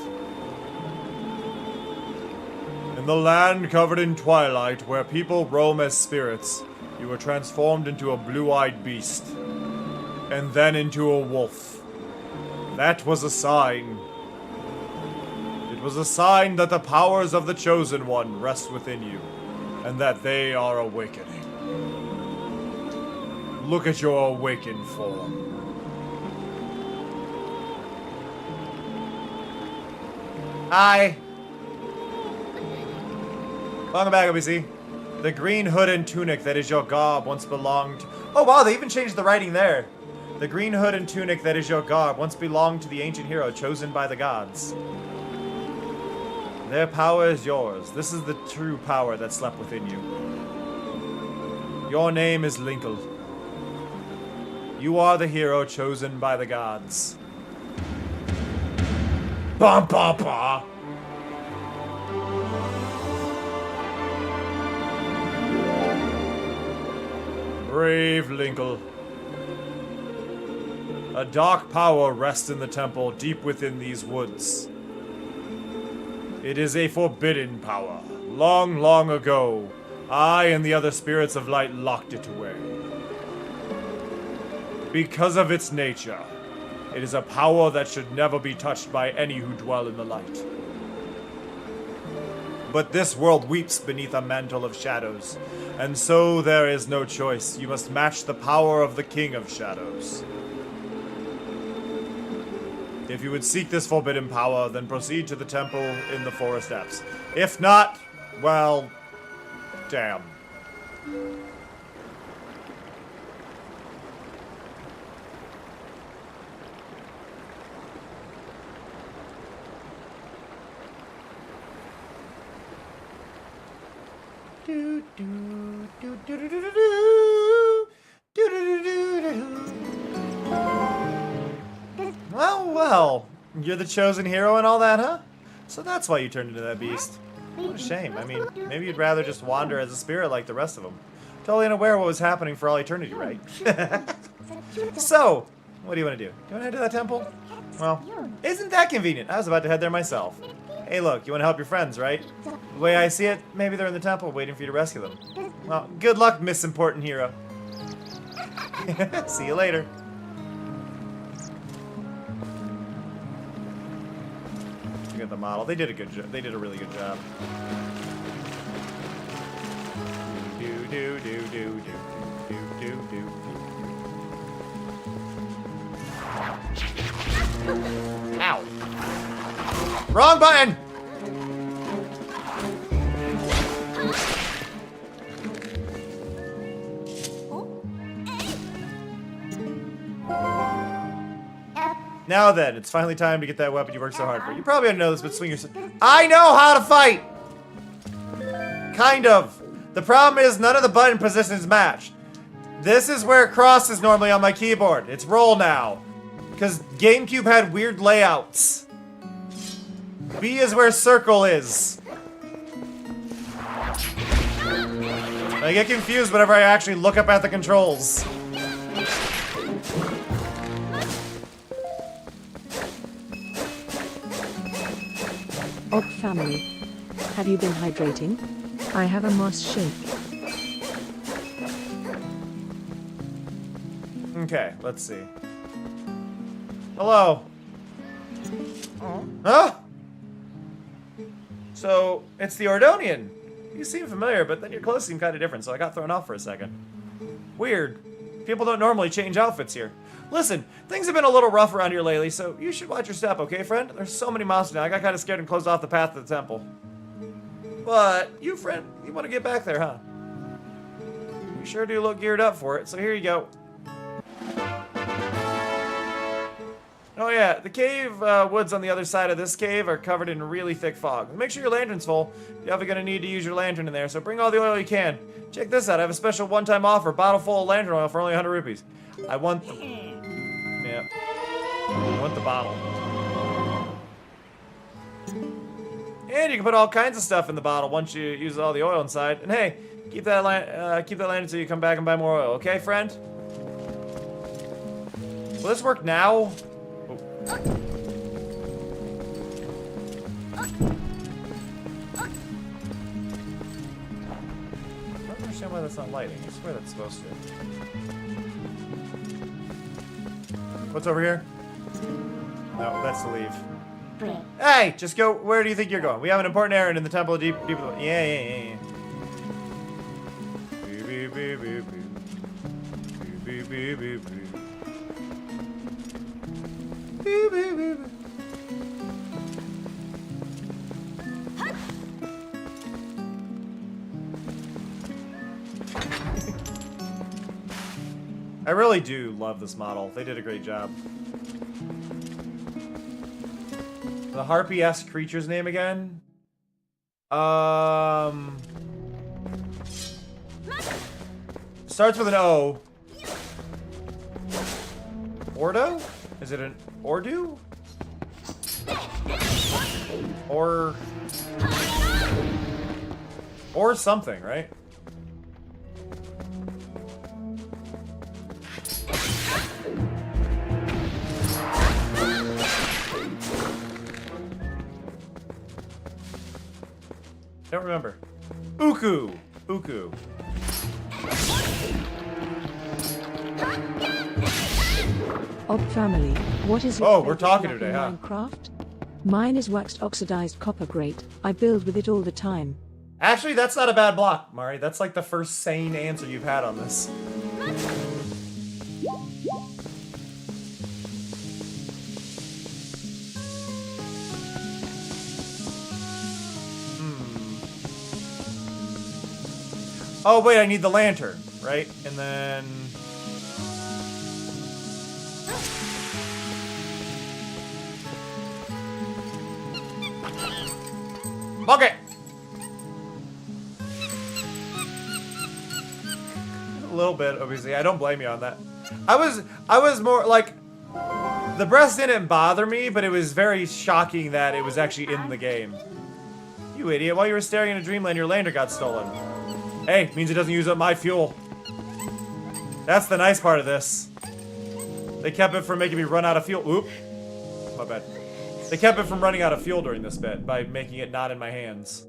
In the land covered in twilight, where people roam as spirits, you were transformed into a blue-eyed beast. And then into a wolf. That was a sign. It was a sign that the powers of the Chosen One rest within you, and that they are awakening. Look at your awakened form. Hi. Welcome back, OBC. The green hood and tunic that is your garb once belonged... Oh wow, they even changed the writing there. The green hood and tunic that is your garb once belonged to the ancient hero chosen by the gods. Their power is yours. This is the true power that slept within you. Your name is Linkle. You are the hero chosen by the gods. Ba ba ba. Brave Linkle. A dark power rests in the temple deep within these woods. It is a forbidden power. Long, long ago, I and the other spirits of light locked it away. Because of its nature, it is a power that should never be touched by any who dwell in the light. But this world weeps beneath a mantle of shadows, and so there is no choice. You must match the power of the King of Shadows. If you would seek this forbidden power, then proceed to the temple in the forest depths. If not, well, damn. Do, do, do, do, do, do, do, do, do, do, do, do. Well, you're the chosen hero and all that, huh? So that's why you turned into that beast. What a shame. I mean, maybe you'd rather just wander as a spirit like the rest of them. Totally unaware of what was happening for all eternity, right? So, what do you want to do? Do you want to head to that temple? Well, isn't that convenient? I was about to head there myself. Hey, look, you want to help your friends, right? The way I see it, maybe they're in the temple waiting for you to rescue them. Well, good luck, Miss Important Hero. See you later. Look at the model. They did a good job. They did a really good job. Do do do do do do do do. Ow! Wrong button. Now then, it's finally time to get that weapon you worked so hard for. You probably don't know this, but swing yourself. I know how to fight! Kind of. The problem is none of the button positions match. This is where cross is normally on my keyboard. It's roll now. Because GameCube had weird layouts. B is where circle is. I get confused whenever I actually look up at the controls. Og family. Have you been hydrating? I have a moss shake. Okay, let's see. Hello. Huh? So, it's the Ordonian. You seem familiar, but then your clothes seem kind of different, so I got thrown off for a second. Weird. People don't normally change outfits here. Listen, things have been a little rough around here lately, so you should watch your step, okay, friend? There's so many monsters now, I got kind of scared and closed off the path to the temple. But, you friend, you want to get back there, huh? You sure do look geared up for it, so here you go. Oh yeah, the cave woods on the other side of this cave are covered in really thick fog. Make sure your lantern's full. You're probably going to need to use your lantern in there, so bring all the oil you can. Check this out, I have a special one-time offer, bottle full of lantern oil for only 100 rupees. I want the... Yeah. I want the bottle. And you can put all kinds of stuff in the bottle once you use all the oil inside. And hey, keep that lantern so you come back and buy more oil, okay, friend? Will this work now? Oh. I don't understand why that's not lighting. I swear that's supposed to. What's over here? No, that's to leave. Break. Hey, just go. Where do you think you're going? We have an important errand in the temple of deep. Yeah. Beep, beep, beep, beep, beep. Beep, beep, beep, beep, beep. Beep, beep, beep, beep. I really do love this model. They did a great job. The Harpy-esque creature's name again? Starts with an O. Ordo? Is it an Ordu? Or something, right? Don't remember. Uku. Ob family, what is your Oh, we're favorite talking weapon today, huh? in Minecraft? Mine is waxed oxidized copper grate. I build with it all the time. Actually, that's not a bad block, Mari. That's like the first sane answer you've had on this. Oh, wait, I need the lantern, right? And then... Okay. A little bit, obviously. I don't blame you on that. I was more like... The breast didn't bother me, but it was very shocking that it was actually in the game. You idiot. While you were staring in a dreamland, your lantern got stolen. Hey, means it doesn't use up my fuel. That's the nice part of this. They kept it from making me run out of fuel. Oop. My bad. They kept it from running out of fuel during this bit by making it not in my hands.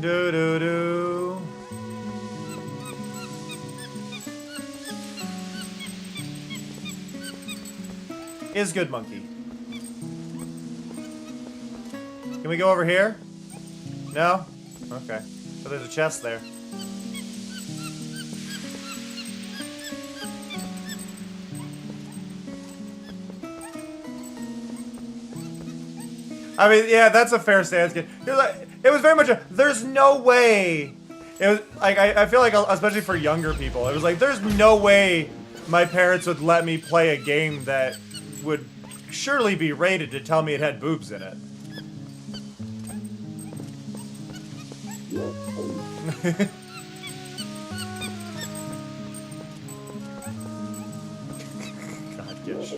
Do. Is good, monkey. Can we go over here? No? Okay. But there's a chest there. I mean, yeah, that's a fair stance. It was very much a, there's no way. It was like, I feel like, especially for younger people, it was like, there's no way my parents would let me play a game that would surely be rated to tell me it had boobs in it. God, Gish.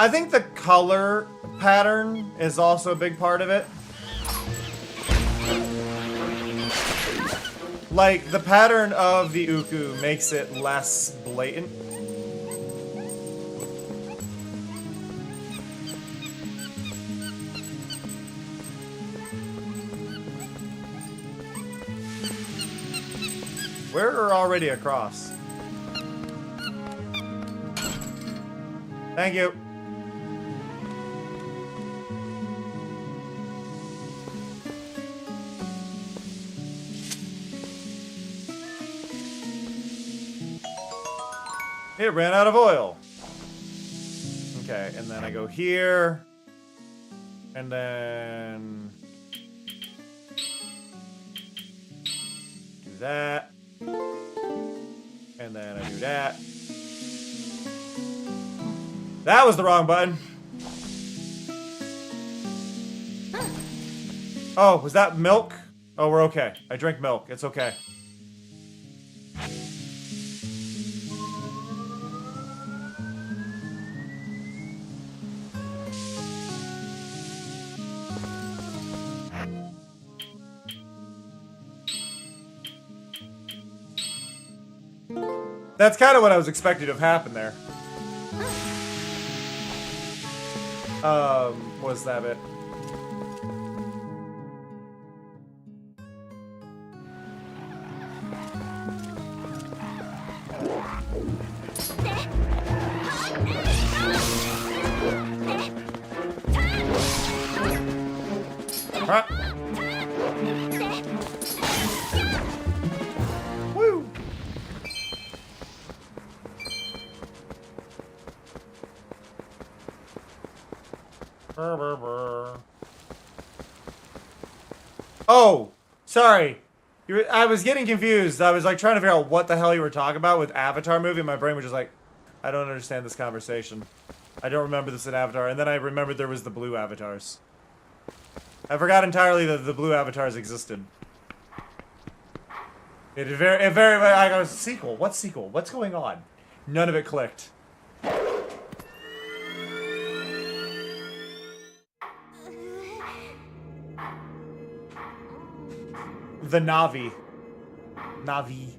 I think the color pattern is also a big part of it. Like, the pattern of the Uku makes it less blatant. We're already across. Thank you. It ran out of oil. Okay, and then I go here. And then... do that. And then I do that. That was the wrong button. Oh, was that milk? Oh, we're okay. I drink milk. It's okay. That's kind of what I was expecting to have happened there. What's that bit? Huh? Woo! Oh, sorry. I was getting confused. I was like trying to figure out what the hell you were talking about with Avatar movie. My brain was just like, I don't understand this conversation. I don't remember this in Avatar. And then I remembered there was the blue avatars. I forgot entirely that the blue avatars existed. It I go, sequel. What sequel? What's going on? None of it clicked. The Navi. Navi.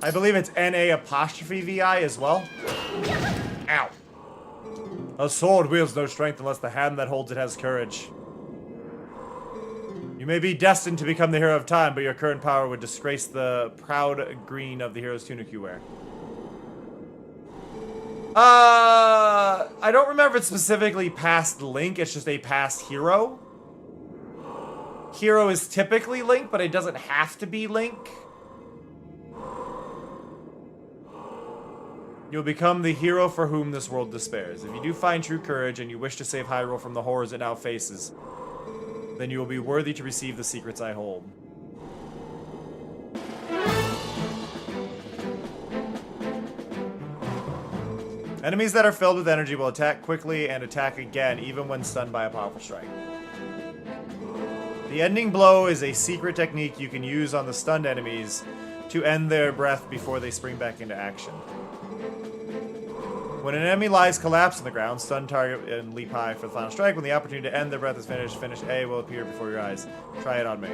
I believe it's N-A-apostrophe-V-I as well. Ow. A sword wields no strength unless the hand that holds it has courage. You may be destined to become the hero of time, but your current power would disgrace the proud green of the hero's tunic you wear. I don't remember if it's specifically past Link, it's just a past hero. Hero is typically Link, but it doesn't have to be Link. You'll become the hero for whom this world despairs. If you do find true courage and you wish to save Hyrule from the horrors it now faces, then you will be worthy to receive the secrets I hold. Enemies that are filled with energy will attack quickly and attack again, even when stunned by a powerful strike. The ending blow is a secret technique you can use on the stunned enemies to end their breath before they spring back into action. When an enemy lies collapsed on the ground, stun target and leap high for the final strike. When the opportunity to end their breath is finished, finish A will appear before your eyes. Try it on me.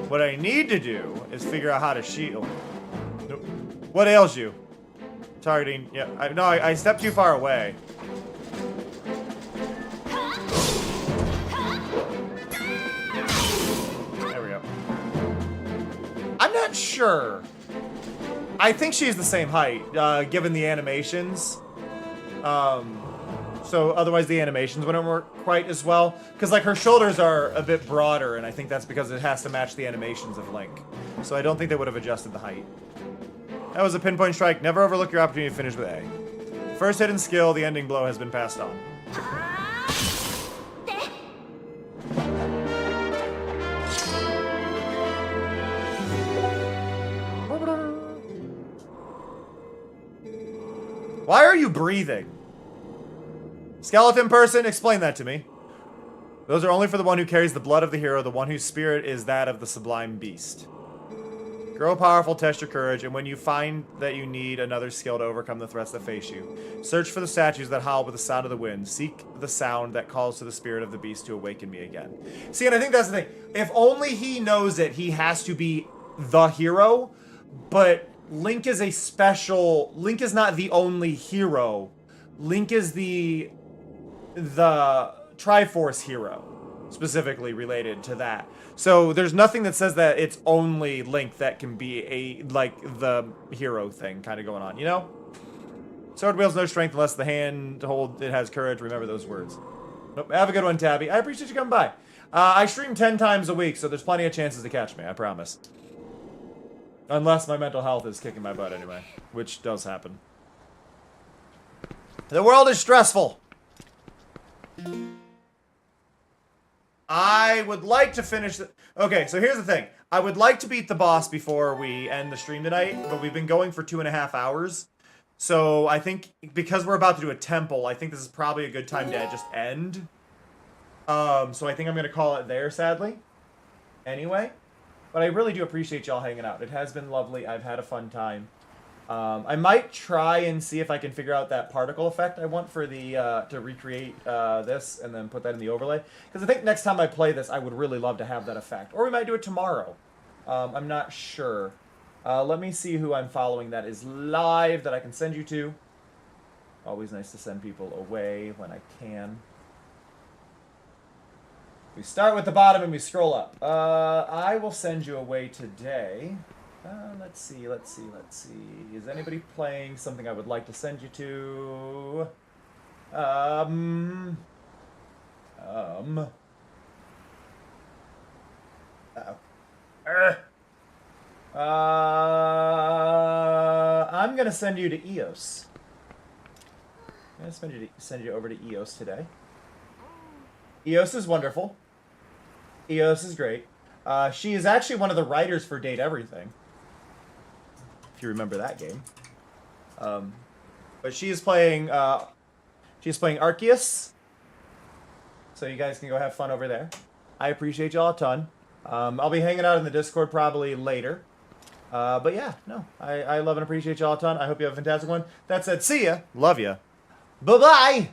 What I need to do is figure out how to shield. Nope. What ails you? Targeting. Yeah. I stepped too far away. There we go. I'm not sure. I think she's the same height, given the animations. So otherwise the animations wouldn't work quite as well. Because like her shoulders are a bit broader, and I think that's because it has to match the animations of Link. So I don't think they would have adjusted the height. That was a pinpoint strike. Never overlook your opportunity to finish with A. First hidden skill, the ending blow has been passed on. Why are you breathing? Skeleton person, explain that to me. Those are only for the one who carries the blood of the hero, the one whose spirit is that of the sublime beast. Grow powerful, test your courage, and when you find that you need another skill to overcome the threats that face you, search for the statues that howl with the sound of the wind. Seek the sound that calls to the spirit of the beast to awaken me again. See, and I think that's the thing. If only he knows it, he has to be the hero, but Link is a special... Link is not the only hero. Link is the Triforce hero. specifically related to that. So there's nothing that says that it's only Link that can be a, like, the hero thing kind of going on, you know? Sword wields no strength unless the hand hold it has courage. Remember those words. Nope. Have a good one, Tabby. I appreciate you coming by. I stream 10 times a week, so there's plenty of chances to catch me, I promise. Unless my mental health is kicking my butt anyway, which does happen. The world is stressful. I would like to finish the... Okay, so here's the thing. I would like to beat the boss before we end the stream tonight, but we've been going for 2.5 hours. So I think because we're about to do a temple, I think this is probably a good time to just end. So I think I'm going to call it there, sadly. Anyway. But I really do appreciate y'all hanging out. It has been lovely. I've had a fun time. I might try and see if I can figure out that particle effect I want for the, to recreate this and then put that in the overlay. Because I think next time I play this, I would really love to have that effect. Or we might do it tomorrow. I'm not sure. Let me see who I'm following that is live that I can send you to. Always nice to send people away when I can. We start with the bottom and we scroll up. I will send you away today. Let's see. Is anybody playing something I would like to send you to? Uh-oh. I'm gonna send you to Eos. I'm gonna send you over to Eos today. Eos is wonderful. Eos is great. She is actually one of the writers for Date Everything. If you remember that game. But she is playing Arceus. So you guys can go have fun over there. I appreciate y'all a ton. I'll be hanging out in the Discord probably later. But yeah, no. I love and appreciate y'all a ton. I hope you have a fantastic one. That said, see ya. Love ya. Bye-bye.